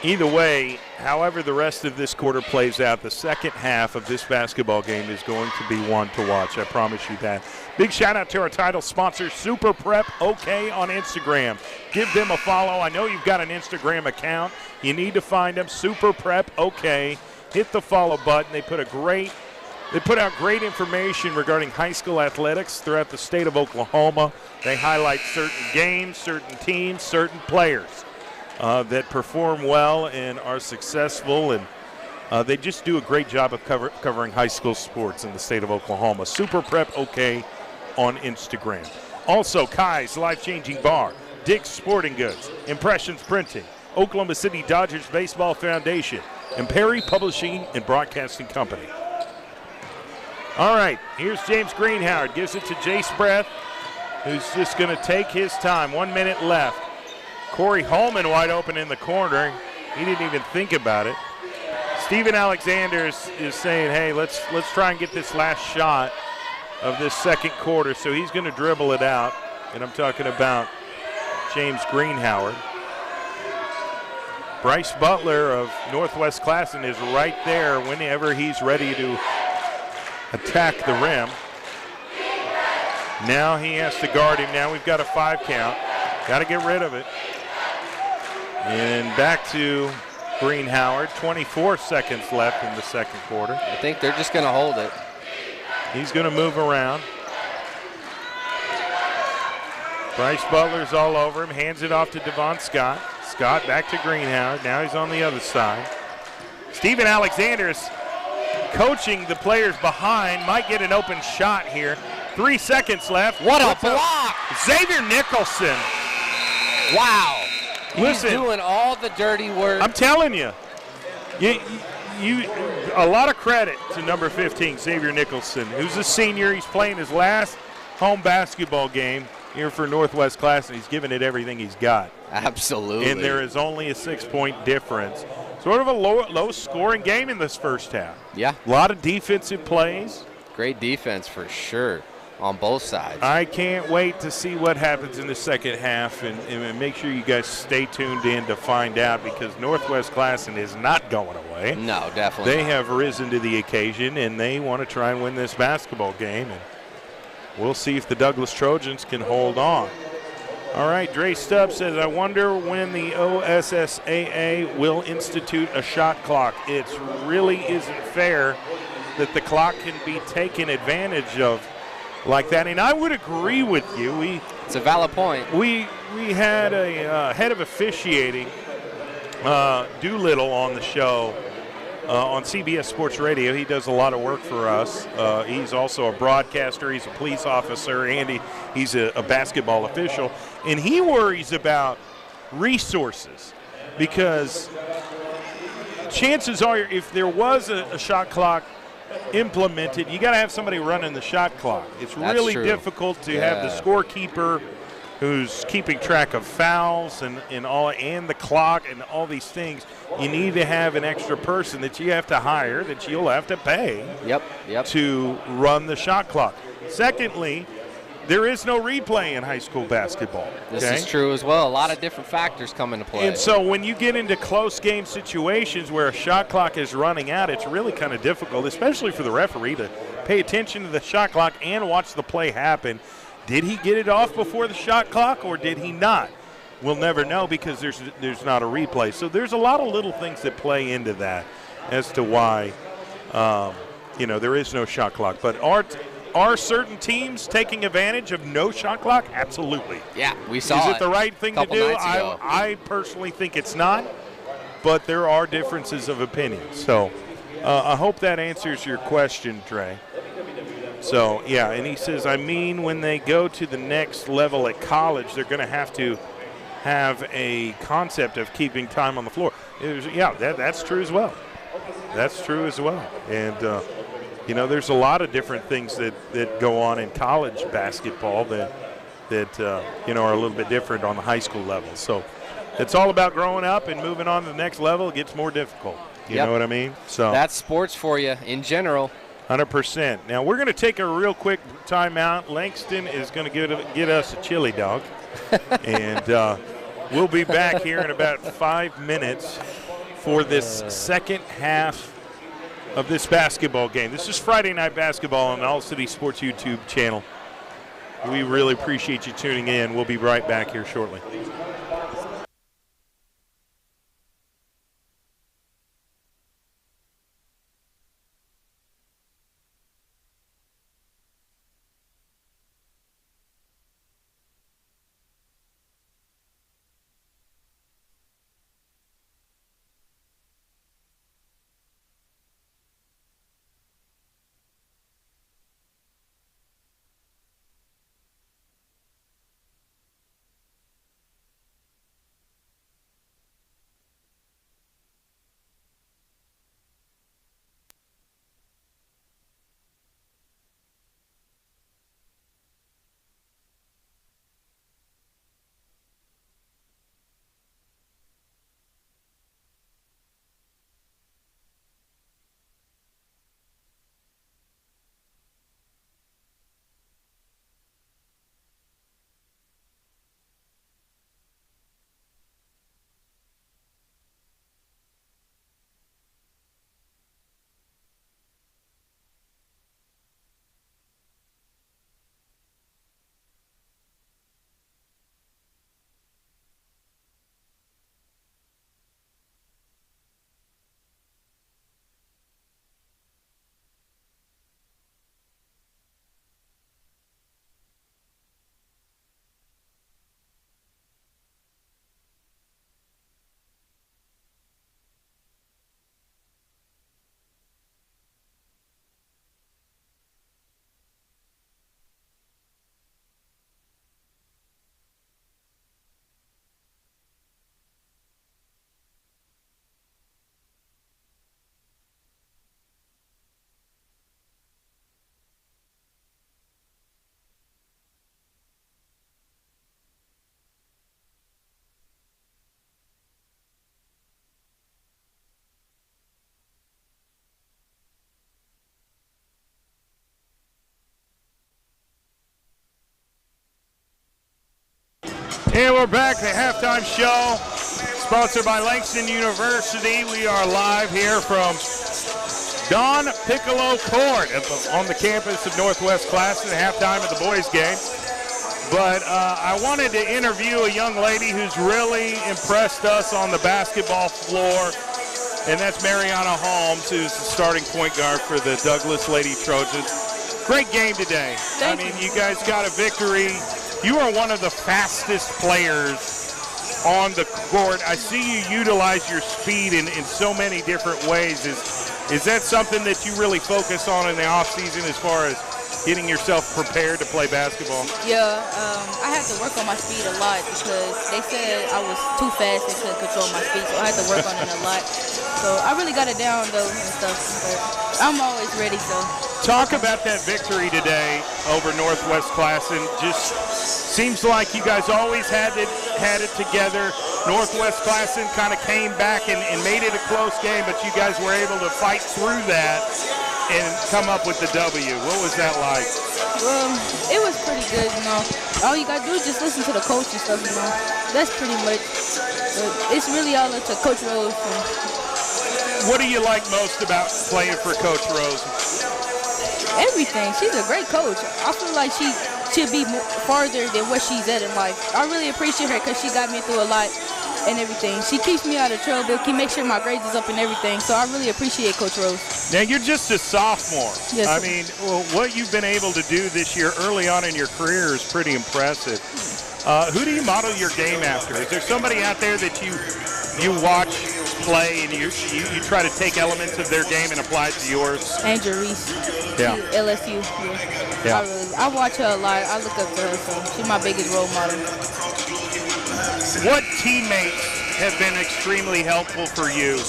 Either way, however the rest of this quarter plays out, the second half of this basketball game is going to be one to watch. I promise you that. Big shout out to our title sponsor, Super Prep OK on Instagram. Give them a follow. I know you've got an Instagram account. You need to find them, Super Prep OK. Hit the follow button. They put out great information regarding high school athletics throughout the state of Oklahoma. They highlight certain games, certain teams, certain players that perform well and are successful, and they just do a great job of covering high school sports in the state of Oklahoma. Super Prep OK on Instagram. Also, Kai's Life-Changing Bar, Dick's Sporting Goods, Impressions Printing, Oklahoma City Dodgers Baseball Foundation, and Perry Publishing and Broadcasting Company. All right, here's James Greenhoward. Gives it to Jace Breath, who's just going to take his time. 1 minute left. Corey Holman wide open in the corner. He didn't even think about it. Steven Alexander is saying, hey, let's try and get this last shot of this second quarter. So he's going to dribble it out. And I'm talking about James Greenhoward. Bryce Butler of Northwest Classen is right there whenever he's ready to attack the rim. Now he has to guard him. Now we've got a 5 count. Got to get rid of it. And back to Greenhoward. 24 seconds left in the second quarter. I think they're just going to hold it. He's going to move around. Bryce Butler's all over him. Hands it off to Devon Scott. Scott back to Greenhoward. Now he's on the other side. Steven Alexander's coaching the players behind. Might get an open shot here. 3 seconds left. What a block! Xavier Nicholson. Wow. Listen, he's doing all the dirty work. I'm telling you, a lot of credit to number 15, Xavier Nicholson, who's a senior. He's playing his last home basketball game. here for Northwest Classen. He's given it everything he's got. Absolutely. And there is only a 6-point difference. Sort of a low-scoring game in this first half. Yeah. A lot of defensive plays. Great defense for sure on both sides. I can't wait to see what happens in the second half, and make sure you guys stay tuned in to find out, because Northwest Classen is not going away. No, definitely They not. have risen to the occasion, and they want to try and win this basketball game, and we'll see if the Douglas Trojans can hold on. All right, Dre Stubbs says, I wonder when the OSSAA will institute a shot clock. It really isn't fair that the clock can be taken advantage of like that. And I would agree with you. It's a valid point. We had a head of officiating, Doolittle, on the show on CBS Sports Radio. He does a lot of work for us. He's also a broadcaster. He's a police officer, and he's a basketball official. And he worries about resources, because chances are if there was a shot clock implemented, you got to have somebody running the shot clock. It's really difficult to have the scorekeeper who's keeping track of fouls and the clock and all these things. You need to have an extra person that you have to hire, that you'll have to pay to run the shot clock. Secondly, there is no replay in high school basketball. This is true as well. A lot of different factors come into play. And so when you get into close game situations where a shot clock is running out, it's really kind of difficult, especially for the referee, to pay attention to the shot clock and watch the play happen. Did he get it off before the shot clock, or did he not? We'll never know, because there's not a replay. So there's a lot of little things that play into that as to why there is no shot clock. But are certain teams taking advantage of no shot clock? Absolutely. Yeah, we saw it. Is it the right thing to do? I personally think it's not, but there are differences of opinion. So I hope that answers your question, Trey. So, yeah, and he says, when they go to the next level at college, they're going to have a concept of keeping time on the floor. That's true as well. That's true as well. And, there's a lot of different things that go on in college basketball that are a little bit different on the high school level. So it's all about growing up and moving on to the next level. It gets more difficult. You know what I mean? So that's sports for you in general. 100%. Now we're going to take a real quick timeout. Langston is going to get us a chili dog. And we'll be back here in about 5 minutes for this second half of this basketball game. This is Friday Night Basketball on the All City Sports YouTube channel. We really appreciate you tuning in. We'll be right back here shortly. And we're back to halftime show, sponsored by Langston University. We are live here from Don Piccolo Court on the campus of Northwest Classen, halftime of the boys' game. But I wanted to interview a young lady who's really impressed us on the basketball floor, and that's Mariana Holmes, who's the starting point guard for the Douglas Lady Trojans. Great game today. Thank you. You guys got a victory. You are one of the fastest players on the court. I see you utilize your speed in so many different ways. Is that something that you really focus on in the offseason as far as getting yourself prepared to play basketball? Yeah, I had to work on my speed a lot because they said I was too fast and couldn't control my speed, so I had to work on it a lot. So I really got it down, though, and stuff, but I'm always ready, so. Talk about that victory today over Northwest Classen. Just seems like you guys always had it together. Northwest Classen kind of came back and made it a close game, but you guys were able to fight through that and come up with the W. What was that like? Well, it was pretty good, you know. All you got to do is just listen to the coach and stuff, you know. That's pretty much. But it's really all up to Coach Rose. What do you like most about playing for Coach Rose? Everything. She's a great coach. I feel like she should be farther than what she's at in life. I really appreciate her because she got me through a lot and everything. She keeps me out of trouble. She makes sure my grades is up and everything. So I really appreciate Coach Rose. Now, you're just a sophomore. Yes. I mean, what you've been able to do this year early on in your career is pretty impressive. Who do you model your game after? Is there somebody out there that you watch play and you try to take elements of their game and apply it to yours? Angel Reese. Yeah. LSU. Yeah. I watch her a lot. I look up to her, so she's my biggest role model. What teammates have been extremely helpful for you?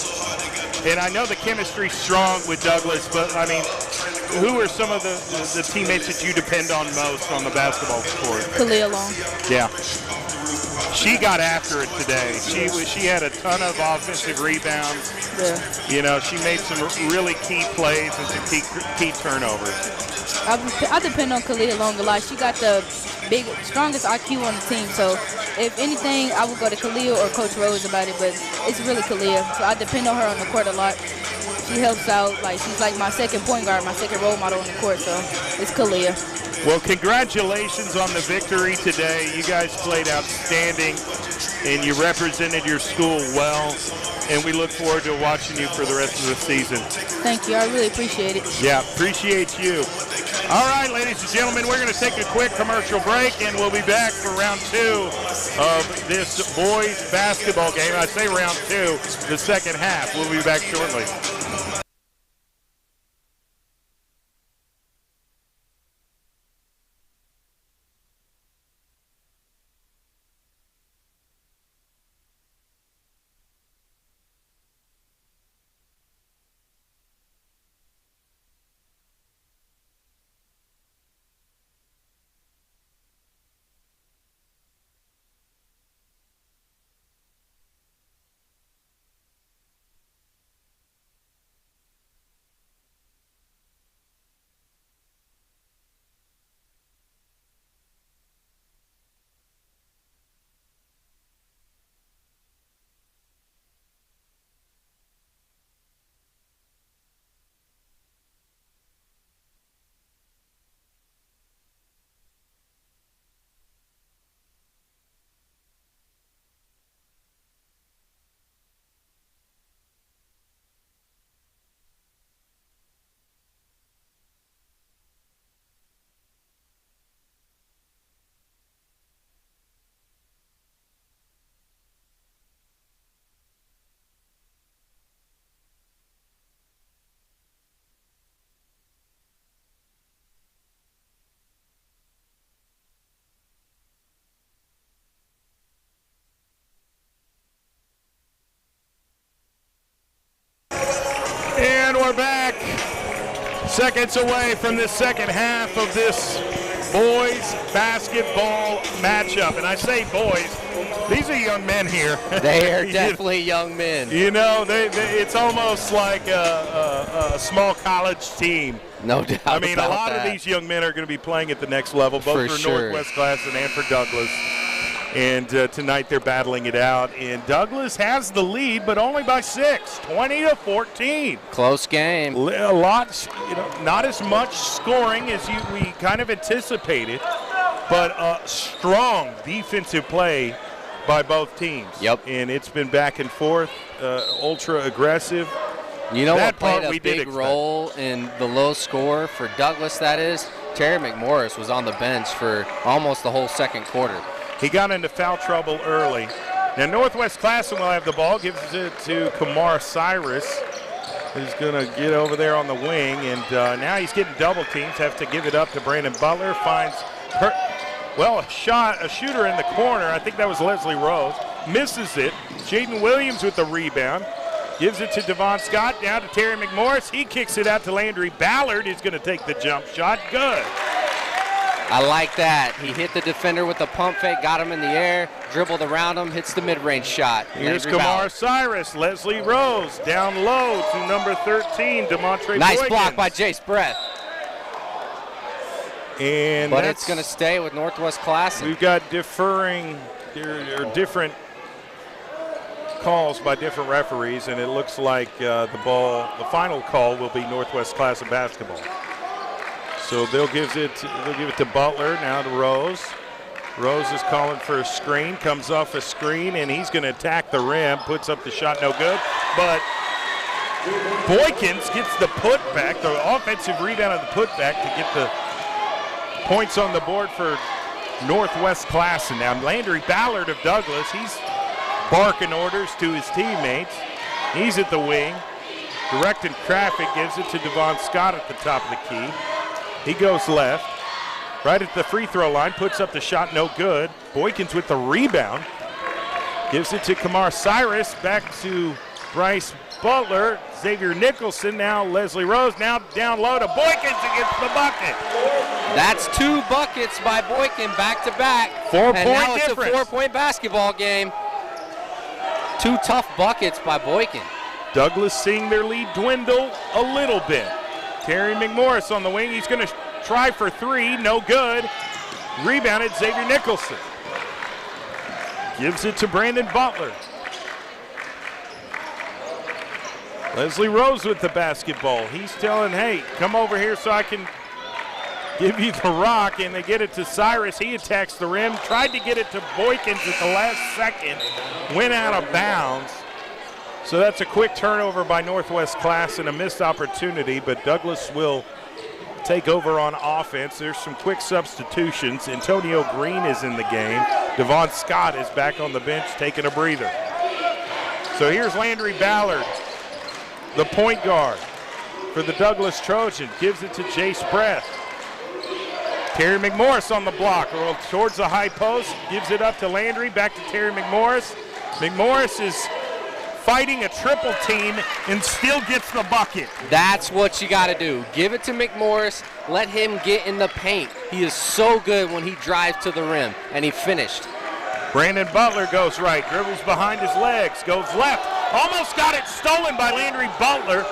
And I know the chemistry's strong with Douglas, but I mean, who are some of the teammates that you depend on most on the basketball court? Khalil Long. Yeah. She got after it today. She had a ton of offensive rebounds. Yeah. You know, she made some really key plays and some key turnovers. I depend on Khalil Long a lot. She got the strongest IQ on the team. So if anything, I would go to Khalil or Coach Rose about it. But it's really Khalil. So I depend on her on the court a lot. She helps out. Like, she's like my second point guard, my second role model on the court. So it's Khalil. Well, congratulations on the victory today. You guys played outstanding, and you represented your school well, and we look forward to watching you for the rest of the season. Thank you. I really appreciate it. Yeah, appreciate you. All right, ladies and gentlemen, we're going to take a quick commercial break, and we'll be back for round 2 of this boys basketball game. I say round 2, the second half. We'll be back shortly. And we're back. Seconds away from the second half of this boys basketball matchup. And I say boys, these are young men here. They are definitely young men. You know, it's almost like a small college team. No doubt. I mean, a lot that. of these young men are going to be playing at the next level, both for sure. Northwest Classen and for Douglas. And tonight they're battling it out. And Douglas has the lead, but only by 6, 20-14. Close game. A lot, not as much scoring as we kind of anticipated, but strong defensive play by both teams. Yep. And it's been back and forth, ultra aggressive. You know That what played part we a did big expect. role in the low score for Douglas, that is? Terry McMorris was on the bench for almost the whole second quarter. He got into foul trouble early. Now Northwest Classen will have the ball, gives it to Kamar Cyrus, who's going to get over there on the wing, and now he's getting double teams, have to give it up to Brandon Butler, finds a shooter in the corner. I think that was Leslie Rose. Misses it. Jaden Williams with the rebound. Gives it to Devon Scott, down to Terry McMorris. He kicks it out to Landry Ballard. He's going to take the jump shot. Good. I like that. He hit the defender with the pump fake, got him in the air, dribbled around him, hits the mid-range shot. Here's Landry Kamar Ballard. Cyrus. Leslie Rose down low to number 13, DeMontre Nice Boykins. block by Jace Breath. And But it's going to stay with Northwest Classen. We've got different calls by different referees, and it looks like the final call will be Northwest Classen basketball. So they'll give it to Butler, now to Rose. Rose is calling for a screen, comes off a screen, and he's going to attack the rim, puts up the shot, no good. But Boykins gets the putback, the offensive rebound of the putback to get the points on the board for Northwest Classen. Now Landry Ballard of Douglas, he's barking orders to his teammates. He's at the wing, directing traffic, gives it to Devon Scott at the top of the key. He goes left, right at the free throw line, puts up the shot, no good. Boykins with the rebound, gives it to Kamar Cyrus, back to Bryce Butler, Xavier Nicholson, now Leslie Rose, now down low to Boykins against the bucket. That's 2 buckets by Boykin back to back. 4-point and now it's difference. a 4-point basketball game. 2 tough buckets by Boykin. Douglas seeing their lead dwindle a little bit. Terry McMorris on the wing. He's going to try for 3. No good. Rebounded Xavier Nicholson. Gives it to Brandon Butler. Leslie Rose with the basketball. He's telling, hey, come over here so I can give you the rock. And they get it to Cyrus. He attacks the rim. Tried to get it to Boykins at the last second. Went out of bounds. So that's a quick turnover by Northwest Classen, a missed opportunity, but Douglas will take over on offense. There's some quick substitutions. Antonio Green is in the game. Devon Scott is back on the bench taking a breather. So here's Landry Ballard, the point guard for the Douglas Trojan. Gives it to Jace Breath. Terry McMorris on the block, towards the high post, gives it up to Landry, back to Terry McMorris. McMorris is fighting a triple team and still gets the bucket. That's what you got to do. Give it to McMorris. Let him get in the paint. He is so good when he drives to the rim, and he finished. Brandon Butler goes right, dribbles behind his legs, goes left. Almost got it stolen by Landry Butler,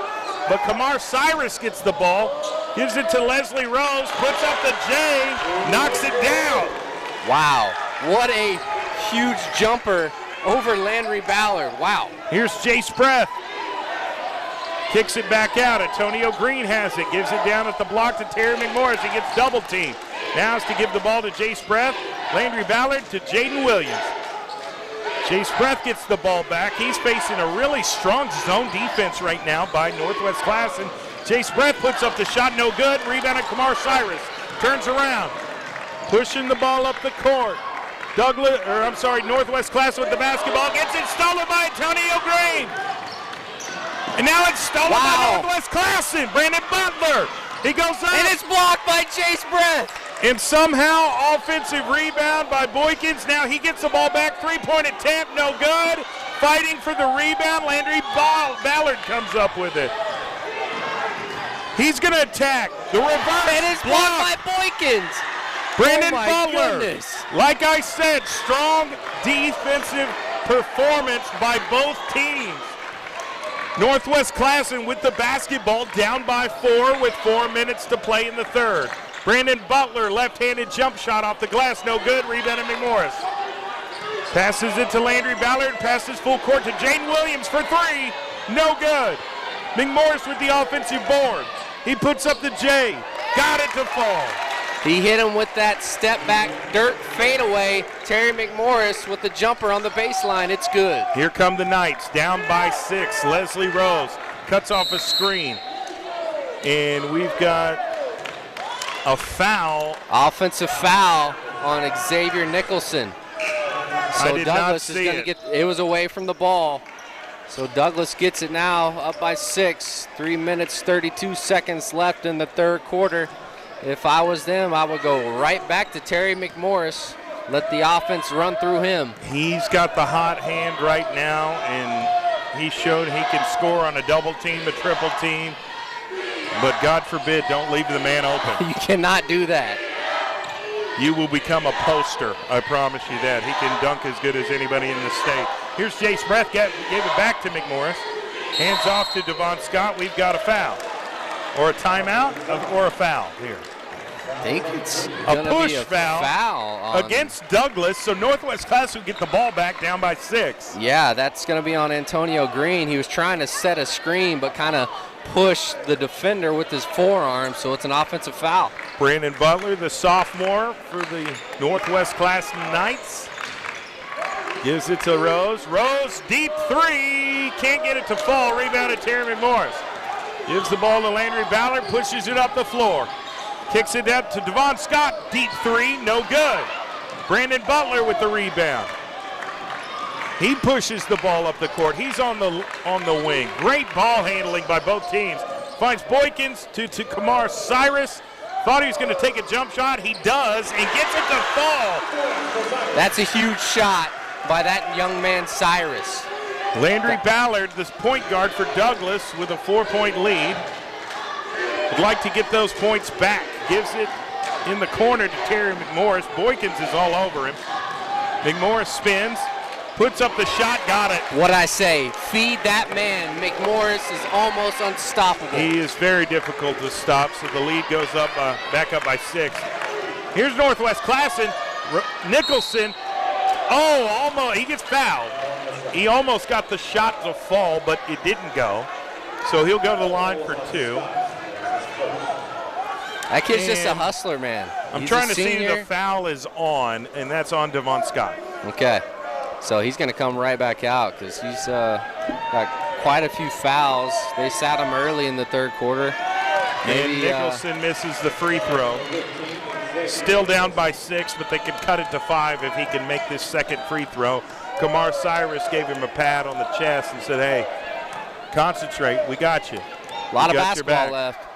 but Kamar Cyrus gets the ball, gives it to Leslie Rose, puts up the J, knocks it down. Wow, what a huge jumper over Landry Ballard. Wow. Here's Jace Breath. Kicks it back out. Antonio Green has it. Gives it down at the block to Terry McMorris. He gets double teamed. Now it's to give the ball to Jace Breath. Landry Ballard to Jaden Williams. Jace Breath gets the ball back. He's facing a really strong zone defense right now by Northwest Classen. Jace Breath puts up the shot. No good. Rebounded Kamar Cyrus. Turns around. Pushing the ball up the court. Northwest Classen with the basketball. Gets it stolen by Antonio Green. And now it's stolen by Northwest Classen. Brandon Butler. He goes up. And it's blocked by Jace Breath. And somehow offensive rebound by Boykins. Now he gets the ball back. 3-point attempt. No good. Fighting for the rebound. Landry Ballard comes up with it. He's going to attack. The reverse. And it's blocked by Boykins. Brandon Oh my Butler, goodness. like I said, strong defensive performance by both teams. Northwest Classen with the basketball down by 4 with 4 minutes to play in the third. Brandon Butler, left-handed jump shot off the glass, no good, rebounded McMorris. Passes it to Landry Ballard. Passes full court to Jaden Williams for three. No good. McMorris with the offensive board. He puts up the J. Got it to fall. He hit him with that step back dirt fadeaway. Terry McMorris with the jumper on the baseline. It's good. Here come the Knights, down by 6. Leslie Rose cuts off a screen. And we've got a foul. Offensive foul on Xavier Nicholson. So I did Douglas not is see going to get it was away from the ball. So Douglas gets it now, up by 6. 3 minutes, 32 seconds left in the third quarter. If I was them, I would go right back to Terry McMorris. Let the offense run through him. He's got the hot hand right now, and he showed he can score on a double team, a triple team. But God forbid, don't leave the man open. You cannot do that. You will become a poster, I promise you that. He can dunk as good as anybody in the state. Here's Jace Breath, gave it back to McMorris. Hands off to Devon Scott. We've got a foul. Or a timeout, or a foul here. I think it's a gonna push be a foul against Douglas, so Northwest Class will get the ball back down by 6. Yeah, that's going to be on Antonio Green. He was trying to set a screen, but kind of push the defender with his forearm, so it's an offensive foul. Brandon Butler, the sophomore for the Northwest Class Knights, gives it to Rose. Rose, deep three, can't get it to fall. Rebounded Terry McMorris. Gives the ball to Landry Ballard, pushes it up the floor. Kicks it out to Devon Scott, deep three, no good. Brandon Butler with the rebound. He pushes the ball up the court. He's on the wing. Great ball handling by both teams. Finds Boykins to Kamar Cyrus. Thought he was going to take a jump shot. He does, and gets it to fall. That's a huge shot by that young man, Cyrus. Landry Ballard, this point guard for Douglas, with a 4-point lead. Would like to get those points back. Gives it in the corner to Terry McMorris. Boykins is all over him. McMorris spins, puts up the shot, got it. What I say, feed that man. McMorris is almost unstoppable. He is very difficult to stop, so the lead goes up, back up by 6. Here's Northwest Classen. Nicholson, almost, he gets fouled. He almost got the shot to fall, but it didn't go. So he'll go to the line for 2. That kid's just a hustler, man. I'm trying to see if the foul is on, and that's on Devon Scott. Okay. So he's going to come right back out because he's got quite a few fouls. They sat him early in the third quarter. And Nicholson misses the free throw. Still down by 6, but they can cut it to 5 if he can make this second free throw. Kamar Cyrus gave him a pat on the chest and said, hey, concentrate, we got you. A lot of basketball left.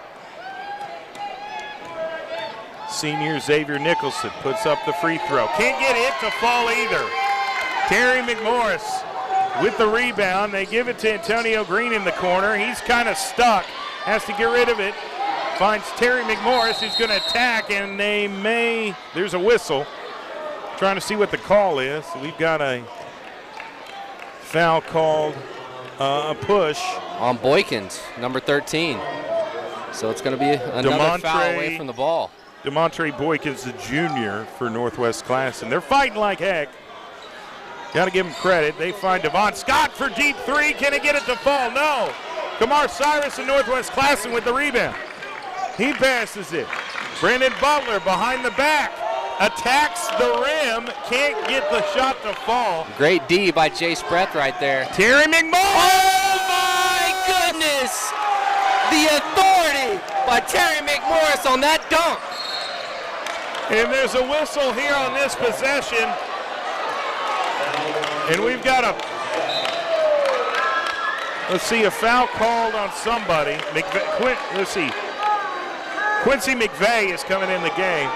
Senior Xavier Nicholson puts up the free throw. Can't get it to fall either. Terry McMorris with the rebound. They give it to Antonio Green in the corner. He's kind of stuck, has to get rid of it. Finds Terry McMorris, who's going to attack, and there's a whistle. Trying to see what the call is. We've got a foul called, a push. On Boykins, number 13. So it's going to be another foul away from the ball. DeMontre Boykins, the junior for Northwest Class, and they're fighting like heck. Got to give them credit. They find Devon Scott for deep three. Can he get it to fall? No. Kamar Cyrus and Northwest Classen with the rebound. He passes it. Brandon Butler behind the back. Attacks the rim. Can't get the shot to fall. Great D by Jace Breath right there. Terry McMorris. Oh, my goodness. The authority by Terry McMorris on that dunk. And there's a whistle here on this possession. And we've got a foul called on somebody. Let's see. Quincy McVeigh is coming in the game.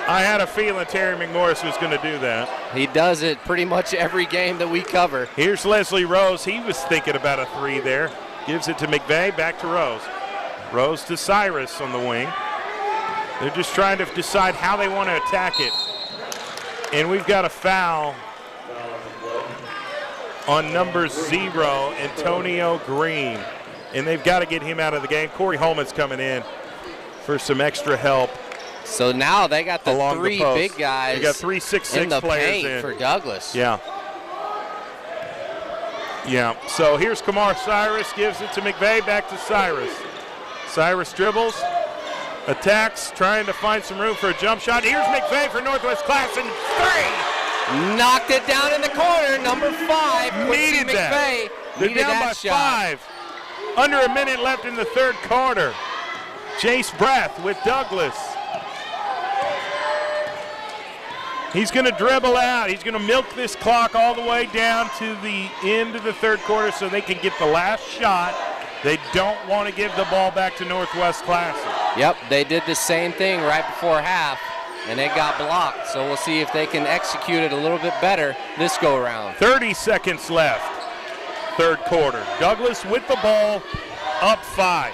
I had a feeling Terry McMorris was going to do that. He does it pretty much every game that we cover. Here's Leslie Rose. He was thinking about a 3 there. Gives it to McVeigh, back to Rose. Rose to Cyrus on the wing. They're just trying to decide how they want to attack it. And we've got a foul on number 0, Antonio Green. And they've got to get him out of the game. Corey Holman's coming in for some extra help. So now they got the along three the post. big guys. They got 3 6'6" in the players paint in. for Douglas. Yeah. Yeah. So here's Kamar Cyrus, gives it to McVeigh, back to Cyrus. Cyrus dribbles, attacks, trying to find some room for a jump shot. Here's McVeigh for Northwest Classen. 3! Knocked it down in the corner, number 5. Needed that. McVeigh They're needed down that by shot. 5. Under a minute left in the third quarter. Jace Breath with Douglas. He's going to dribble out. He's going to milk this clock all the way down to the end of the third quarter so they can get the last shot. They don't want to give the ball back to Northwest Classen. Yep, they did the same thing right before half, and it got blocked. So we'll see if they can execute it a little bit better this go-around. 30 seconds left, third quarter. Douglas with the ball, up 5.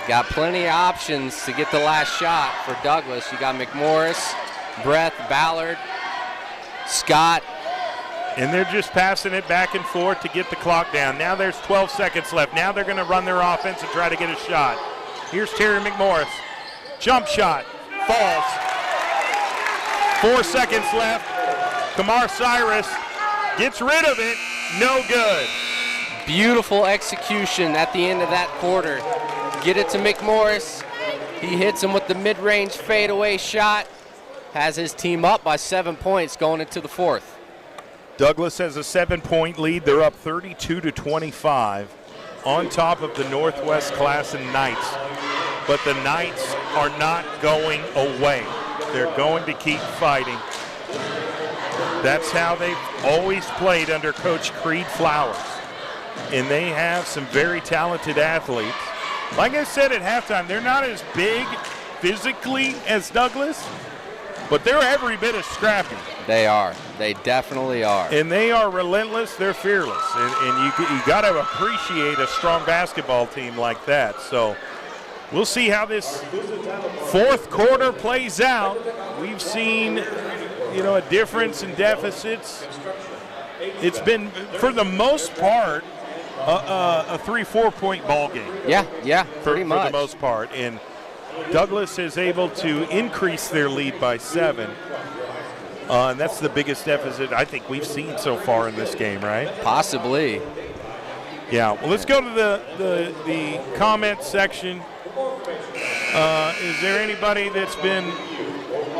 Got plenty of options to get the last shot for Douglas. You got McMorris, Breath, Ballard, Scott. And they're just passing it back and forth to get the clock down. Now there's 12 seconds left. Now they're going to run their offense and try to get a shot. Here's Terry McMorris. Jump shot. Falls. 4 seconds left. Kamar Cyrus gets rid of it. No good. Beautiful execution at the end of that quarter. Get it to McMorris. He hits him with the mid-range fadeaway shot. Has his team up by 7 points going into the fourth. Douglas has a 7-point lead. They're up 32-25 on top of the Northwest Classen Knights. But the Knights are not going away. They're going to keep fighting. That's how they've always played under Coach Creed Flowers. And they have some very talented athletes. Like I said at halftime, they're not as big physically as Douglas, but they're every bit as scrappy. They are. They definitely are. And they are relentless. They're fearless. And you got to appreciate a strong basketball team like that. So we'll see how this fourth quarter plays out. We've seen, a difference in deficits. It's been, for the most part, a 3-4 point ball game. Yeah, pretty much. For the most part. And Douglas is able to increase their lead by 7. And that's the biggest deficit I think we've seen so far in this game, right? Possibly. Yeah. Well, let's go to the comment section. Is there anybody that's been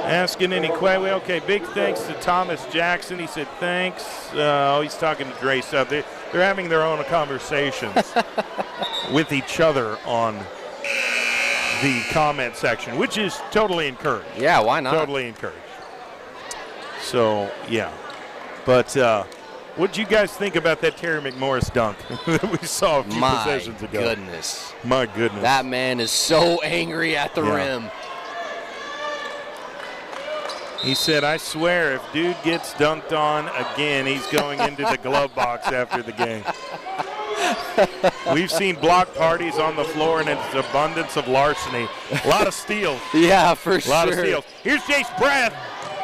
asking any questions? Okay, big thanks to Thomas Jackson. He said thanks. He's talking to Dre stuff. They're having their own conversations with each other on the comment section, which is totally encouraged. Yeah, why not? Totally encouraged. So, yeah. But what did you guys think about that Terry McMorris dunk that we saw a few possessions ago? My goodness. That man is so angry at the rim. He said, I swear, if dude gets dunked on again, he's going into the glove box after the game. We've seen block parties on the floor, and it's abundance of larceny. A lot of steals. Yeah, for sure. A lot of steals. Here's Jace Breath.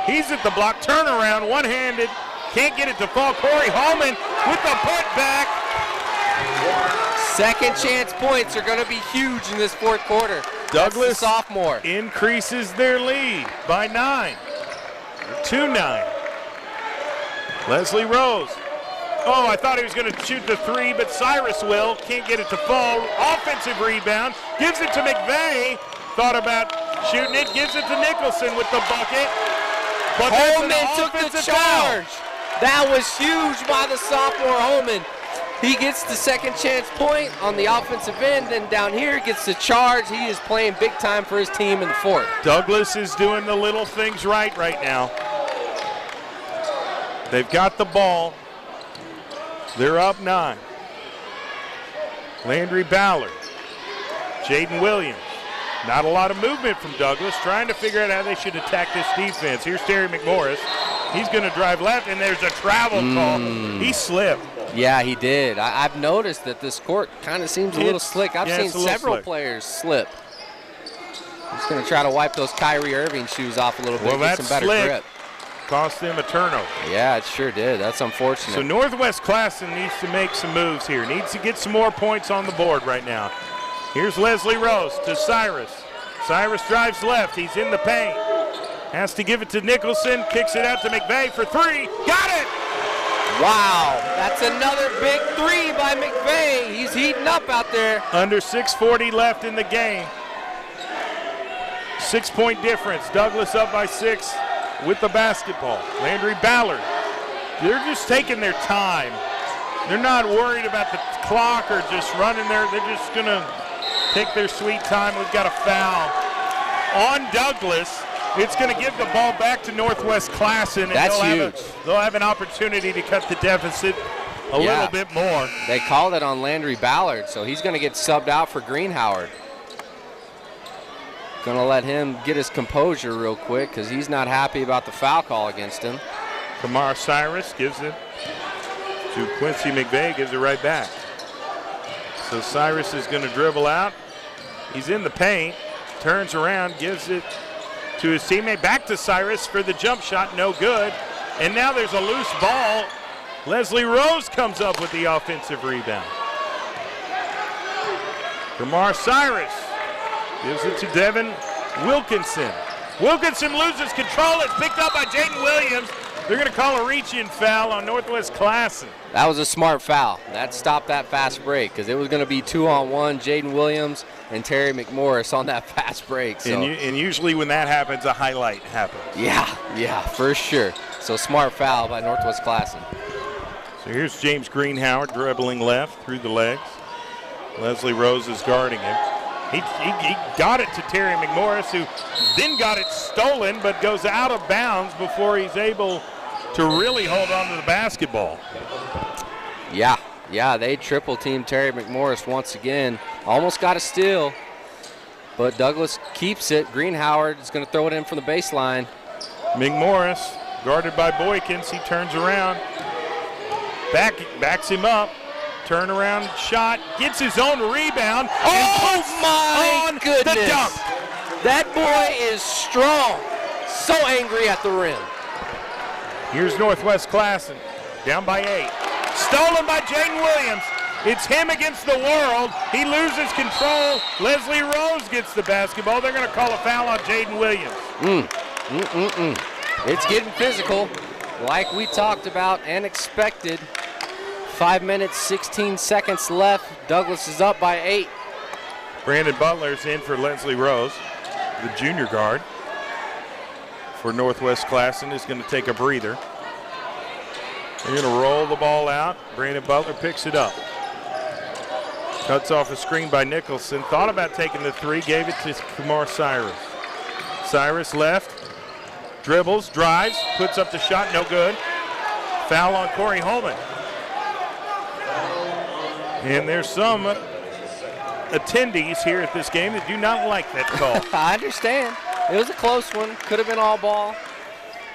He's at the block, turnaround, one-handed. Can't get it to fall. Corey Hallman with the putback. Second chance points are going to be huge in this fourth quarter. Douglas, sophomore, increases their lead by 9. 2-9. Leslie Rose. Oh, I thought he was going to shoot the 3, but Cyrus will. Can't get it to fall. Offensive rebound. Gives it to McVeigh. Thought about shooting it. Gives it to Nicholson with the bucket. But Holman took the charge. That was huge by the sophomore Holman. He gets the second chance point on the offensive end, then down here gets the charge. He is playing big time for his team in the fourth. Douglas is doing the little things right now. They've got the ball. They're up 9. Landry Ballard. Jaden Williams. Not a lot of movement from Douglas, trying to figure out how they should attack this defense. Here's Terry McMorris. He's going to drive left, and there's a travel call. He slipped. Yeah, he did. I've noticed that this court kind of seems a little slick. I've seen several players slip. He's going to try to wipe those Kyrie Irving shoes off a little bit, get some better grip. Cost them a turnover. Yeah, it sure did. That's unfortunate. So Northwest Classen needs to make some moves here. Needs to get some more points on the board right now. Here's Leslie Rose to Cyrus. Cyrus drives left. He's in the paint. Has to give it to Nicholson. Kicks it out to McVeigh for three. Got it! Wow, that's another big three by McVeigh. He's heating up out there. Under 6:40 left in the game. 6-point difference. Douglas up by 6 with the basketball. Landry Ballard. They're just taking their time. They're not worried about the clock or just running there. They're just going to take their sweet time. We've got a foul on Douglas. It's going to give the ball back to Northwest Classen. And That's huge. They'll have an opportunity to cut the deficit a little bit more. They called it on Landry Ballard, so he's going to get subbed out for Greenhoward. Going to let him get his composure real quick because he's not happy about the foul call against him. Kamar Cyrus gives it to Quincy McVeigh, gives it right back. So Cyrus is going to dribble out. He's in the paint, turns around, gives it to his teammate. Back to Cyrus for the jump shot, no good. And now there's a loose ball. Leslie Rose comes up with the offensive rebound. Kamar Cyrus gives it to Devin Wilkinson. Wilkinson loses control. It's picked up by Jaden Williams. They're going to call a reach-in foul on Northwest Classen. That was a smart foul. That stopped that fast break because it was going to be 2-on-1, Jaden Williams and Terry McMorris on that fast break. So. And usually when that happens, a highlight happens. Yeah, for sure. So smart foul by Northwest Classen. So here's James Greenhoward dribbling left through the legs. Leslie Rose is guarding him. He got it to Terry McMorris, who then got it stolen, but goes out of bounds before he's able to really hold on to the basketball. Yeah, they triple teamed Terry McMorris once again. Almost got a steal, but Douglas keeps it. Greenhoward is going to throw it in from the baseline. McMorris guarded by Boykins. He turns around, backs him up. Turnaround shot, gets his own rebound. Oh my goodness! The dunk. That boy is strong. So angry at the rim. Here's Northwest Classen, down by 8. Stolen by Jaden Williams. It's him against the world. He loses control. Leslie Rose gets the basketball. They're going to call a foul on Jaden Williams. It's getting physical, like we talked about and expected. 5 minutes, 16 seconds left. Douglas is up by 8. Brandon Butler's in for Leslie Rose, the junior guard for Northwest Classen is going to take a breather. They're going to roll the ball out. Brandon Butler picks it up. Cuts off a screen by Nicholson. Thought about taking the three, gave it to Kamar Cyrus. Cyrus left, dribbles, drives, puts up the shot, no good. Foul on Corey Holman. And there's some attendees here at this game that do not like that call. I understand. It was a close one. Could have been all ball.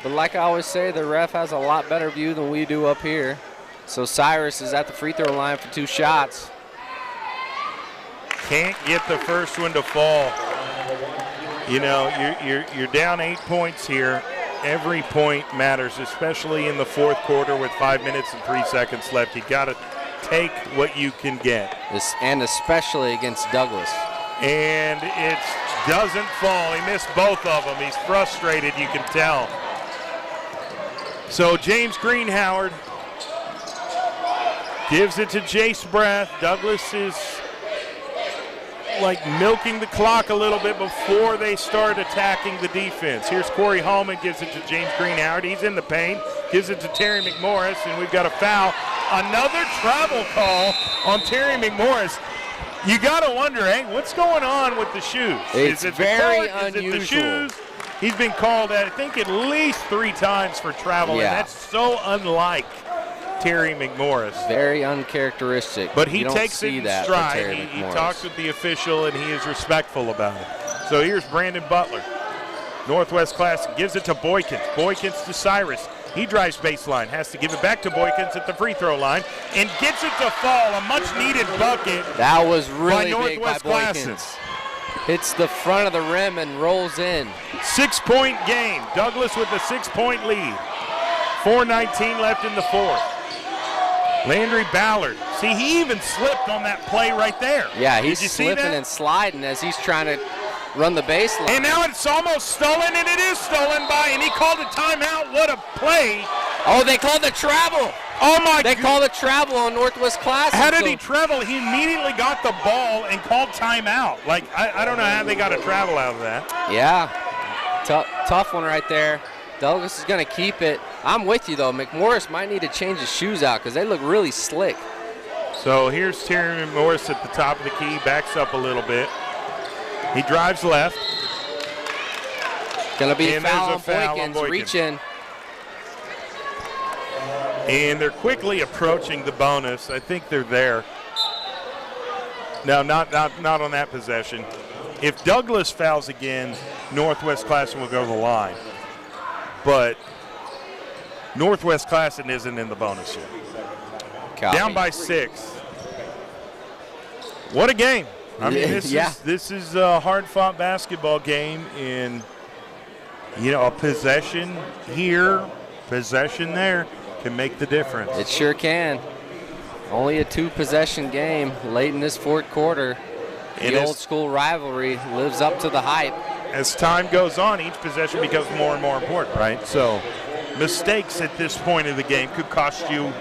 But like I always say, the ref has a lot better view than we do up here. So Cyrus is at the free throw line for 2 shots. Can't get the first one to fall. You know, you're down 8 points here. Every point matters, especially in the fourth quarter with 5 minutes and 3 seconds left. You got to take what you can get. And especially against Douglas. And it doesn't fall. He missed both of them. He's frustrated, you can tell. So James Greenhoward gives it to Jace Breath. Douglas is like milking the clock a little bit before they start attacking the defense. Here's Corey Hallman, gives it to James Greenhoward. He's in the paint, gives it to Terry McMorris, and we've got a foul. Another travel call on Terry McMorris. You got to wonder, hey, what's going on with the shoes? It's very unusual. Is it the shoes? He's been called, I think, at least 3 times for travel, and that's so unlike Terry McMorris. Very uncharacteristic. But he takes it in stride. He talks with the official, and he is respectful about it. So here's Brandon Butler. Northwest Classen gives it to Boykins. Boykins to Cyrus. He drives baseline, has to give it back to Boykins at the free throw line, and gets it to fall. A much-needed bucket. That was really by big by Northwest Boykins. Hits the front of the rim and rolls in. 6-point game. Douglas with a 6-point lead. 4:19 left in the fourth. Landry Ballard. See, he even slipped on that play right there. Yeah, he's slipping and sliding as he's trying to run the baseline. And now it's almost stolen, and it is stolen by, and he called a timeout. What a play. Oh, they called the travel. Oh, my God. They called a travel on Northwest Classen. How did he travel? He immediately got the ball and called timeout. Like, I don't know how they got a travel out of that. Yeah, tough one right there. Douglas is going to keep it. I'm with you, though. McMorris might need to change his shoes out because they look really slick. So here's Terry McMorris at the top of the key, backs up a little bit. He drives left. Going to be And foul on there's a foul on Boykins. Boykins. Reach in. And they're quickly approaching the bonus. I think they're there. No, not on that possession. If Douglas fouls again, Northwest Classen will go to the line. But Northwest Classen isn't in the bonus yet. Copy. Down by 6. What a game. I mean, this is a hard-fought basketball game in, a possession here, possession there can make the difference. It sure can. Only a 2-possession game late in this fourth quarter. The old school rivalry lives up to the hype. As time goes on, each possession becomes more and more important, right? So mistakes at this point of the game could cost you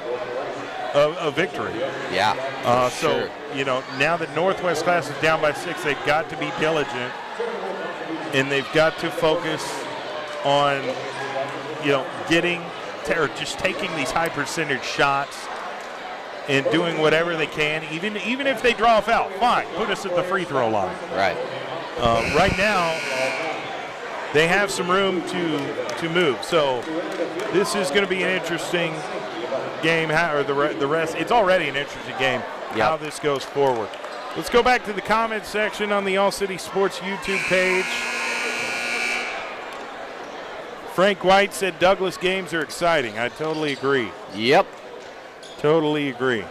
a victory. Yeah. So, now that Northwest Classen is down by 6, they've got to be diligent, and they've got to focus on, getting or just taking these high percentage shots and doing whatever they can, even if they draw a foul. Fine, put us at the free throw line. Right. Right now, they have some room to move. So this is going to be an interesting game. The rest, it's already an interesting game. Yep. How this goes forward. Let's go back to the comment section on the All City Sports YouTube page. Frank White said Douglas games are exciting. I totally agree. Yep. Totally agree.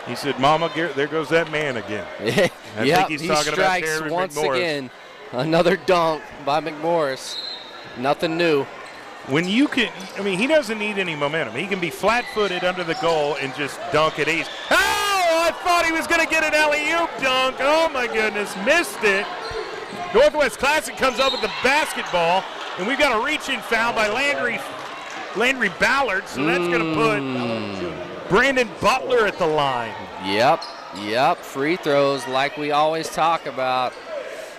He said, Mama, there goes that man again. I think he's talking about Terry once McMorris. again. Another dunk by McMorris. Nothing new. When you can, he doesn't need any momentum. He can be flat-footed under the goal and just dunk at ease. Oh, I thought he was going to get an alley-oop dunk. Oh, my goodness, missed it. Northwest Classen comes up with the basketball, and we've got a reach-in foul by Landry Ballard, so that's going to put Brandon Butler at the line. Yep. Free throws, like we always talk about,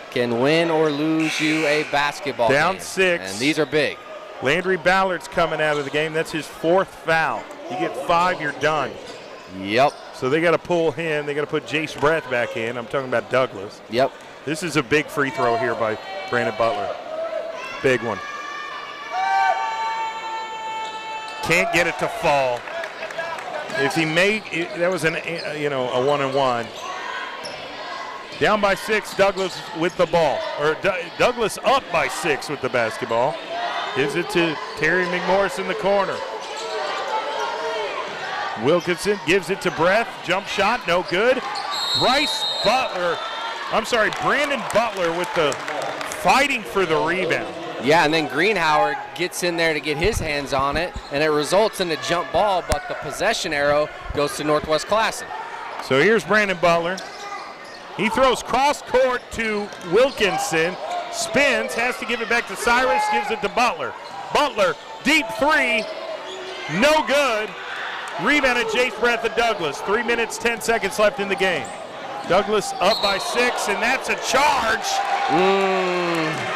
can win or lose you a basketball game. Down 6. And these are big. Landry Ballard's coming out of the game. That's his 4th foul. You get 5, you're done. Yep. So they got to pull him. They got to put Jace Breath back in. I'm talking about Douglas. Yep. This is a big free throw here by Brandon Butler. Big one. Can't get it to fall. If he made it, that was a 1-and-1. Down by 6, Douglas with the ball. Or Douglas up by 6 with the basketball. Gives it to Terry McMorris in the corner. Wilkinson gives it to Breath. Jump shot, no good. Brandon Butler with the fighting for the rebound. Yeah, and then Greenhauer gets in there to get his hands on it, and it results in a jump ball, but the possession arrow goes to Northwest Classen. So here's Brandon Butler. He throws cross court to Wilkinson. Spins, has to give it back to Cyrus, gives it to Butler. Butler, deep 3, no good. Rebounded Jace Breath of Douglas. 3 minutes, 10 seconds left in the game. Douglas up by 6, and that's a charge.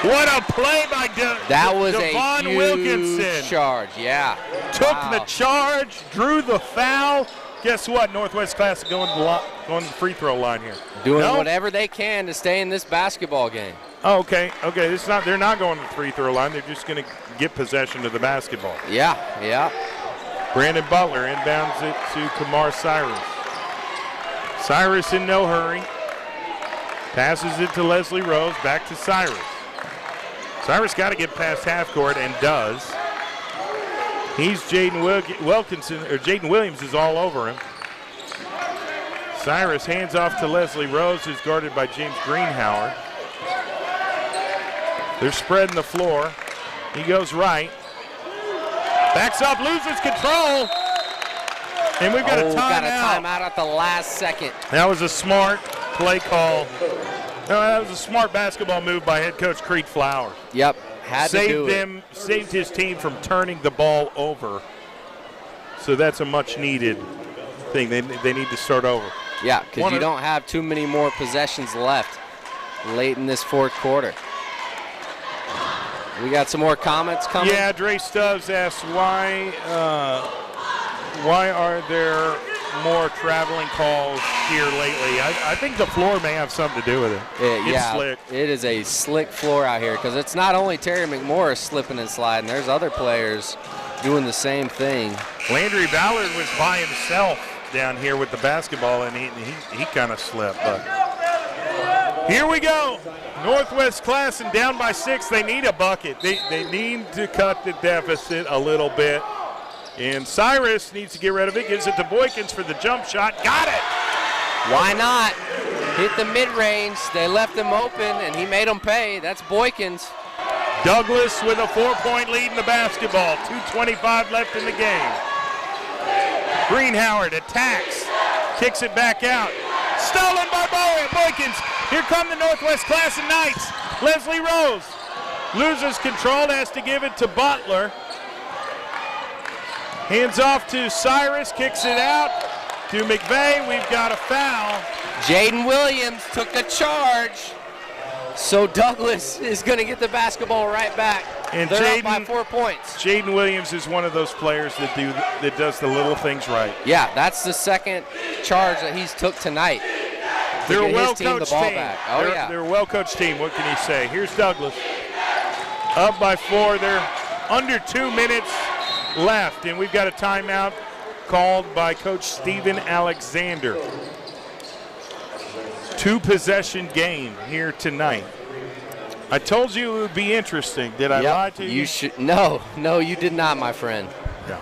What a play by that was Devon a huge Wilkinson. Charge, yeah. Took the charge, drew the foul. Guess what? Northwest Classen going to the free throw line here. Doing whatever they can to stay in this basketball game. Oh, okay. They're not going to the free throw line. They're just going to get possession of the basketball. Yeah. Brandon Butler inbounds it to Kamar Cyrus. Cyrus in no hurry. Passes it to Leslie Rose. Back to Cyrus. Cyrus got to get past half court and does. He's Jaden Wilkinson, or Jaden Williams is all over him. Cyrus hands off to Leslie Rose, who's guarded by James Greenhauer. They're spreading the floor. He goes right. Backs up, loses control. And we've got a timeout. Got a timeout at the last second. That was a smart play call That was a smart basketball move by head coach Creed Flowers. Yep, had to do it. Saved his team from turning the ball over. So that's a much-needed thing. They need to start over. Yeah, because you don't have too many more possessions left late in this fourth quarter. We got some more comments coming. Yeah, Dre Stubbs asks why are there more traveling calls here lately? I think the floor may have something to do with it. It's slick. It is a slick floor out here because it's not only Terry McMorris slipping and sliding. There's other players doing the same thing. Landry Ballard was by himself down here with the basketball, and he kind of slipped. But here we go. Northwest Classen down by 6. They need a bucket. They need to cut the deficit a little bit. And Cyrus needs to get rid of it. Gives it to Boykins for the jump shot. Got it. Why not? Hit the mid-range. They left him open, and he made them pay. That's Boykins. Douglas with a 4-point lead in the basketball. 2:25 left in the game. Greenhoward attacks. Kicks it back out. Stolen by Boykins. Here come the Northwest Classen Knights. Leslie Rose loses control, has to give it to Butler. Hands off to Cyrus, kicks it out to McVeigh. We've got a foul. Jaden Williams took the charge. So Douglas is going to get the basketball right back. And they're up by 4 points. Jaden Williams is one of those players that does the little things right. Yeah, that's the second charge that he's took tonight. They're a well-coached team. Yeah. They're a well-coached team. What can you say? Here's Douglas. Up by 4. They're under 2 minutes left, and we've got a timeout called by Coach Steven Alexander. 2-possession game here tonight. I told you it would be interesting. Did I lie to you? No, you did not, my friend. No.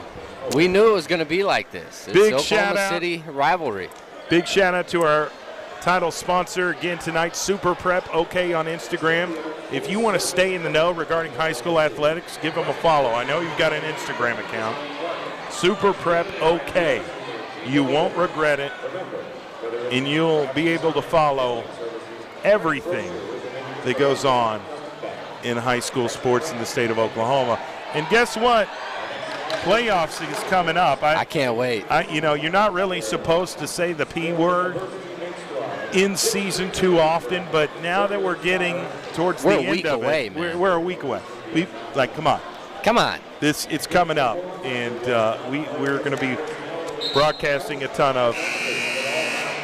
We knew it was going to be like this. It's Oklahoma City rivalry. Big shout out to our title sponsor again tonight, Super Prep OK on Instagram. If you want to stay in the know regarding high school athletics, give them a follow. I know you've got an Instagram account. Super Prep OK. You won't regret it, and you'll be able to follow everything that goes on in high school sports in the state of Oklahoma. And guess what? Playoffs is coming up. I can't wait. You're not really supposed to say the P word in season too often, but now that we're getting towards the end of it, we're a week away. Come on. It's coming up, and we're going to be broadcasting a ton of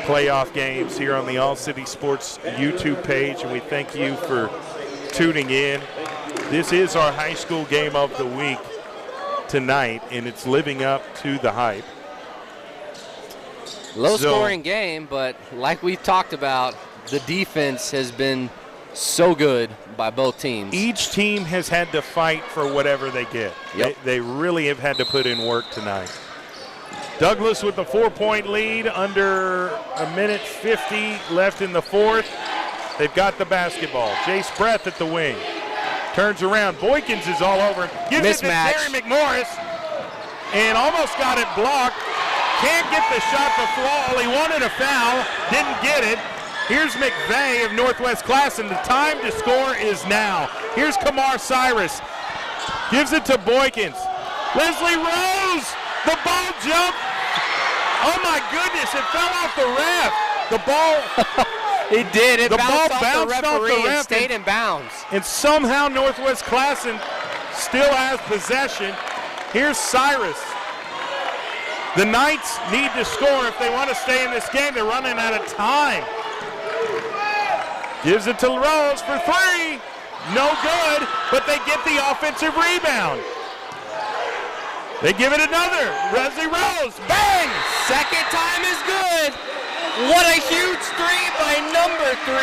playoff games here on the All City Sports YouTube page, and we thank you for tuning in. This is our high school game of the week tonight, and it's living up to the hype. Low-scoring game, but like we've talked about, the defense has been so good by both teams. Each team has had to fight for whatever they get. Yep. They really have had to put in work tonight. Douglas with the 4-point lead, under a minute 50 left in the fourth. They've got the basketball. Jace Breath at the wing. Turns around. Boykins is all over him. Gives Mismatch. it to Terry McMorris, and almost got it blocked. Can't get the shot to fall. He wanted a foul. Didn't get it. Here's McVeigh of Northwest Classen. The time to score is now. Here's Kamar Cyrus. Gives it to Boykins. Leslie Rose. The ball jumped. Oh, my goodness. It fell off the ref. The ball. It did. It the bounced ball off bounced the off referee the ref and stayed in bounds. And somehow Northwest Classen still has possession. Here's Cyrus. The Knights need to score if they want to stay in this game. They're running out of time. Gives it to Rose for 3. No good, but they get the offensive rebound. They give it another. Leslie Rose, bang! Second time is good. What a huge three by number 3,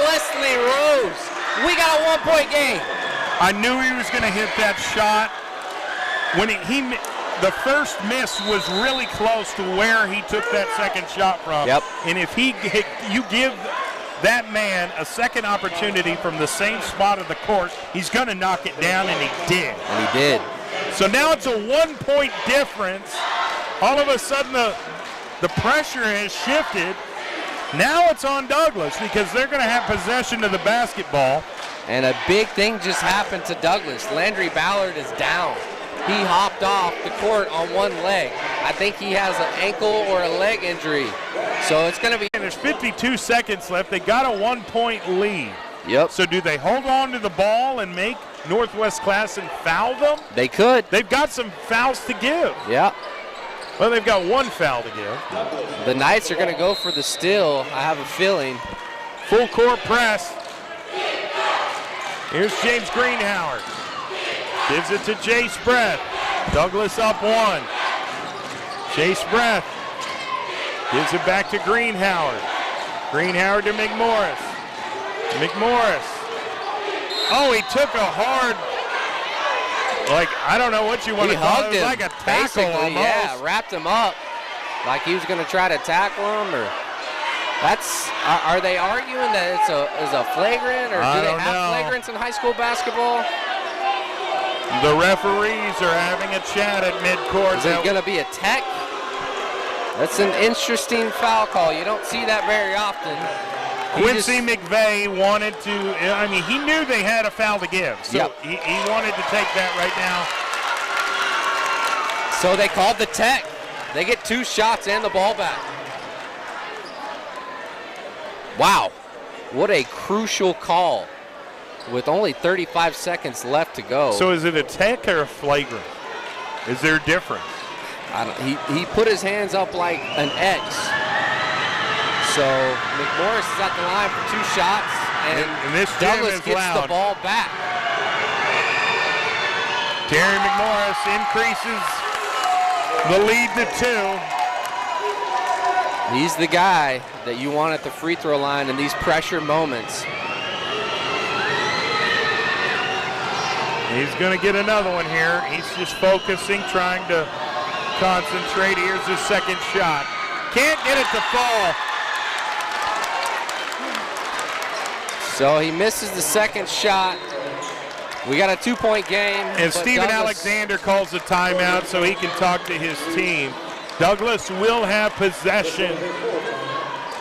Leslie Rose. We got a 1-point game. I knew he was going to hit that shot. When the first miss was really close to where he took that second shot from. Yep. And if you give that man a second opportunity from the same spot of the court, he's going to knock it down, and he did. And he did. So now it's a 1-point difference. All of a sudden the pressure has shifted, Now it's on Douglas because they're going to have possession of the basketball. And a big thing just happened to Douglas. Landry Ballard is down. He hopped off the court on one leg. I think he has an ankle or a leg injury. So it's going to be. And there's 52 seconds left. They got a 1-point lead. Yep. So do they hold on to the ball and make Northwest Classen foul them? They could. They've got some fouls to give. Yeah. Well, they've got one foul to give. The Knights are going to go for the steal, I have a feeling. Full court press. Here's James Greenhoward. Gives it to Jace Breath. Douglas up one. Jace Breath gives it back to Greenhoward. Greenhoward to McMorris. McMorris. Oh, he took a hard, I don't know what you want to call it. It was like a tackle almost. Yeah, wrapped him up like he was going to try to tackle him. Or are they arguing that it's a flagrant, or do they have flagrants in high school basketball? The referees are having a chat at midcourt. Is it going to be a tech? That's an interesting foul call. You don't see that very often. Quincy McVeigh wanted to, he knew they had a foul to give. So he wanted to take that right now. So they called the tech. They get 2 shots and the ball back. Wow. What a crucial call with only 35 seconds left to go. So is it a tech or a flagrant? Is there a difference? He put his hands up like an X. So McMorris is at the line for 2 shots, and this Douglas is gets loud. the ball back. Terry McMorris increases the lead to 2. He's the guy that you want at the free throw line in these pressure moments. He's going to get another one here. He's just focusing, trying to concentrate. Here's his second shot. Can't get it to fall. So he misses the second shot. We got a 2-point game. And Steven Alexander calls a timeout so he can talk to his team. Douglas will have possession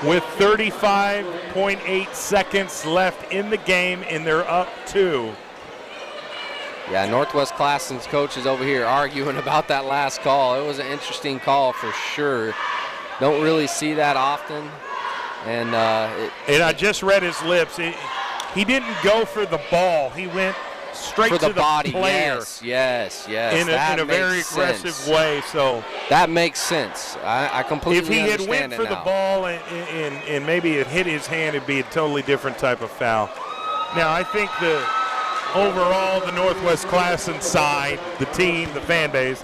with 35.8 seconds left in the game, and they're up 2. Yeah, Northwest Classen's coach is over here arguing about that last call. It was an interesting call for sure. Don't really see that often. And I just read his lips. He didn't go for the ball. He went straight for to the body. player. Yes. In a very aggressive way. So that makes sense. I completely understand it now. If he had went for the ball and maybe it hit his hand, it'd be a totally different type of foul. Now, I think overall, the Northwest Classen side, the team, the fan base,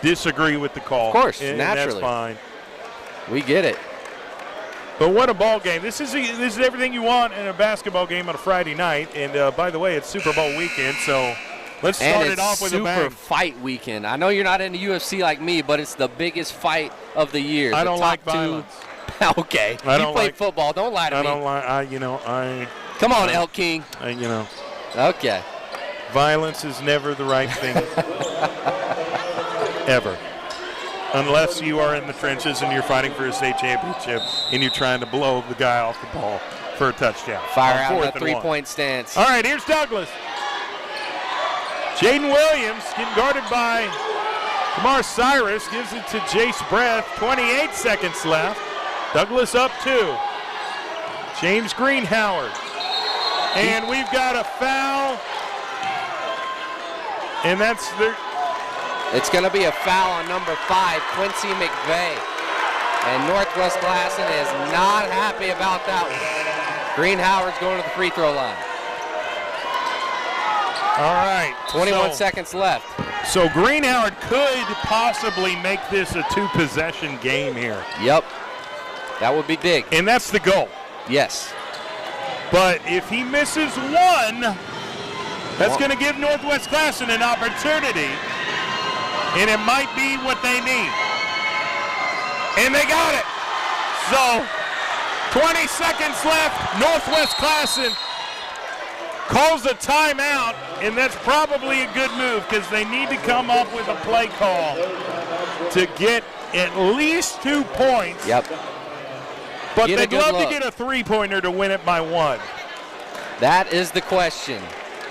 disagree with the call. Of course, and naturally. that's fine. We get it. But what a ball game. This is everything you want in a basketball game on a Friday night. And, by the way, it's Super Bowl weekend, so let's start it off with a bang. Super fight weekend. I know you're not into UFC like me, but it's the biggest fight of the year. I don't like violence. Okay. You play football. Don't lie to me. I don't like. Come on, El King. Okay. Violence is never the right thing. Ever. Unless you are in the trenches and you're fighting for a state championship and you're trying to blow the guy off the ball for a touchdown. Fire out that 3-point stance. All right, here's Douglas. Jaden Williams getting guarded by Kamar Cyrus. Gives it to Jace Breath. 28 seconds left. Douglas up 2. James Greenhoward. And we've got a foul. And that's it's going to be a foul on number 5, Quincy McVeigh. And Northwest Classen is not happy about that one. Greenhoward's going to the free throw line. All right. 21 seconds left. So Greenhoward could possibly make this a 2-possession game here. Yep. That would be big. And that's the goal. Yes. But if he misses one, that's going to give Northwest Classen an opportunity. And it might be what they need. And they got it. So 20 seconds left. Northwest Classen calls a timeout, and that's probably a good move because they need to come up with a play call to get at least 2 points. Yep. But get a they'd good love look. to get a three-pointer to win it by 1. That is the question.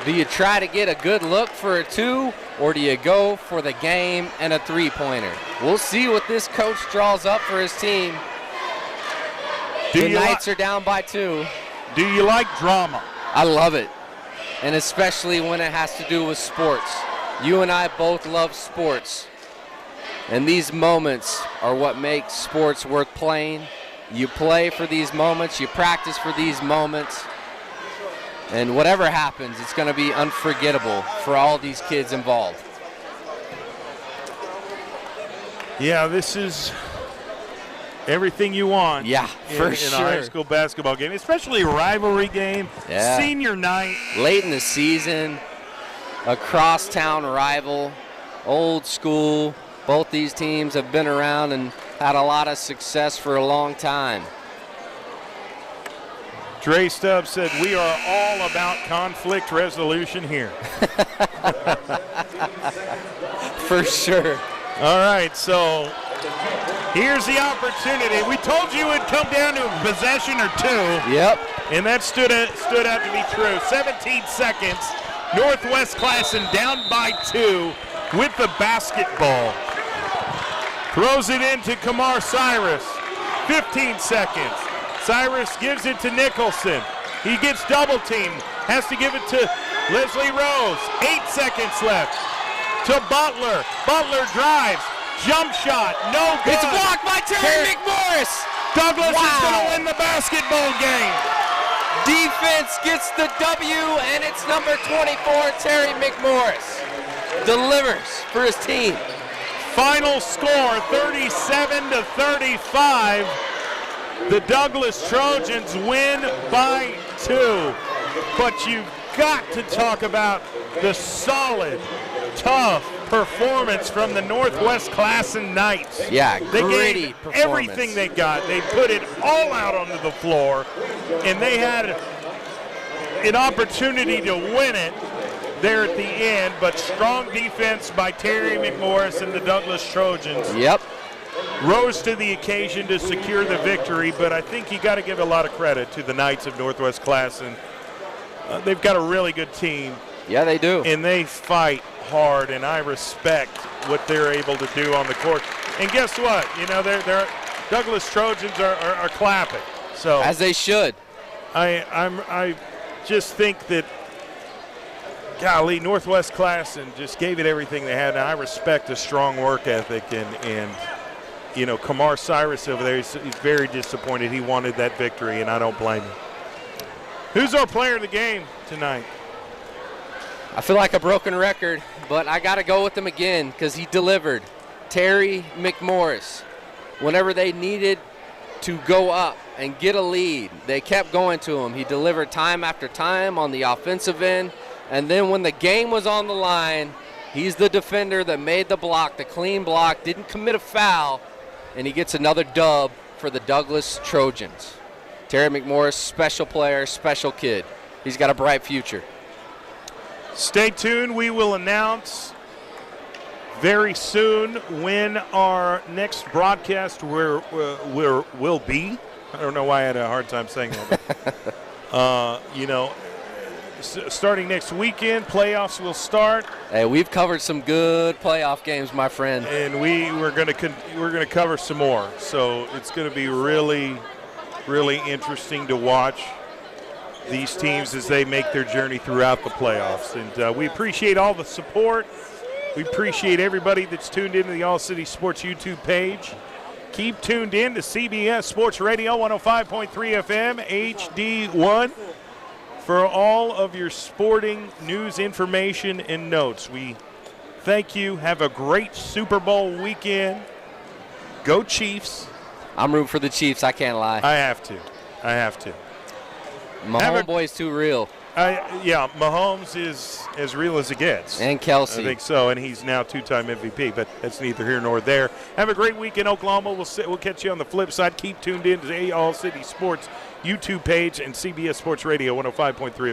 Do you try to get a good look for a 2, or do you go for the game and a three-pointer? We'll see what this coach draws up for his team. The Knights are down by 2. Do you like drama? I love it, and especially when it has to do with sports. You and I both love sports, and these moments are what makes sports worth playing. You play for these moments, you practice for these moments, and whatever happens, it's going to be unforgettable for all these kids involved. Yeah, this is everything you want. Yeah, for in a high school basketball game, especially a rivalry game, senior night. Late in the season, a crosstown rival, old school. Both these teams have been around and had a lot of success for a long time. Dre Stubbs said, "We are all about conflict resolution here." For sure. All right, so here's the opportunity. We told you it would come down to a possession or 2. Yep. And that stood out to be true. 17 seconds. Northwest Classen down by 2 with the basketball. Throws it into Kamar Cyrus. 15 seconds. Cyrus gives it to Nicholson. He gets double teamed. Has to give it to Leslie Rose. 8 seconds left. To Butler. Butler drives. Jump shot. No good. It's blocked by Terry McMorris. Douglas is going to win the basketball game. Defense gets the W, and it's number 24, Terry McMorris. Delivers for his team. Final score, 37-35. The Douglas Trojans win by 2. But you've got to talk about the solid, tough performance from the Northwest Classen Knights. Yeah, they gritty gave performance. everything they got. They put it all out onto the floor, and they had an opportunity to win it there at the end, but strong defense by Terry McMorris and the Douglas Trojans. Yep. Rose to the occasion to secure the victory, but I think you got to give a lot of credit to the Knights of Northwest Classen. They've got a really good team. Yeah, they do. And they fight hard, and I respect what they're able to do on the court. And guess what? You know, they're Douglas Trojans are clapping. So as they should. I just think that, golly, Northwest Classen just gave it everything they had, and I respect the strong work ethic. And you know, Kamar Cyrus over there, he's very disappointed. He wanted that victory, and I don't blame him. Who's our player of the game tonight? I feel like a broken record, but I got to go with him again because he delivered. Terry McMorris. Whenever they needed to go up and get a lead, they kept going to him. He delivered time after time on the offensive end. And then when the game was on the line, he's the defender that made the block, the clean block, didn't commit a foul, and he gets another dub for the Douglas Trojans. Terry McMorris, special player, special kid. He's got a bright future. Stay tuned. We will announce very soon when our next broadcast will be. I don't know why I had a hard time saying that. But, you know, starting next weekend, playoffs will start. Hey, we've covered some good playoff games, my friend. And we're going to cover some more. So it's going to be really, really interesting to watch these teams as they make their journey throughout the playoffs. And we appreciate all the support. We appreciate everybody that's tuned into the All City Sports YouTube page. Keep tuned in to CBS Sports Radio 105.3 FM HD1 for all of your sporting news, information, and notes. We thank you. Have a great Super Bowl weekend. Go Chiefs. I'm rooting for the Chiefs. I can't lie. I have to. My homeboy's too real. Yeah, Mahomes is as real as it gets. And Kelsey. I think so, and he's now two-time MVP, but that's neither here nor there. Have a great week in Oklahoma. We'll catch you on the flip side. Keep tuned in to the All City Sports YouTube page and CBS Sports Radio 105.3 FM.